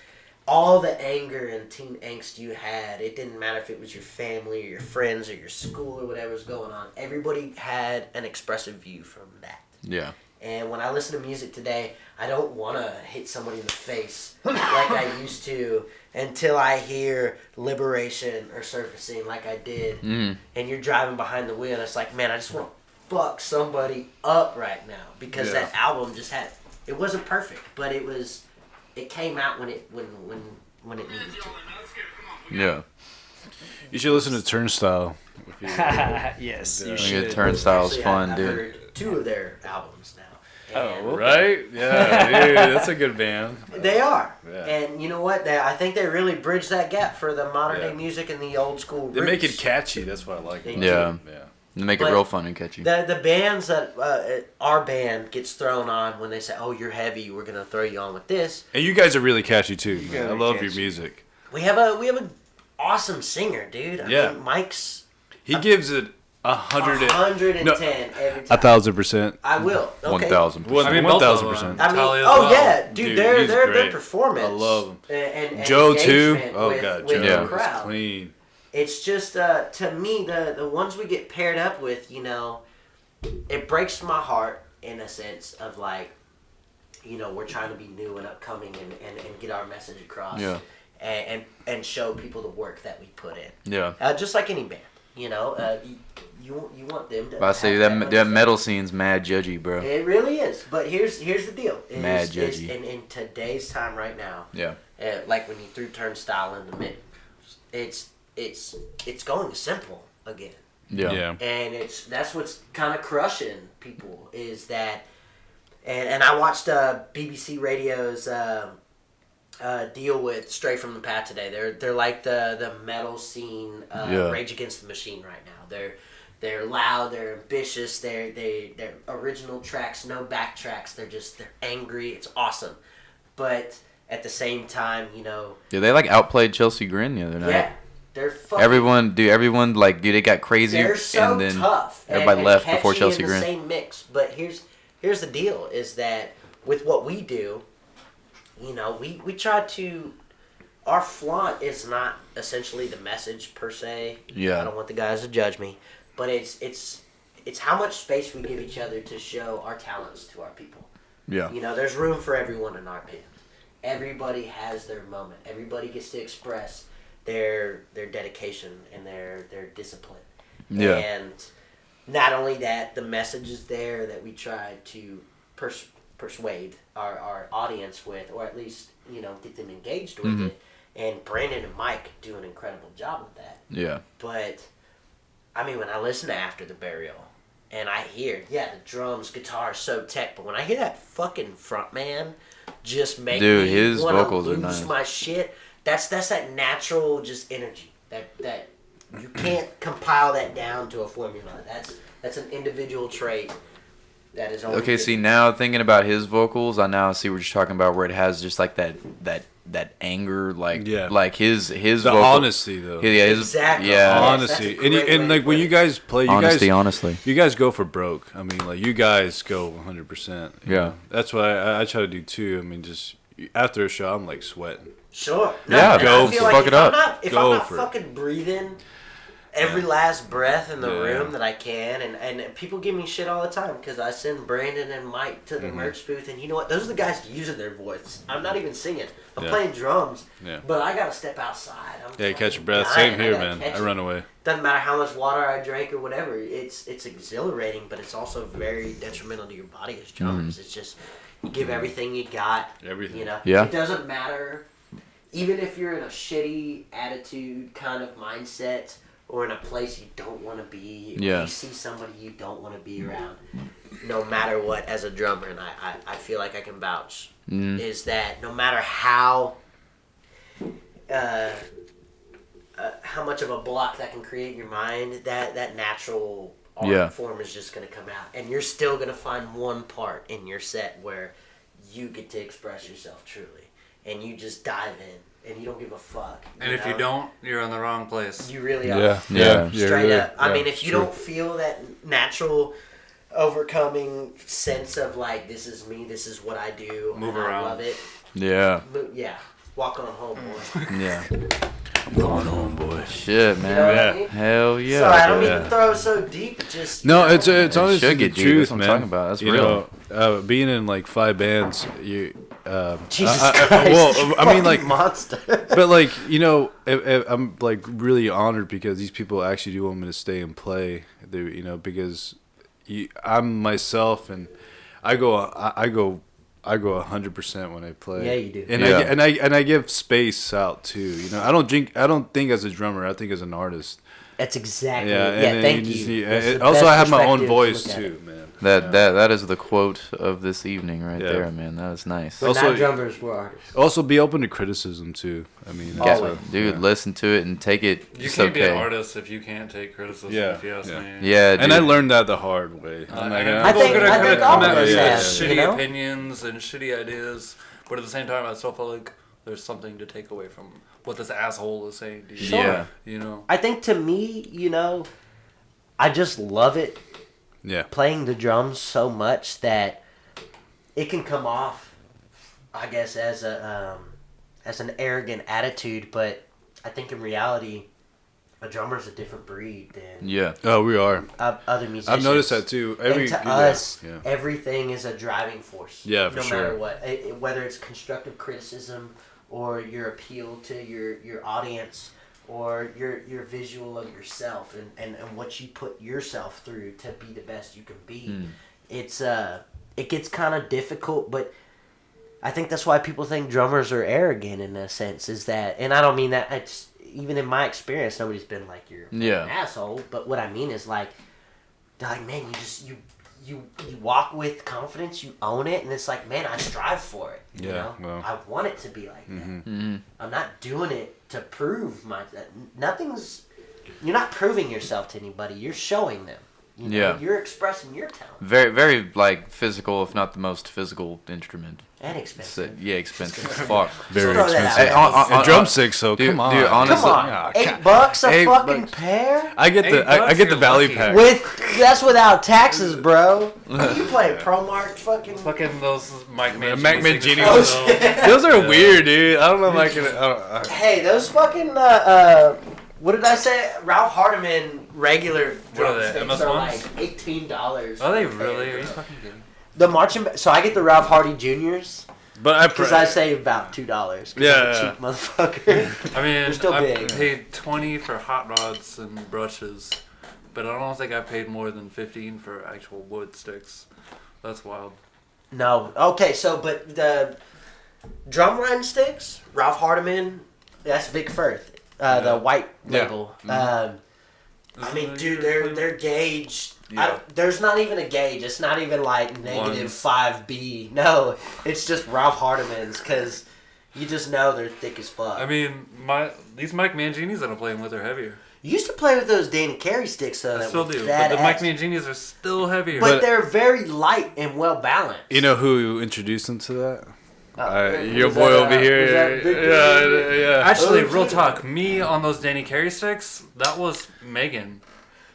all the anger and teen angst you had. It didn't matter if it was your family or your friends or your school or whatever was going on. Everybody had an expressive view from that. Yeah. And when I listen to music today, I don't want to hit somebody in the face like I used to until I hear Liberation or Surfacing like I did. And you're driving behind the wheel and it's like, man, I just want to fuck somebody up right now. Because that album just had, it wasn't perfect, but it came out when it needed to. Yeah. You should listen to Turnstile. Yes, you I should. think Turnstile's Actually, fun, I've dude. heard 2 of their albums now. Oh, Right? Yeah, dude, that's a good band. They are. Yeah. And you know what? I think they really bridge that gap for the modern day music and the old school They make roots. it catchy. That's what I like. They Yeah. Yeah. They make it But real fun and catchy. The bands that our band gets thrown on when they say, "Oh, you're heavy. We're gonna throw you on with this." And you guys are really catchy too. Man. guys I are love your catchy. music. We have an awesome singer, dude. I Yeah. mean, Mike's He gives it 110 No, every time. 1,000%. I will. Okay. 1,000%. I mean, both of 1,000%. them. I mean, Tally as oh well. yeah, dude, Dude, their he's their great. performance. I love him. And Joe too. engagement Oh with- god, with Joe the is crowd. clean. It's just to me the ones we get paired up with, it breaks my heart in a sense of like, we're trying to be new and upcoming and get our message across. Yeah. And show people the work that we put in. Yeah. Just like any band, you want them to. But I say have that metal scene's mad judgy, bro. It really is, but here's the deal. Mad judgy. In today's time right now, Yeah. like when you threw Turnstile in the mix, it's going simple again. Yeah. And that's what's kind of crushing people is that, and I watched BBC Radio's deal with Stray from the Path today. They're like the metal scene, Rage Against the Machine right now. They're loud, they're ambitious, they're original tracks, no backtracks. They're angry. It's awesome, but at the same time, Yeah, they like outplayed Chelsea Grin the other night. yeah, they're fucking. Everyone like, dude, it got crazy. They're so and then tough. everybody left before catchy Chelsea in the Grin. same mix. But here's the deal: is that with what we do, we try to. Our flaunt is not essentially the message per se. Yeah. I don't want the guys to judge me, but it's how much space we give each other to show our talents to our people. Yeah. There's room for everyone in our band. Everybody has their moment. Everybody gets to express their dedication and their discipline. Yeah. And not only that, the message is there that we try to persuade our audience with, or at least get them engaged with it. And Brandon and Mike do an incredible job with that. Yeah. But I mean, when I listen to After the Burial, and I hear, the drums, guitar, so tech, but when I hear that fucking front man just make Dude, me his wanna vocals are lose nice. my shit, that's that natural just energy that you can't compile that down to a formula. That's an individual trait that is only Okay, see, now thinking about his vocals, I now see what you're talking about, where it has just like that anger, like his The vocal, honesty though. Yeah, Exactly. yeah, Honesty. That's a great way And to like when put you it. guys play, honestly. you guys go for broke. I mean, like you guys go 100%. Yeah. That's what I try to do too. I mean, just after a show, I'm like sweating. Sure. Yeah, I go feel fuck like it if up. If Go I'm not for it. fucking breathing every last breath in the Yeah. room that I can, and people give me shit all the time because I send Brandon and Mike to the Mm-hmm. merch booth, and you know what? Those are the guys using their voice. I'm not even singing. I'm Yeah. playing drums, Yeah. but I gotta step outside. I'm Yeah, catch your fucking breath. dying. Same I here, gotta man. catch I it. run away. Doesn't matter how much water I drank or whatever. It's exhilarating, but it's also very detrimental to your body as drummers. It's just you give everything you got. Everything. Yeah. It doesn't matter, even if you're in a shitty attitude kind of mindset or in a place you don't want to be. Or Yeah. you see somebody you don't want to be around. No matter what, as a drummer, and I feel like I can vouch, is that no matter how much of a block that can create in your mind, that natural art form is just going to come out. And you're still going to find one part in your set where you get to express yourself truly. And you just dive in. And you don't give a fuck. And if you don't, you're in the wrong place. You really are. Yeah. Straight up. I mean, if you don't feel that natural overcoming sense of like, this is me, this is what I do, Move and around. I love it. Yeah. Walk on home, boy. Yeah. I'm going home, boy. Shit, You man. know what I mean? Hell yeah. Sorry, I don't bro. mean to throw it so deep. It just No, you know, it's honestly should the get deep. truth, That's what I'm man. talking about. That's you real. know, being in like 5 bands, you. Jesus I- Christ. well, I mean, like, monster. but like I'm like really honored because these people actually do want me to stay and play. They, because I'm myself and I go 100% when I play. Yeah, you do. And Yeah. I give space out too. I don't think as a drummer. I think as an artist. That's exactly. Yeah, Yeah, and thank just you. need- That's the also, best I have my own perspective to voice look at too, it. man. That is the quote of this evening right Yeah. there, man. That was nice. We're Also- not drummers, we're artists. Also, be open to criticism too. I mean, Always. so, Dude, yeah. listen to it and take it. You It's can't be okay. an artist if you can't take criticism, Yeah, if you ask yeah. me. Yeah, dude. And I learned that the hard way. I'm like, And I people think- are gonna I kinda think come all at of us me with have, shitty you know? opinions and shitty ideas, but at the same time, I still feel like there's something to take away from what this asshole is saying to you. Sure. Yeah. I think to me, I just love it yeah, playing the drums so much that it can come off, I guess, as an arrogant attitude. But I think in reality, a drummer's a different breed than Yeah. oh, we are. other musicians. I've noticed that too. And to us, yeah. everything is a driving force. Yeah, for no sure. matter what, whether it's constructive criticism or your appeal to your audience or your visual of yourself and what you put yourself through to be the best you can be. It's it gets kind of difficult, but I think that's why people think drummers are arrogant in a sense. Is that, and I don't mean that. It's even in my experience, nobody's been like you're an asshole. But what I mean is like, they're like, man, you walk with confidence, you own it, and it's like, man, I strive for it. You Yeah, know? well. I want it to be like that. Mm-hmm. I'm not doing it to prove you're not proving yourself to anybody. You're showing them. You know, Yeah. you're expressing your talent. Very, very like physical, if not the most physical instrument. And expensive. Yeah, expensive as fuck. Very Throw that expensive. out there. And drumsticks, so Dude, come on. dude, honestly- Come on, Yeah, $8 a $8 fucking pair. I get the I get the you're value lucky. pack. That's without taxes, bro. You play ProMart fucking. Fucking those Mike Mangini. Mac Mangini signatures, ones. though. Those are weird, dude. I don't know if I can. Hey, those fucking what did I say? Ralph Hardiman regular What are they, drumsticks MS are ones? like $18. Are they really? Are you fucking kidding? The marching. So I get the Ralph Hardy Juniors But because I save about $2. Yeah, I'm a yeah. cheap motherfucker. I mean, They're still I big. paid 20 for hot rods and brushes, but I don't think I paid more than 15 for actual wood sticks. That's wild. No. Okay. So, but the drumline sticks, Ralph Hardiman. That's Victhor, the white Yeah. label. I mean, Isn't dude, that they're gauged. Yeah. There's not even a gauge. It's not even like negative Ones. 5B. No, it's just Ralph Hardiman's because you just know they're thick as fuck. I mean, these Mike Manginis that I'm playing with are heavier. You used to play with those Danny Carey sticks, though. I that still were do, but the badass. Mike Manginis are still heavier. But they're very light and well balanced. You know who introduced him to that? Was Your that, boy over was here. that Victhor? Yeah. Actually, Oh, real shit. talk, me on those Danny Carey sticks, that was Megan.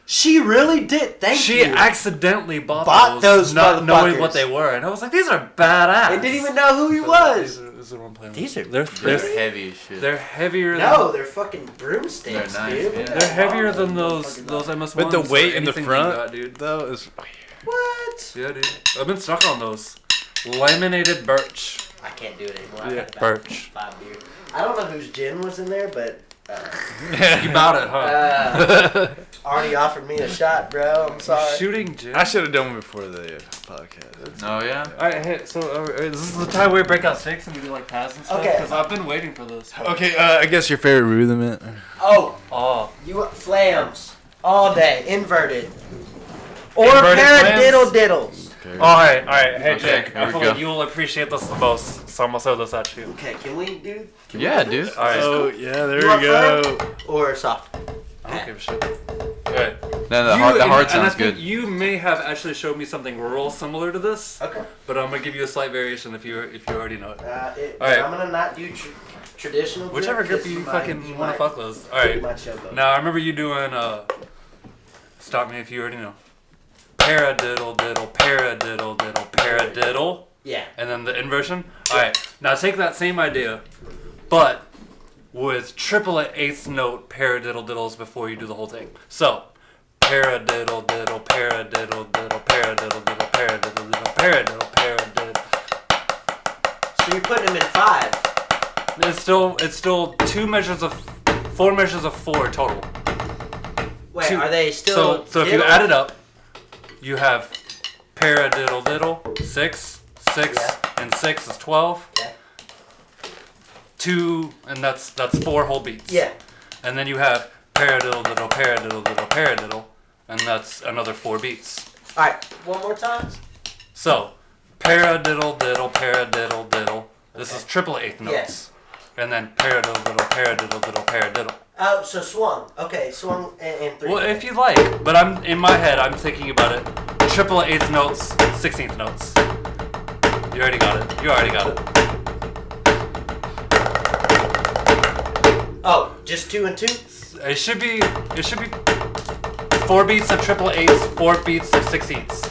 She really did. Thank She you. accidentally bought those not knowing motherfuckers. what they were, and I was like, "These are badass." I didn't even know who he was. These are what I'm playing These with. are They're heavy as shit. They're heavier. No, they're fucking broomsticks, They're nice, dude. yeah. They're heavier than those MS But ones. the or weight in the anything you front, got, dude. though, is. What? Yeah, dude. I've been stuck on those. Laminated birch. I can't do it anymore. I Yeah, had about birch. 5 beers. I don't know whose gin was in there, but You bought it, huh? already offered me a shot, bro. I'm sorry. Shooting gin. I should have done it before the podcast. Oh yeah. Alright, hey, so this is the time where we break out sticks and we do like pads and stuff. Okay. Because I've been waiting for this. Okay, I guess your favorite rudiment. Oh, Oh. you want flams all day, inverted, or Inverted paradiddle flams? diddles. Alright. Hey, Okay, Jake. here I we feel go. like you'll appreciate this the most, so I'm gonna throw this at you. Okay, can we, dude? Can Yeah, we dude. Alright. Oh, yeah, there You we want go. Or soft? I don't give a shit. Alright. No, the hard and sounds I good. think you may have actually showed me something real similar to this, Okay. but I'm gonna give you a slight variation if you already know it. All right. I'm gonna not do traditional. Whichever grip, grip 'cause you might- fucking you want might- to fuck those. you Alright. might choke on. Now I remember you doing stop me if you already know. Paradiddle diddle, paradiddle diddle, paradiddle. Yeah. And then the inversion. Alright. Now take that same idea, but with triplet eighth note paradiddle diddles before you do the whole thing. So paradiddle diddle, paradiddle diddle, paradiddle diddle, paradiddle diddle, paradiddle, paradiddle. So you're putting them in 5. It's still 4 measures of 4 total. Wait, Two- are they still? So if you add it up, you have paradiddle diddle 6, Yeah. and 6 is 12. Yeah. 2, and that's 4 whole beats. Yeah. And then you have paradiddle diddle, paradiddle diddle, paradiddle, and that's another 4 beats. All right. One more time. So paradiddle diddle, paradiddle diddle. This is triple eighth notes. And then paradiddle diddle, paradiddle diddle, paradiddle. Oh, so swung. Okay, swung and 3. Well, if you like, but I'm in my head, I'm thinking about it. Triple eighth notes, 16th notes. You already got it. You already got it. Oh, just 2 and 2. It should be 4 beats of triple eighths, 4 beats of 16ths.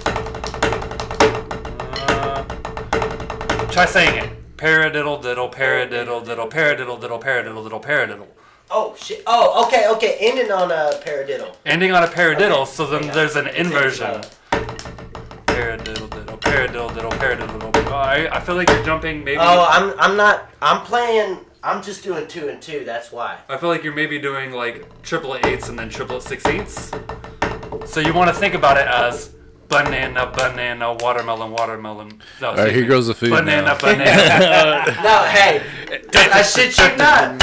Try saying it. Paradiddle diddle, paradiddle diddle, paradiddle diddle, paradiddle diddle, paradiddle. Oh shit. Oh, okay. Ending on a paradiddle. Ending on a paradiddle, Okay. so then Yeah. there's an It's inversion. Paradiddle diddle, paradiddle diddle, paradiddle diddle. Oh, I feel like you're jumping maybe. Oh, I'm not. I'm playing. I'm just doing 2 and 2. That's why. I feel like you're maybe doing like triplet eighths and then triplet 16ths. So you want to think about it as banana, banana, watermelon, watermelon. No, All right, here goes the food banana, now. banana. No, hey. I shit you not.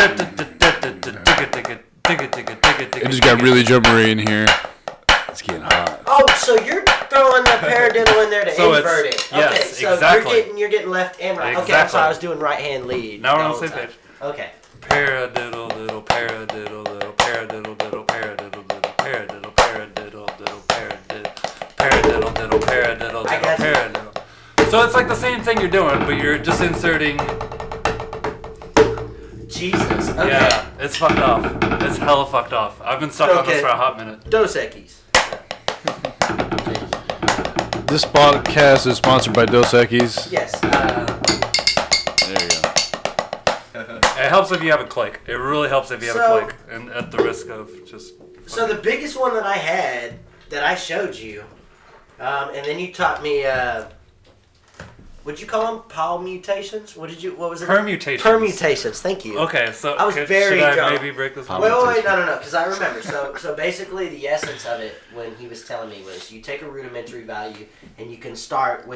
It just got really drummery in here. It's getting hot. Oh, so you're throwing the paradiddle in there to So invert it's- it. Okay, yes, so exactly. you're getting left and right. Okay, I'm Exactly. sorry. I was doing right hand lead. Now we're the on the whole same time. page. Okay. Paradiddle diddle, paradiddle diddle, paradiddle diddle, paradiddle diddle, paradiddle, paradiddle diddle, paradiddle. paradiddle, I got you. paradiddle. So it's like the same thing you're doing, but you're just inserting. Jesus. Okay. Yeah, it's fucked off. It's hella fucked off. I've been stuck on this Okay. for a hot minute. Dos Equis. This podcast is sponsored by Dos Equis. Yes. There you go. It helps if you have a click. It really helps if you have So- a click, and at the risk of just. So the biggest one that I had that I showed you, and then you taught me. What'd you call them? Mutations? What was it? Permutations. Permutations. Thank you. Okay, so I was very should I drunk. maybe break this? Wait, no, because I remember. So basically, the essence of it, when he was telling me, was you take a rudimentary value and you can start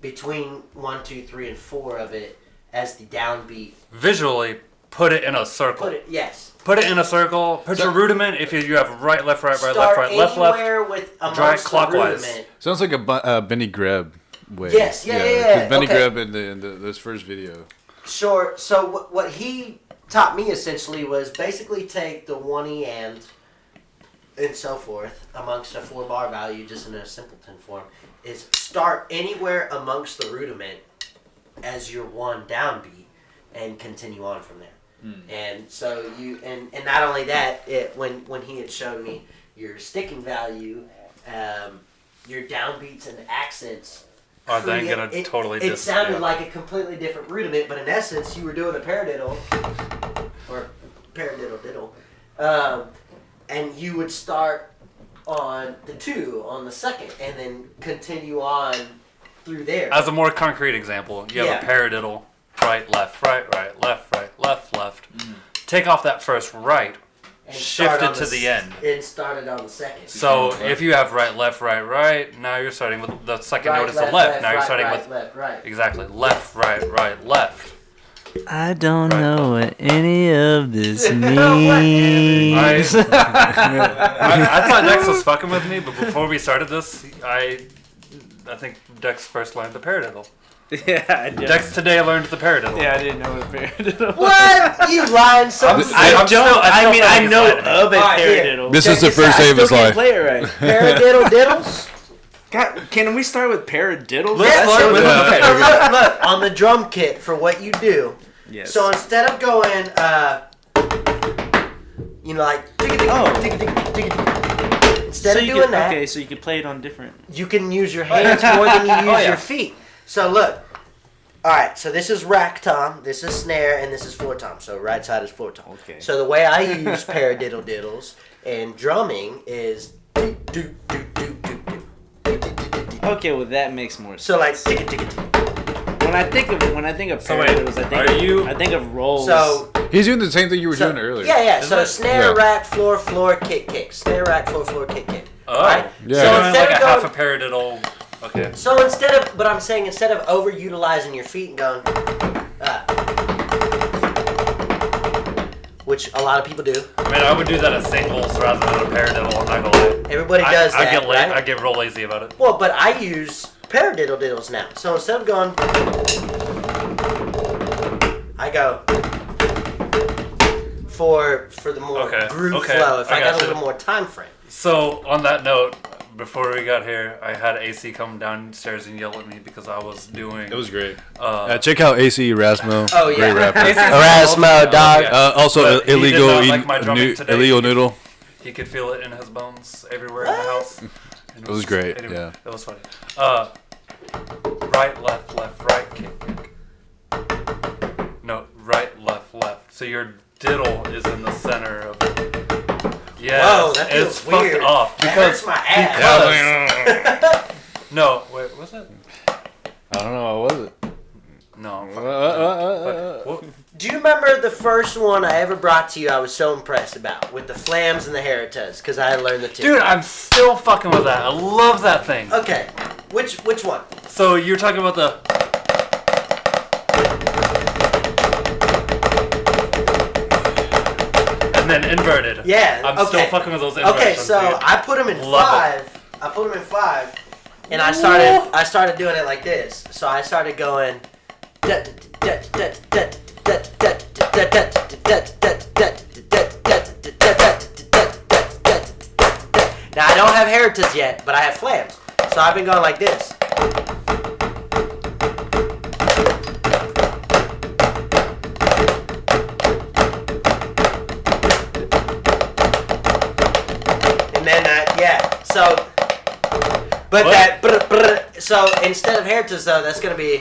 between 1, 2, 3, and 4 of it as the downbeat. Visually, put it in a circle. Yes. Put it in a circle. Put your rudiment. If you have right, left, right, right, Start left, right, left, anywhere left. with Drag amongst clockwise. the rudiment. Sounds like a Benny Greb way. Yes, yeah. 'cause Benny Okay. Greb in this first video. Sure. So what he taught me essentially was basically take the 1E and so forth amongst a 4-bar value, just in a simpleton form, is start anywhere amongst the rudiment as your 1 downbeat and continue on from there. And so and not only that, when he had shown me your sticking value, your downbeats and accents. Are then gonna totally It sounded like a completely different rudiment, but in essence, you were doing a paradiddle, or paradiddle diddle, and you would start on the 2 on the second, and then continue on through there. As a more concrete example, you have a paradiddle, right, left, right, right, left, left. Take off that first right, and shift start it on to the end. And started on the second. So if you have right, right, now you're starting with the second Right, note is the left, left. Now you're right, starting right, with left, right. exactly left, right, left. I don't Right. know what any of this means. I thought Dex was fucking with me, but before we started this, I think Dex first learned the paradiddle. Yeah, I did. Dex today learned the paradiddle. Yeah, I didn't know what a paradiddle was. What? You lying so I'm- bad. I I'm still- don't. I I mean, still I think know it's fine. of a Alright, here. paradiddle. This Check is the this first out. day I of still his can't life. play it right. Paradiddle diddles? God, can we start with paradiddles? Let's That's start so with- good. okay. Look, on the drum kit for what you do. Yes. So instead of going, like, instead So of you doing can, that, okay, so you can play it on different. you can use your hands more than you use yeah. your feet. So look, all right. So this is rack tom, this is snare, and this is floor tom. So right side is floor tom. Okay. So the way I use paradiddle diddles and drumming is do do do do do do. Okay, well that makes more sense. So like when I think of So wait, paradiddles, I think of rolls. so. He's doing the same thing you were doing earlier. Yeah. So Isn't it? snare, Yeah. rack, floor, kick. Snare, rack, floor, kick. Oh, Right? Yeah. So So doing instead like of a half going, a paradiddle. Okay. so instead of overutilizing your feet and going, which a lot of people do. I mean, I would do that as singles rather than a paradiddle. I'm not gonna lie. Everybody does I that, get right? I get real lazy about it. Well, but I use paradiddle diddles now. So instead of going, I go for the more Okay, groove okay, flow. If I I got a gotcha. little more time frame. So on that note, before we got here, I had AC come downstairs and yell at me because I was doing. It was great. Uh, Check out AC Erasmo. Oh, yeah. Great rapper. Erasmo, dog. Also, But he did illegal not like my drumming today. illegal noodle. He could feel it in his bones everywhere in the house. And It was great, anyway, yeah. It was funny. Right, left, right, kick. No, right, left. So your diddle is in the center of it. Yes, Whoa, that feels it's weird. fucked off That because hurts my ass. no, wait, was it? I don't know. What was it? No. I'm fucking- what? Do you remember the first one I ever brought to you? I was so impressed about with the flams and the heritas because I had learned the two. Dude, I'm still fucking with that. I love that thing. Okay, which one? So you're talking about the. And then inverted. Yeah. I'm okay. still fucking with those inversions. Okay, so dude. I put them in Love five. I put them in five, and I started doing it like this. So I started going. Now I don't have heritage yet, but I have flams. So I've been going like this. And then so, but What? that, so instead of heritage though, that's gonna be,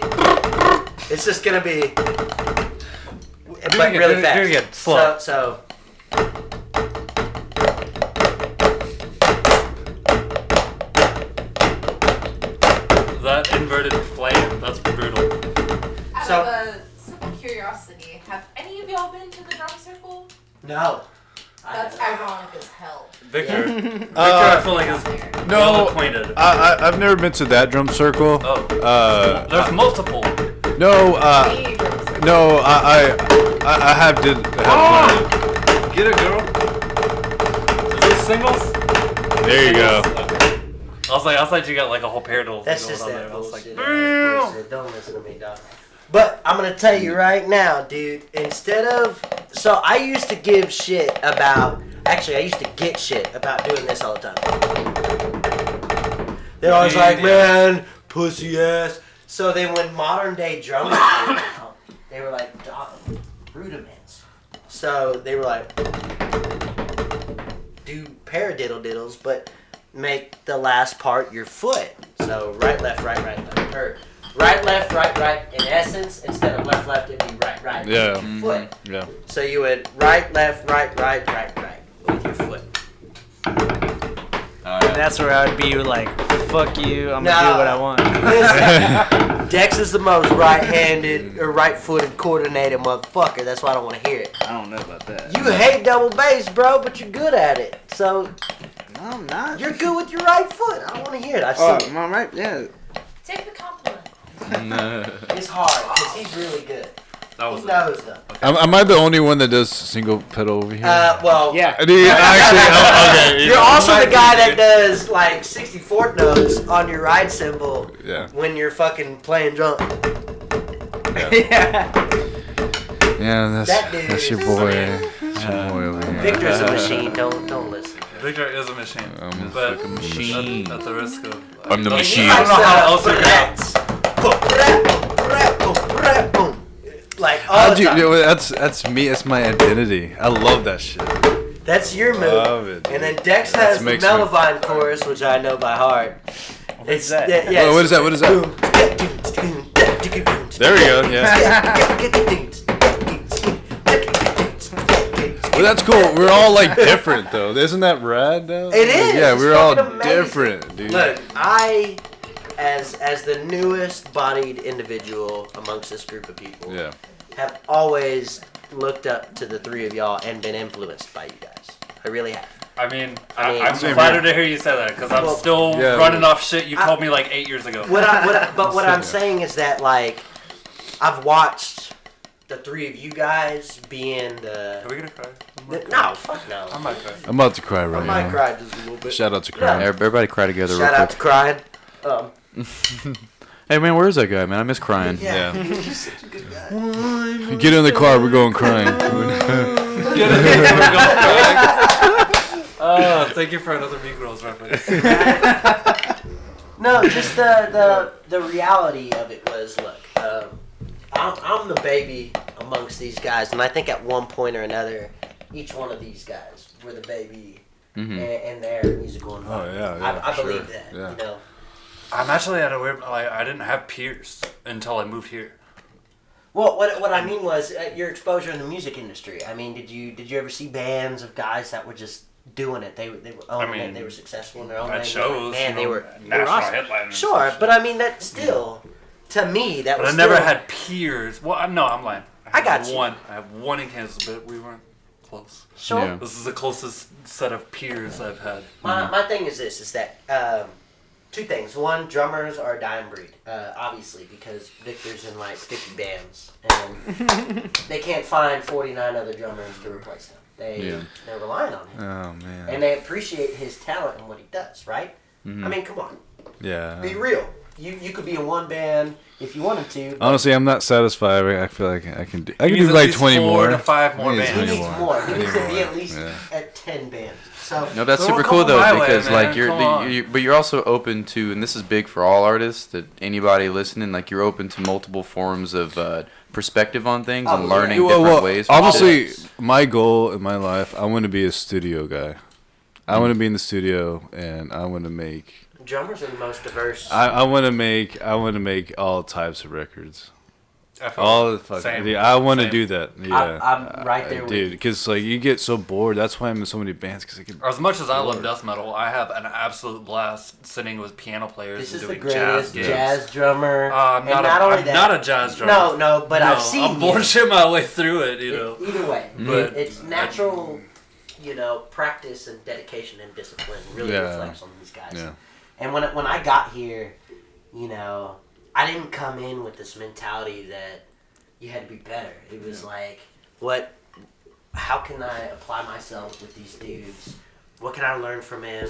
it's just gonna be, but again, really do it fast. again, slow. So. That inverted flame, that's brutal. Out So- of a simple curiosity, have any of y'all been to the drum circle? No. That's ironic as hell. Victor, I feel like is No, well acquainted. I've never been to that drum circle. Oh. Uh, There's multiple. no, Any drum circle. no, I have Oh! Get it, girl. Is this singles? There you go. I was like, I thought you got like a whole pair of That's going just on that there. I was like, bullshit. That's bullshit. Don't listen to me, dog. But I'm gonna tell you right now, dude. Instead of, so I used to give shit about. Actually, I used to get shit about doing this all the time. They're always like, man, pussy ass. So then when modern day drummers came out, they were like, dog, rudiments. So they were like, do paradiddle diddles, but make the last part your foot. So right, left, right, or right, left, right. In essence, instead of left, it'd be right. Yeah. With your foot. Yeah. So you would right, left, right with your foot. That's where I would be like, fuck you, I'm No. gonna do what I want. Dex is the most right-handed or right-footed coordinated motherfucker. That's why I don't want to hear it. I don't know about that. You hate double bass, bro, but you're good at it. So No, I'm not. you're good with your right foot. I don't want to hear it. I've Oh, seen it. am I right? Yeah. Take the compliment. It's hard because he's really good. that He was it. knows though. Am I the only one that does single pedal over here? Well, Yeah. Do you actually? Okay. You're also the guy that does like 64th notes on your ride cymbal Yeah. when you're fucking playing drum. Yeah. Yeah, That dude that's your is- boy. That's your boy over here. Victor's a machine. Don't listen. Victor is a machine. I'm a but fucking machine. At the risk of. I'm the I machine. don't know how else to Boom. Like all How'd the you? time. You know, that's me. That's my identity. I love that shit. That's your move. Love it. And then Dex That has the makes me- Melovine chorus, which I know by heart. What's that? Yeah, What is that? What is that? There we go. Yeah. Well, that's cool. We're all like different though. Isn't that rad though? It is. Yeah, It's we're all fucking amazing. different, dude. Look, as the newest bodied individual amongst this group of people, Yeah. have always looked up to the three of y'all and been influenced by you guys. I really have. I mean, I mean, I'm same flattered to hear you say that because I'm Well, still yeah. running off shit you told me like 8 years ago. What I'm saying is that like I've watched the three of you guys being Are we gonna cry? no, fuck no. I might cry. I'm about to cry I right might now. cry just a little bit. Shout out to crying. Everybody cry together Shout real out to quick. crying. Hey man, where's that guy, man? I miss crying. Yeah. He's such a good guy. Get in the car. We're going crying. Oh, thank you for another Mean Girls reference. No, just the reality of it was, look, I'm the baby amongst these guys, and I think at one point or another, each one of these guys were the baby in their musical environment. Oh, yeah, I sure. believe that. Yeah. You know, I'm actually at a weird. Like, I didn't have peers until I moved here. well, what I mean was your exposure in the music industry. I mean, did you ever see bands of guys that were just doing it? They were owning it. They were successful in their own At way. shows, Man, you they know, were national awesome. headliners. Sure, and but shit. I mean that still, to me, that But was. I never still- had peers. Well, I'm lying. I got you. one. I have one in Kansas, but we weren't close. Sure. Yeah. This is the closest set of peers I've had. My thing is this: is that two things. One, drummers are a dying breed, obviously, because Victor's in like 50 bands, and they can't find 49 other drummers to replace him. They're relying on him, Oh man. and they appreciate his talent and what he does. Right? I mean, come on, Yeah. be real. You could be in one band if you wanted to. Honestly, I'm not satisfied. I feel like I can do. I He can needs do at like least 20 4 more. to 5 more I need He bands. needs more. He needs to be 20 at least Yeah. at 10 bands. So No, that's Throw a super cool couple though my way, because man. like Come on. but you're also open to, and this is big for all artists, that anybody listening, like you're open to multiple forms of perspective on things and Oh, learning yeah. different ways. Honestly, my goal in my life, I want to be a studio guy. I want to be in the studio, and I want to make. drummers are the most diverse. I want to make all types of records. I feel All the fucking. Same. Dude, I want to Same. do that. Yeah, I'm right there with dude. you. Because like you get so bored. That's why I'm in so many bands. Because I can. As much as I love death metal, I have an absolute blast sitting with piano players This and is the doing jazz greatest gigs. jazz drummer. I'm and not, only I'm that, not a jazz drummer. No, but I've seen I'm you. bullshit my way through it, you know. Either way, But- it's natural, practice and dedication and discipline really Yeah. reflects on these guys. Yeah. And when I got here, I didn't come in with this mentality that you had to be better. It was like, how can I apply myself with these dudes? What can I learn from him?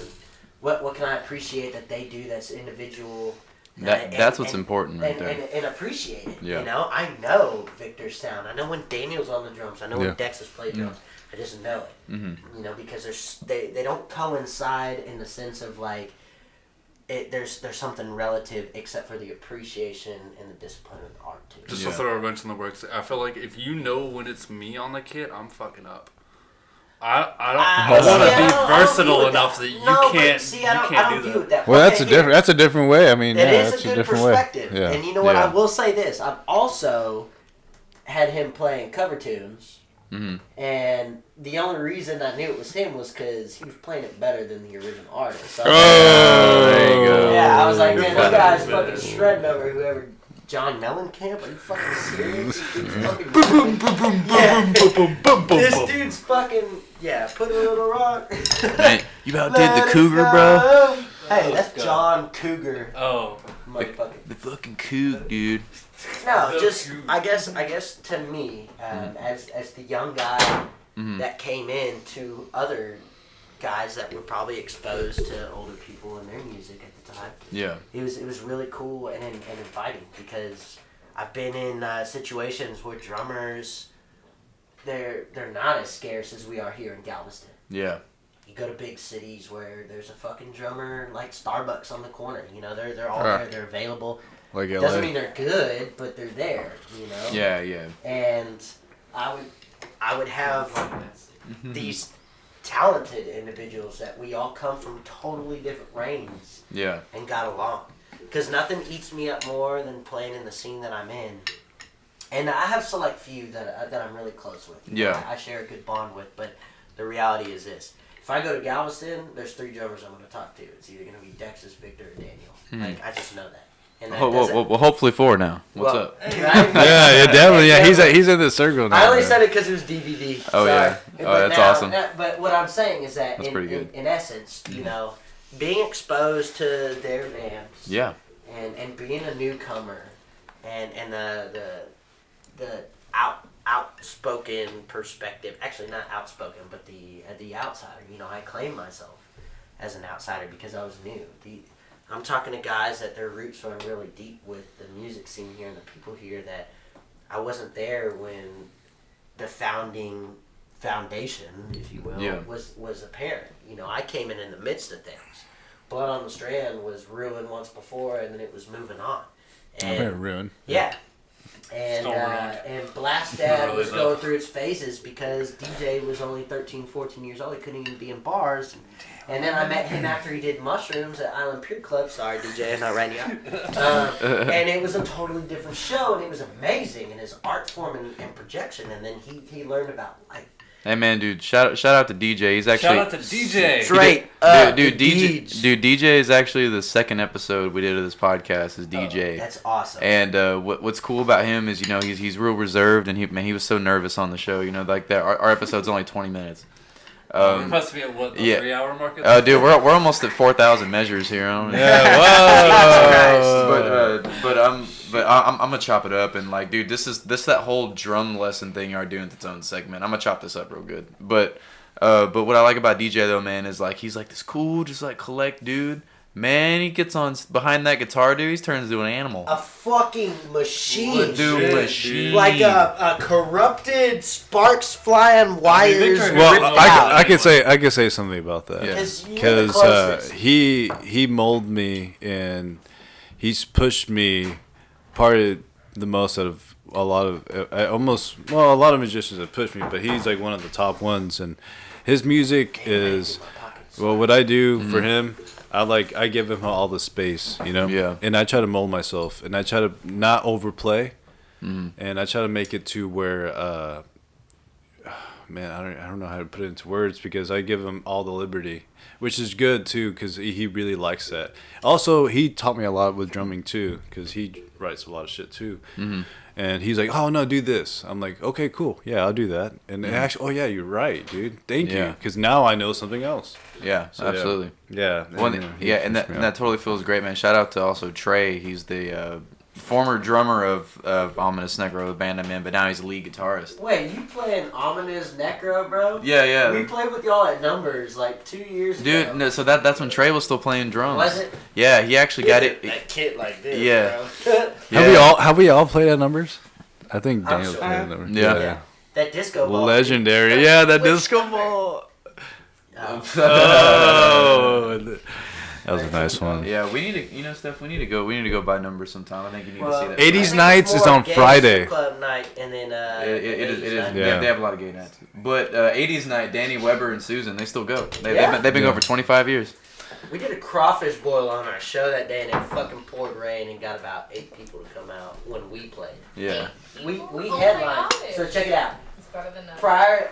What can I appreciate that they do that's individual? That's what's important right there. And appreciate it. Yeah. I know Victor's sound. I know when Daniel's on the drums. I know when Yeah. Dexas plays drums. I just know it. Mm-hmm. Because they don't coincide in the sense of like there's something relative except for the appreciation and the discipline of the art too. Just Yeah. to throw a wrench in the works, I feel like if you know when it's me on the kit, I'm fucking up. I want see, I to be don't view versatile it enough that- that you no, but can't see, you I don't can't do view that. it that Well, way. that's a Here, different. That's a different way. I mean, It yeah, is that's a good different perspective. way. Yeah. And you know what? Yeah. I will say this. I've also had him playing cover tunes. Mm-hmm. And the only reason I knew it was him was because he was playing it better than the original artist. So There you go. yeah, I was like, You're man, funny, this guy's man. fucking shredding over whoever. John Mellencamp? Are you fucking serious? This dude's fucking, put a little rock. Man, you outdid Let the it cougar, bro. go. Hey, that's go. John Cougar, Oh, motherfucker. The fucking coog, dude. No, The just Cougar. I guess to me, as the young guy Mm-hmm. that came in to other guys that were probably exposed to older people and their music at the time. Yeah. It was really cool and inviting because I've been in situations where drummers they're not as scarce as we are here in Galveston. Yeah. You go to big cities where there's a fucking drummer like Starbucks on the corner. They're all Right. there. They're available. Like LA. Doesn't mean they're good, but they're there. Yeah, yeah. And I would have these talented individuals that we all come from totally different reigns Yeah. and got along. Because nothing eats me up more than playing in the scene that I'm in. And I have select few that I'm really close with. Yeah. I share a good bond with, but the reality is this. If I go to Galveston, there's 3 drummers I'm going to talk to. It's either going to be Dexas, Victor, or Daniel. Like, I just know that. And that doesn't- Well, hopefully 4 now. What's well, up? right? Yeah, definitely. Yeah, he's in the circle now. I only man. said it because it was DVD. Oh, Sorry. yeah. Oh, But that's awesome. But what I'm saying is that That's pretty good. in essence, being exposed to their bands Yeah. and being a newcomer and the outspoken perspective, actually not outspoken, but the outsider. I claim myself as an outsider because I was new. I'm talking to guys that their roots are really deep with the music scene here and the people here that I wasn't there when the foundation, if you will, Yeah. was apparent. I came in the midst of things. Blood on the Strand was ruined once before, and then it was moving on. And Ruined. yeah. And Still around. and Blast Dad Really was though. going through its phases because DJ was only 13, 14 years old. He couldn't even be in bars. And then I met him after he did Mushrooms at Island Pure Club. Sorry, DJ, I'm not writing you out. And it was a totally different show, and it was amazing in his art form and projection. And then he learned about life. Hey man, dude, shout out to DJ. He's actually shout out to DJ. Straight dude, the Deej. DJ is actually the second episode we did of this podcast is DJ. That's awesome. And what's cool about him is he's real reserved, and he was so nervous on the show. Like that our episode's only 20 minutes. We must be at what, the yeah. 3-hour mark? Dude, we're almost at 4,000 measures here. I don't know. But I'm gonna chop it up and like, dude, this that whole drum lesson thing you are doing its own segment. I'm gonna chop this up real good. But what I like about DJ though, man, is like he's like this cool, just like collect dude Man, he gets on behind that guitar, dude. He turns into an animal. A fucking machine. Dude, machine. Like a corrupted, sparks flying wires. Victhor Well, ripped out. I could say something about that. Yeah. Because you're the Because closest. he molded me and he's pushed me probably the most out of a lot of magicians have pushed me, but he's like one of the top ones, and his music is what I do for him. I give him all the space, you know. Yeah. And I try to mold myself, and I try to not overplay, and I try to make it to where, man, I don't know how to put it into words because I give him all the liberty, which is good too because he really likes that. Also, he taught me a lot with drumming too because he writes a lot of shit too. And he's like, "Oh no, do this." I'm like, "Okay, cool, yeah, I'll do that." And actually, oh yeah, you're right, dude. Thank you, Yeah. because now I know something else. Yeah, So, absolutely. Yeah. Well, he and pushed me that out. totally feels great, man. Shout out to also Trey. He's the former drummer of Ominous Negro, the band I'm in, but now he's a lead guitarist. Wait, you playing Ominous Necro, bro? Yeah. We played with y'all at Numbers like 2 years ago. Dude, no, so that's when Trey was still playing drums. Was it? Yeah, he actually got it. That kid like this, Yeah. bro. Yeah. Have we all played at Numbers? I think I'm Daniel sure. played at Numbers. Yeah. That disco ball. Legendary. Yeah, that Which- disco ball. Oh. Oh, that was a nice one. Yeah, we need to, Steph, we need to go by numbers sometime. I think you need Well, to see that. 80s I think it's nights is more on gay Friday. strip club night, and then It is. 80s night. Yeah. They have a lot of gay nights. But 80s night, Danny Weber and Susan, they still go. They've been Yeah. going for 25 years. We did a crawfish boil on our show that day, and it fucking poured rain and got about 8 people to come out when we played. Yeah. We Oh my headlined. gosh. So check it out. It's better than nothing.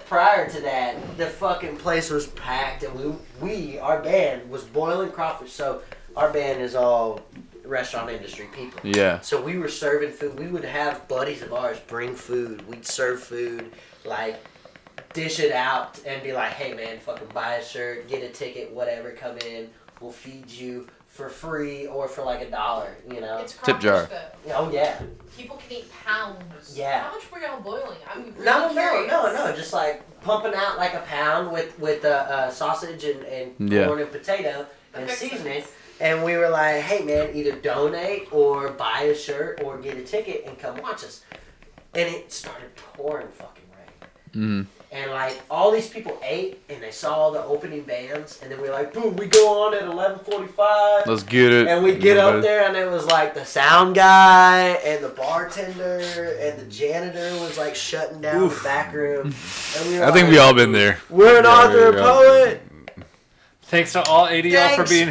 Prior to that, the fucking place was packed, and our band was boiling crawfish. So our band is all restaurant industry people. Yeah. So we were serving food. We would have buddies of ours bring food. We'd serve food, like dish it out, and be like, "Hey man, fucking buy a shirt, get a ticket, whatever. Come in, we'll feed you for free or for like $1. You know." It's Tip jar. crawfish, though. Oh yeah. People can eat pounds. Yeah. How much were y'all boiling? I'm really No, curious. just like pumping out like a pound with sausage and Yeah. corn and potato The and fixins. seasoning. And we were like, "Hey man, either donate or buy a shirt or get a ticket and come watch us." And it started pouring fucking rain. And like all these people ate and they saw the opening bands, and then we were like, "Boom, we go on at 11:45." Let's get it. And we get up there, and it was like the sound guy and the bartender and the janitor was like shutting down the back room. And we were I think like, we all been there. "We're an Yeah, author, we a all- poet. Thanks to all 80 y'all for Thanks being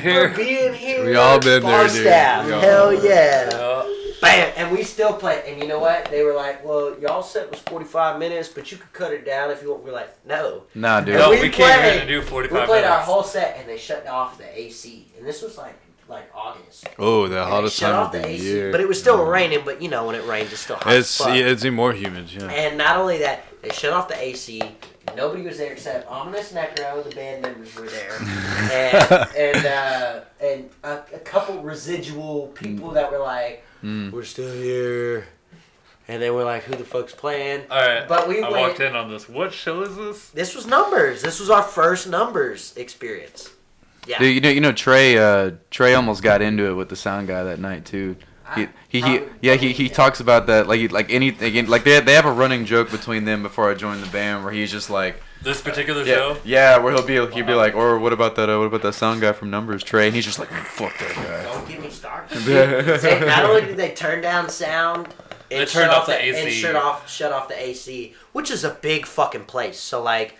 here. We all been Bar there, dude. staff. We all- Hell yeah. Yeah. Bam. And we still play. And you know what? They were like, "Well, y'all set was 45 minutes, but you could cut it down if you want." We're like, "No." Nah, dude. No, we we came here played- to do 45 We played minutes. our whole set, and they shut off the AC. And this was like August. Oh, the And hottest they shut time off of the AC. year. But it was still raining. But you know, when it rains, it's still hot. It's as fuck. it's more humid. Yeah. And not only that, they shut off the AC. Nobody was there except Ominous Necro. The band members were there, and a couple residual people that were like, "We're still here," and they were like, "Who the fuck's playing?" Alright, But we I went. walked in on this. What show is this? This was Numbers. This was our first Numbers experience. Yeah. Dude, you know Trey almost got into it with the sound guy that night too. He talks about that like anything like they have a running joke between them before I joined the band where he's just like This particular show? yeah where he'll be like, or what about that sound guy from Numbers, Trey, and he's just like, fuck that guy. Don't get me started. Say, not only did they turn down sound, and They turned off the AC. and shut off the AC, which is a big fucking place. So like,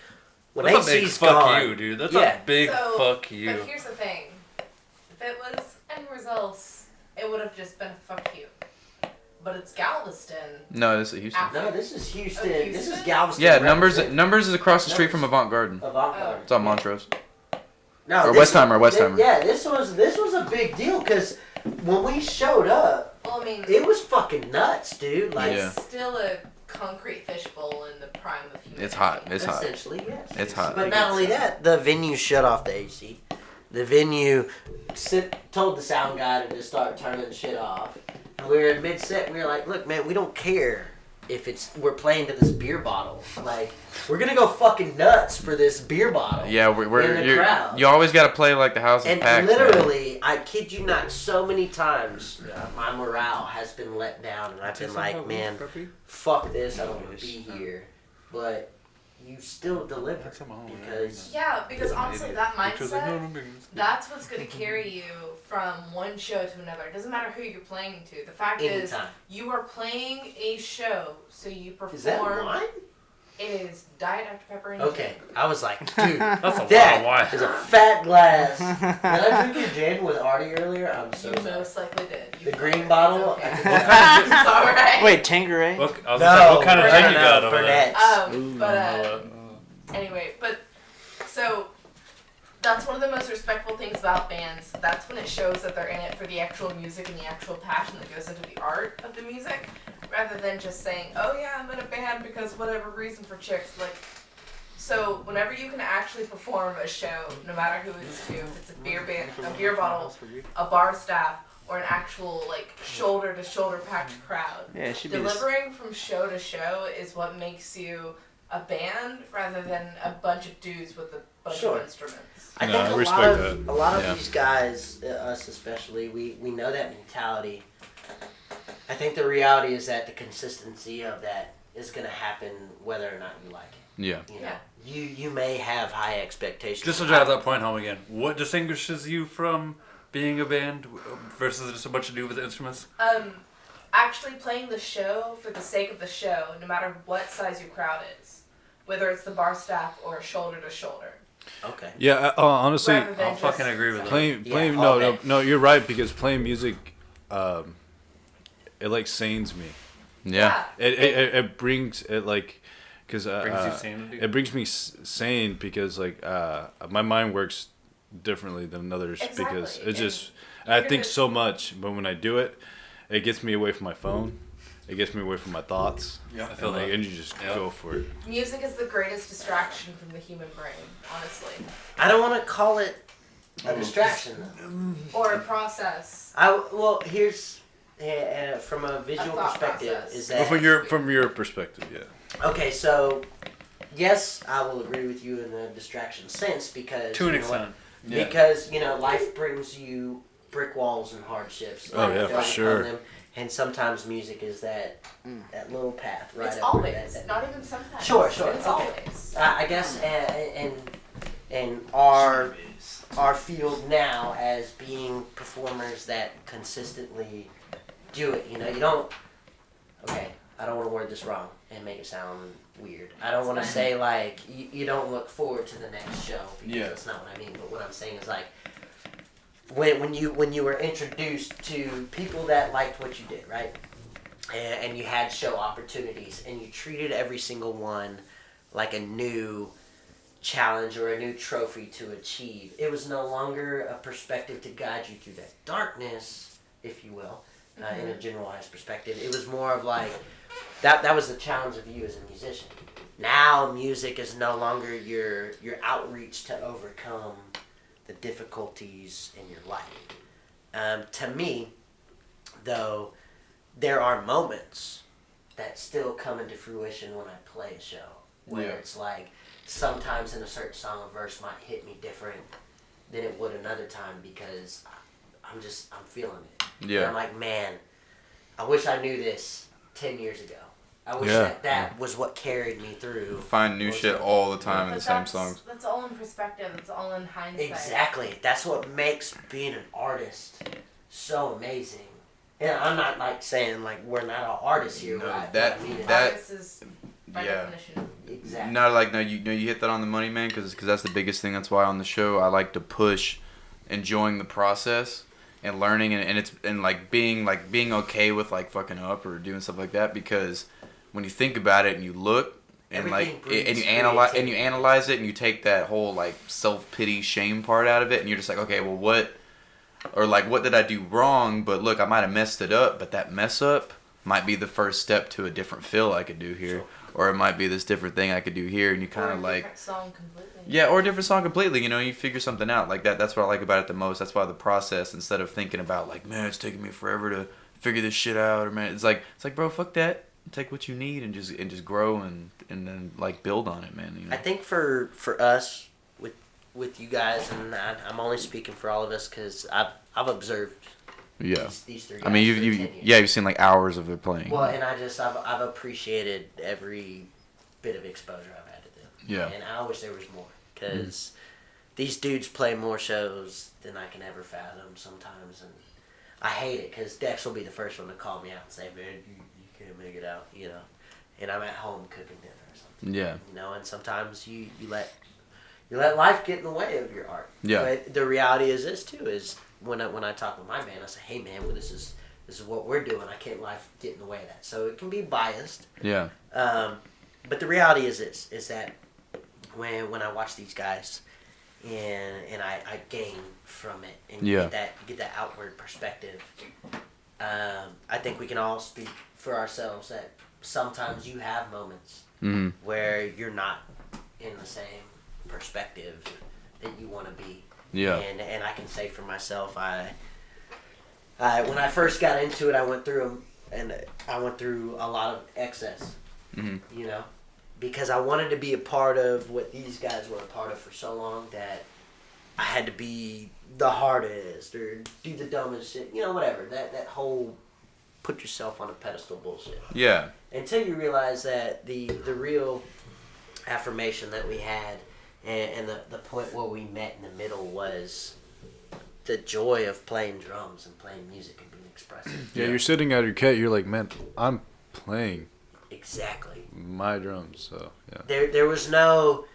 when That's a big AC's fuck gone, you, dude. That's yeah. a big So, fuck you. But here's the thing. If it was anywhere else, it would have just been fuck you. But it's Galveston. No, this is Houston. No, this is Houston. Oh, This is Houston? Galveston. Yeah, represent- Numbers is across the street from Avant Garden. Avant-Garde. It's on Montrose. No, Or this Westheimer, was- Westheimer. Yeah, this was a big deal because when we showed up, Well, I mean, it was fucking nuts, dude. Like, Yeah. it's still a concrete fishbowl in the prime of humanity. It's hot. It's hot. essentially, yes. It's hot. But not only that, the venue shut off the AC. The venue told the sound guy to just start turning the shit off. And we were in mid-set, and we were like, "Look, man, we don't care we're playing to this beer bottle, like we're gonna go fucking nuts for this beer bottle. Yeah, in the crowd. You always got to play like the house is And packed. literally, I kid you not, so many times my morale has been let down, and I've been like, man, fuck this, I don't want to be here. But you still deliver because because honestly, that mindset, that's what's going to carry you from one show to another. It doesn't matter who you're playing to. The fact is, you are playing a show, so you perform. Is that wine? It is Diet Dr. Pepper and Okay, I was like, dude, That's a that lot of wine. is a fat glass. Did I drink your gin with Artie earlier? I'm so You sorry. most likely did. The green bottle? It's, okay. It's all right. Wait, Tanqueray? Look, I was gonna say, what kind of drink you got over there? Anyway, so that's one of the most respectful things about bands. That's when it shows that they're in it for the actual music and the actual passion that goes into the art of the music, rather than just saying, oh yeah, I'm in a band because whatever reason for chicks. Like, so whenever you can actually perform a show, no matter who it's to, if it's a beer band, a beer bottle, a bar staff, or an actual like shoulder to shoulder packed crowd, delivering from show to show is what makes you a band rather than a bunch of dudes with a bunch of instruments. I think a lot of these guys, us especially, we know that mentality. I think the reality is that the consistency of that is going to happen whether or not you like it. Yeah. You know, you may have high expectations. Just to drive that point home again, what distinguishes you from being a band versus just a bunch of dudes with instruments? Actually playing the show for the sake of the show, no matter what size your crowd is, whether it's the bar staff or shoulder to shoulder. Okay. Yeah, honestly, I'll fucking agree with that. No, you're right, because playing music, it like sanes me. Yeah. It brings it like, because brings you sanity? it brings me sane because like my mind works differently than others because it just I think so much, but when I do it, it gets me away from my phone. It gets me away from my thoughts. Yeah, I feel and, that. And you just go for it. Music is the greatest distraction from the human brain, honestly. I don't want to call it a distraction, though. Or a process. Here's from a visual perspective process. is that From your perspective, yeah. Okay, so yes, I will agree with you in the distraction sense because to an extent, because life brings you brick walls and hardships. Oh yeah, for sure. Them, and sometimes music is that little path, right? It's always, not even sometimes. Sure. It's okay. always. I guess, and our field now as being performers that consistently do it. You don't. Okay, I don't want to word this wrong and make it sound weird. I don't want to say like you don't look forward to the next show because that's not what I mean. But what I'm saying is like. When you were introduced to people that liked what you did, right? And you had show opportunities, and you treated every single one like a new challenge or a new trophy to achieve. It was no longer a perspective to guide you through that darkness, if you will, in a generalized perspective. It was more of like, that was the challenge of you as a musician. Now music is no longer your outreach to overcome the difficulties in your life. To me, though, there are moments that still come into fruition when I play a show. Where it's like, sometimes in a certain song, a verse might hit me different than it would another time because I'm feeling it. Yeah. And I'm like, man, I wish I knew this 10 years ago. I wish that was what carried me through. Find new shit all the time in the same songs. That's all in perspective. That's all in hindsight. Exactly. That's what makes being an artist so amazing. And I'm not like saying like we're not all artists here. No, right? Artist is by definition. Exactly. You hit that on the money, man, because that's the biggest thing. That's why on the show I like to push enjoying the process and learning and being okay with like fucking up or doing stuff like that, because when you think about it and you look and you analyze it and you take that whole like self-pity shame part out of it and you're just like, okay, well what did I do wrong? But look, I might have messed it up, but that mess up might be the first step to a different fill I could do here. Sure. Or it might be this different thing I could do here, and you kind of like different song completely. Yeah, or a different song completely. You figure something out like that. That's what I like about it the most. That's why the process, instead of thinking about like, man, it's taking me forever to figure this shit out, or man, it's like, bro, fuck that. take what you need and just grow and then like build on it, man. You know? I think for us with you guys, and I'm only speaking for all of us because I've observed Yeah. these three guys. I mean, for 10 years. you've seen like hours of their playing. Well, and I've appreciated every bit of exposure I've had to them. Yeah. And I wish there was more because these dudes play more shows than I can ever fathom sometimes, and I hate it because Dex will be the first one to call me out and say, "Man, you can't make it out," you know. And I'm at home cooking dinner or something. Yeah. You know, and sometimes you let life get in the way of your art. Yeah. But the reality is this too is when I talk with my band, I say, "Hey man, well, this is what we're doing. I can't let life get in the way of that." So it can be biased. Yeah. But the reality is this is that when I watch these guys and I gain from it and Yeah. get that outward perspective, I think we can all speak for ourselves that sometimes you have moments where you're not in the same perspective that you want to be. Yeah. And I can say for myself, I when I first got into it, I went through a lot of excess. You know, because I wanted to be a part of what these guys were a part of for so long that I had to be the hardest or do the dumbest shit. You know, whatever that whole put yourself on a pedestal bullshit. Yeah. Until you realize that the real affirmation that we had and the point where we met in the middle was the joy of playing drums and playing music and being expressive. Yeah, you're sitting at your kit. You're like, man, I'm playing Exactly. my drums. So yeah. There was no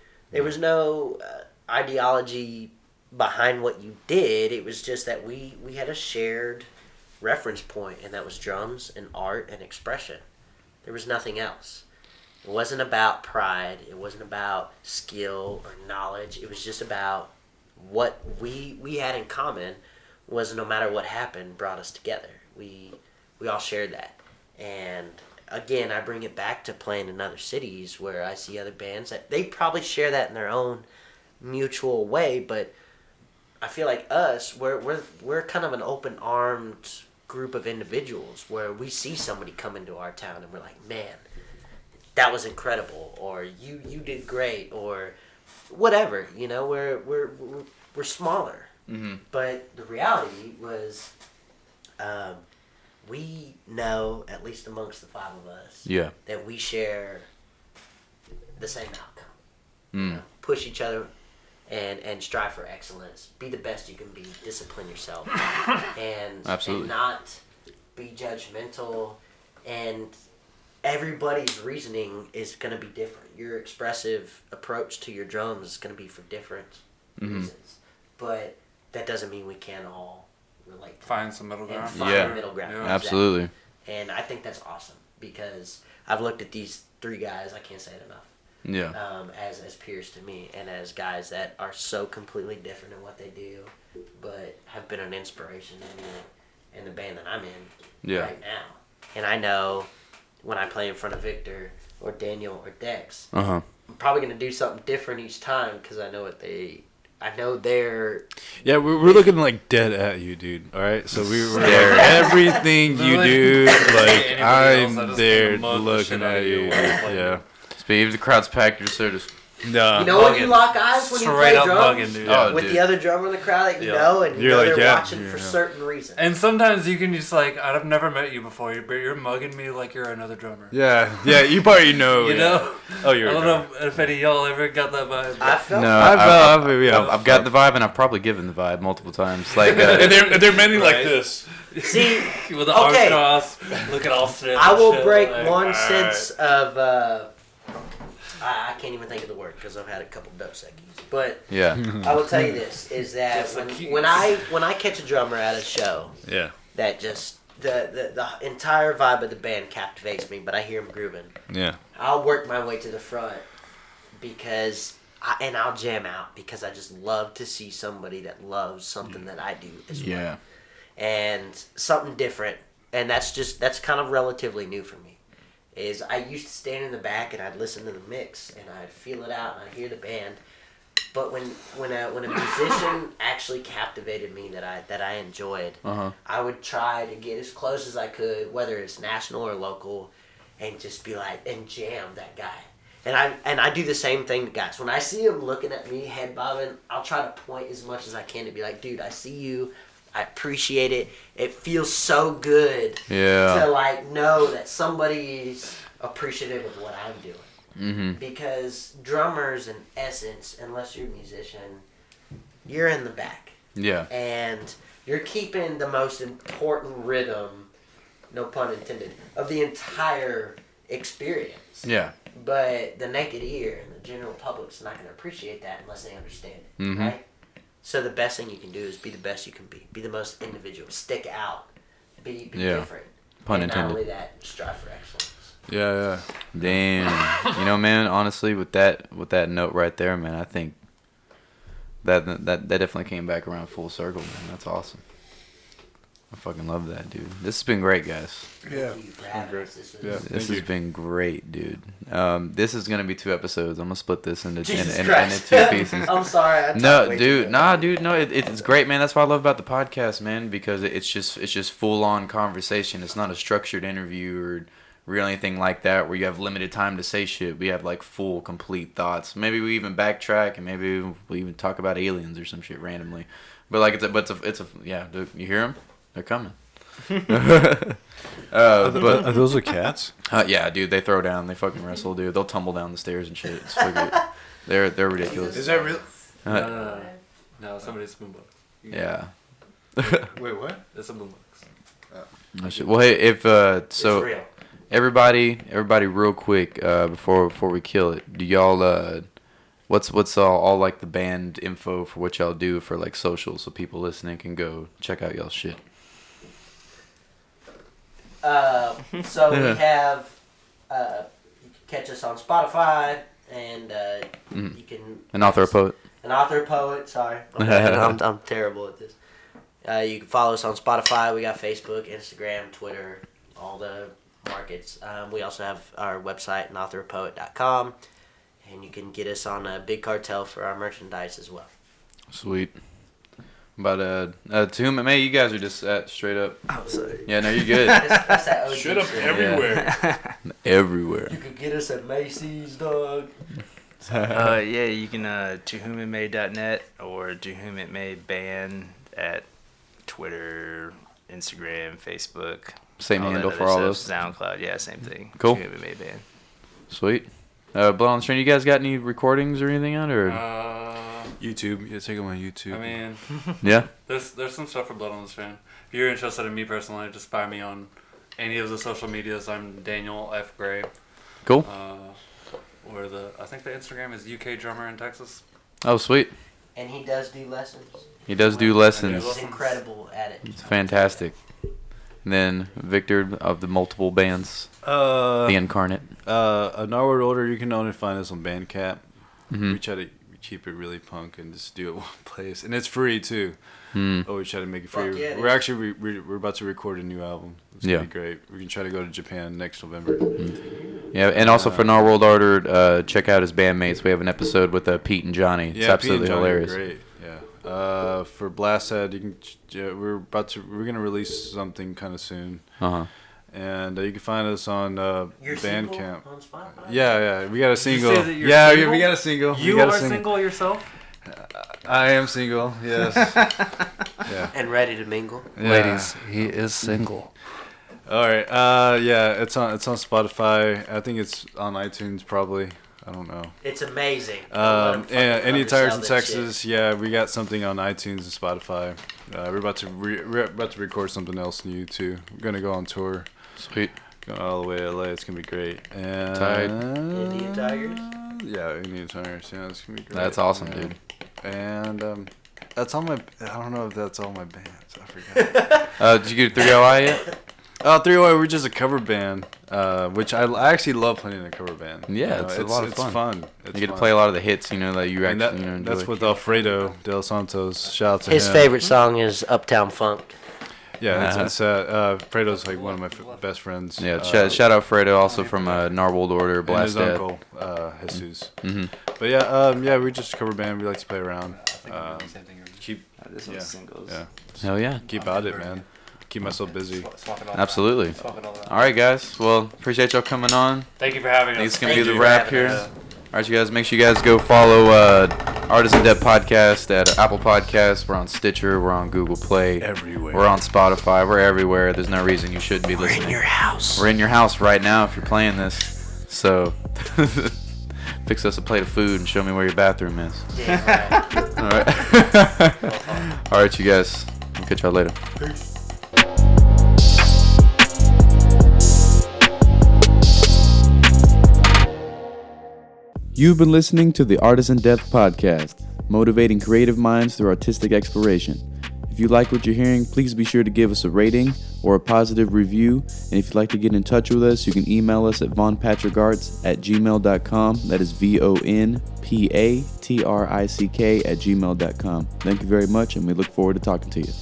ideology behind what you did. It was just that we had a shared reference point, and that was drums and art and expression. There was nothing else. It wasn't about pride. It wasn't about skill or knowledge. It was just about what we had in common was no matter what happened brought us together. We all shared that. And again, I bring it back to playing in other cities where I see other bands that they probably share that in their own mutual way, but I feel like us, we're kind of an open-armed group of individuals where we see somebody come into our town and we're like, man, that was incredible, or you did great, or whatever. You know, we're smaller, but the reality was, we know, at least amongst the five of us, Yeah. that we share the same outcome. You know, push each other and strive for excellence. Be the best you can be. Discipline yourself. and Absolutely. And not be judgmental. And everybody's reasoning is going to be different. Your expressive approach to your drums is going to be for different reasons. But that doesn't mean we can't all relate to Find some middle and ground. find Yeah. the middle ground. Yeah. Exactly. Absolutely. And I think that's awesome because I've looked at these three guys, I can't say it enough, Yeah. as peers to me and as guys that are so completely different in what they do, but have been an inspiration to me in the band that I'm in Yeah. right now. And I know when I play in front of Victor or Daniel or Dex, Uh-huh. I'm probably going to do something different each time because I know they're Yeah, we're looking like dead at you, dude. All right, so we were Staring. everything you do. Like Anybody else, I I'm just there wanna mug the looking shit out at of you you. while I'm playing. Yeah. Speaking of the crowd's packed, you're sort of No. You know when you Mugging. lock eyes when you Straight play up drums mugging, dude. Oh, with dude. the other drummer in the crowd that you Yeah. know, and you You're know like, they're yeah, watching for yeah. certain reasons. And sometimes you can just like, I've never met you before, but you're mugging me like you're another drummer. Yeah. You probably know. You yeah. know? Oh, you're. I a don't drummer. know if any of y'all ever got that vibe. I felt no. I've got the vibe, and I've probably given the vibe multiple times. Like, And they're many like Right. this. see. With the arms Okay. crossed, looking all stiff. I and will shit, break like, one all sense of. I can't even think of the word because I've had a couple Dos Equis. But yeah. I will tell you this: is that Dos Equis. when I catch a drummer at a show, Yeah. that just the entire vibe of the band captivates me. But I hear him grooving. Yeah. I'll work my way to the front because I'll jam out because I just love to see somebody that loves something that I do as well. Yeah. And something different. And that's kind of relatively new for me. Is I used to stand in the back and I'd listen to the mix and I'd feel it out and I'd hear the band. But when a musician actually captivated me that I enjoyed, Uh-huh. I would try to get as close as I could, whether it's national or local, and just be like, and jam that guy. And I do the same thing to guys. When I see him looking at me, head bobbing, I'll try to point as much as I can to be like, dude, I see you. I appreciate it. It feels so good to like know that somebody's appreciative of what I'm doing. Mm-hmm. Because drummers, in essence, unless you're a musician, you're in the back. Yeah. And you're keeping the most important rhythm, no pun intended, of the entire experience. Yeah. But the naked ear and the general public's not going to appreciate that unless they understand it, Mhm. right? So the best thing you can do is be the best you can be. Be the most individual. Stick out. Be different. Pun and intended. not only that, strive for excellence. Yeah. Damn. You know, man, honestly, with that note right there, man, I think that definitely came back around full circle, man. That's awesome. I fucking love that, dude. This has been great, guys. Yeah. Thank you for having us. This was Yeah. This Thank has been great, dude. This is gonna be 2 episodes. I'm gonna split this into Jesus into Christ. 2 pieces. I'm sorry. I talked No, way too dude, much. no. It's great, man. That's what I love about the podcast, man, because it's just full on conversation. It's not a structured interview or real anything like that where you have limited time to say shit. We have like full, complete thoughts. Maybe we even backtrack and maybe we even talk about aliens or some shit randomly. But like it's a yeah. Dude, you hear them? They're coming. Are those the cats? Yeah, dude, they throw down. They fucking wrestle, dude. They'll tumble down the stairs and shit. It's fucking, they're ridiculous. Is that real? No, somebody's boombox. Yeah. Wait, what? It's a boombox. I should- Well, hey, if It's so, real. everybody, real quick, before we kill it, do y'all what's all like the band info for what y'all do for like social, so people listening can go check out y'all shit. So we have, you can catch us on Spotify, and you can... An author, a poet. An author, poet, sorry. I'm terrible at this. You can follow us on Spotify. We got Facebook, Instagram, Twitter, all the markets. We also have our website, anauthorpoet.com, and you can get us on Big Cartel for our merchandise as well. Sweet. But to whom it may, you guys are just straight up. Oh, sorry. Yeah, no, you're good. That's that OG Straight up shit. everywhere. Everywhere. You could get us at Macy's, dog. Yeah, you can toWhomItMay.net or toWhomItMay at Twitter, Instagram, Facebook. Same all that handle other for all stuff. those. SoundCloud, yeah, same thing. Cool. To Whom It May Band. Sweet. Blood on the String, you guys got any recordings or anything out or? YouTube. Yeah, take them on YouTube. I mean, Yeah. there's some stuff for Blood on the Strand. If you're interested in me personally, just find me on any of the social medias. I'm Daniel F. Gray. Cool. Or I think the Instagram is UK Drummer in Texas. Oh, sweet. And he does do lessons. He does do lessons. He's incredible at it. It's fantastic. And then Victor of the multiple bands, the Incarnate. An hour older, you can only find us on Bandcamp. Mhm. We try to keep it really punk and just do it one place, and it's free too. Mm. Oh, we try to make it Fuck free. yeah, it We're is. actually we're about to record a new album. It's gonna Yeah. be great. We can try to go to Japan next November. Yeah, and also for Our World Order, check out his bandmates. We have an episode with Pete and Johnny. It's Yeah, absolutely Pete and Johnny are hilarious. Great. Yeah. For Blast Head, you can. We're gonna release something kind of soon, Uh-huh. and you can find us on Your single Bandcamp. on Spotify? Yeah, we got a single. say that you're Yeah, single? we got a single. We You got are a single yourself? I am single. Yes. Yeah. And ready to mingle. Yeah. Ladies, he is single. All right. Yeah, it's on Spotify. I think it's on iTunes probably. I don't know. It's amazing. Don't let 'em Yeah, fucking any tires in undersell that shit. Texas. Yeah, we got something on iTunes and Spotify. We're about to record something else new too. We're gonna go on tour. Sweet. Going all the way to LA. It's gonna be great. And Tight. Indian Tigers? Yeah, Indian Tigers. Yeah, it's gonna be great. That's awesome, Yeah. dude. And that's all my. I don't know if that's all my bands. I forgot. Did you get 3LI yet? 308, we're just a cover band, which I actually love playing in a cover band. Yeah, it's a lot of fun. It's fun. You get to play a lot of the hits, you know, that you And actually that, enjoy. that's with Alfredo Del Santos. Shout out to His him. favorite song is Uptown Funk. Yeah, Uh-huh. it's Alfredo's like one of my best friends. Yeah, shout out Fredo, also from Narwold Order, and Blast his Dad. uncle, Jesus. Mm-hmm. But yeah, we're just a cover band. We like to play around. Keep This Yeah. one's singles. yeah, Hell yeah. keep at it, man. keep myself busy. Swap it all Absolutely. around. Swap it all around. All right, guys. Well, appreciate y'all coming on. Thank you for having us. This can be Thank the you for wrap having here. us. All right, you guys. Make sure you guys go follow Artisan Depth Podcast at Apple Podcasts. We're on Stitcher. We're on Google Play. Everywhere. We're on Spotify. We're everywhere. There's no reason you shouldn't be listening. We're in your house. We're in your house right now if you're playing this. So fix us a plate of food and show me where your bathroom is. Yeah, right. All right. All right, you guys. I'll catch y'all later. You've been listening to the Artisan Depth Podcast, motivating creative minds through artistic exploration. If you like what you're hearing, please be sure to give us a rating or a positive review. And if you'd like to get in touch with us, you can email us at vonpatrickarts@gmail.com. That is VONPATRICK@gmail.com. Thank you very much, and we look forward to talking to you.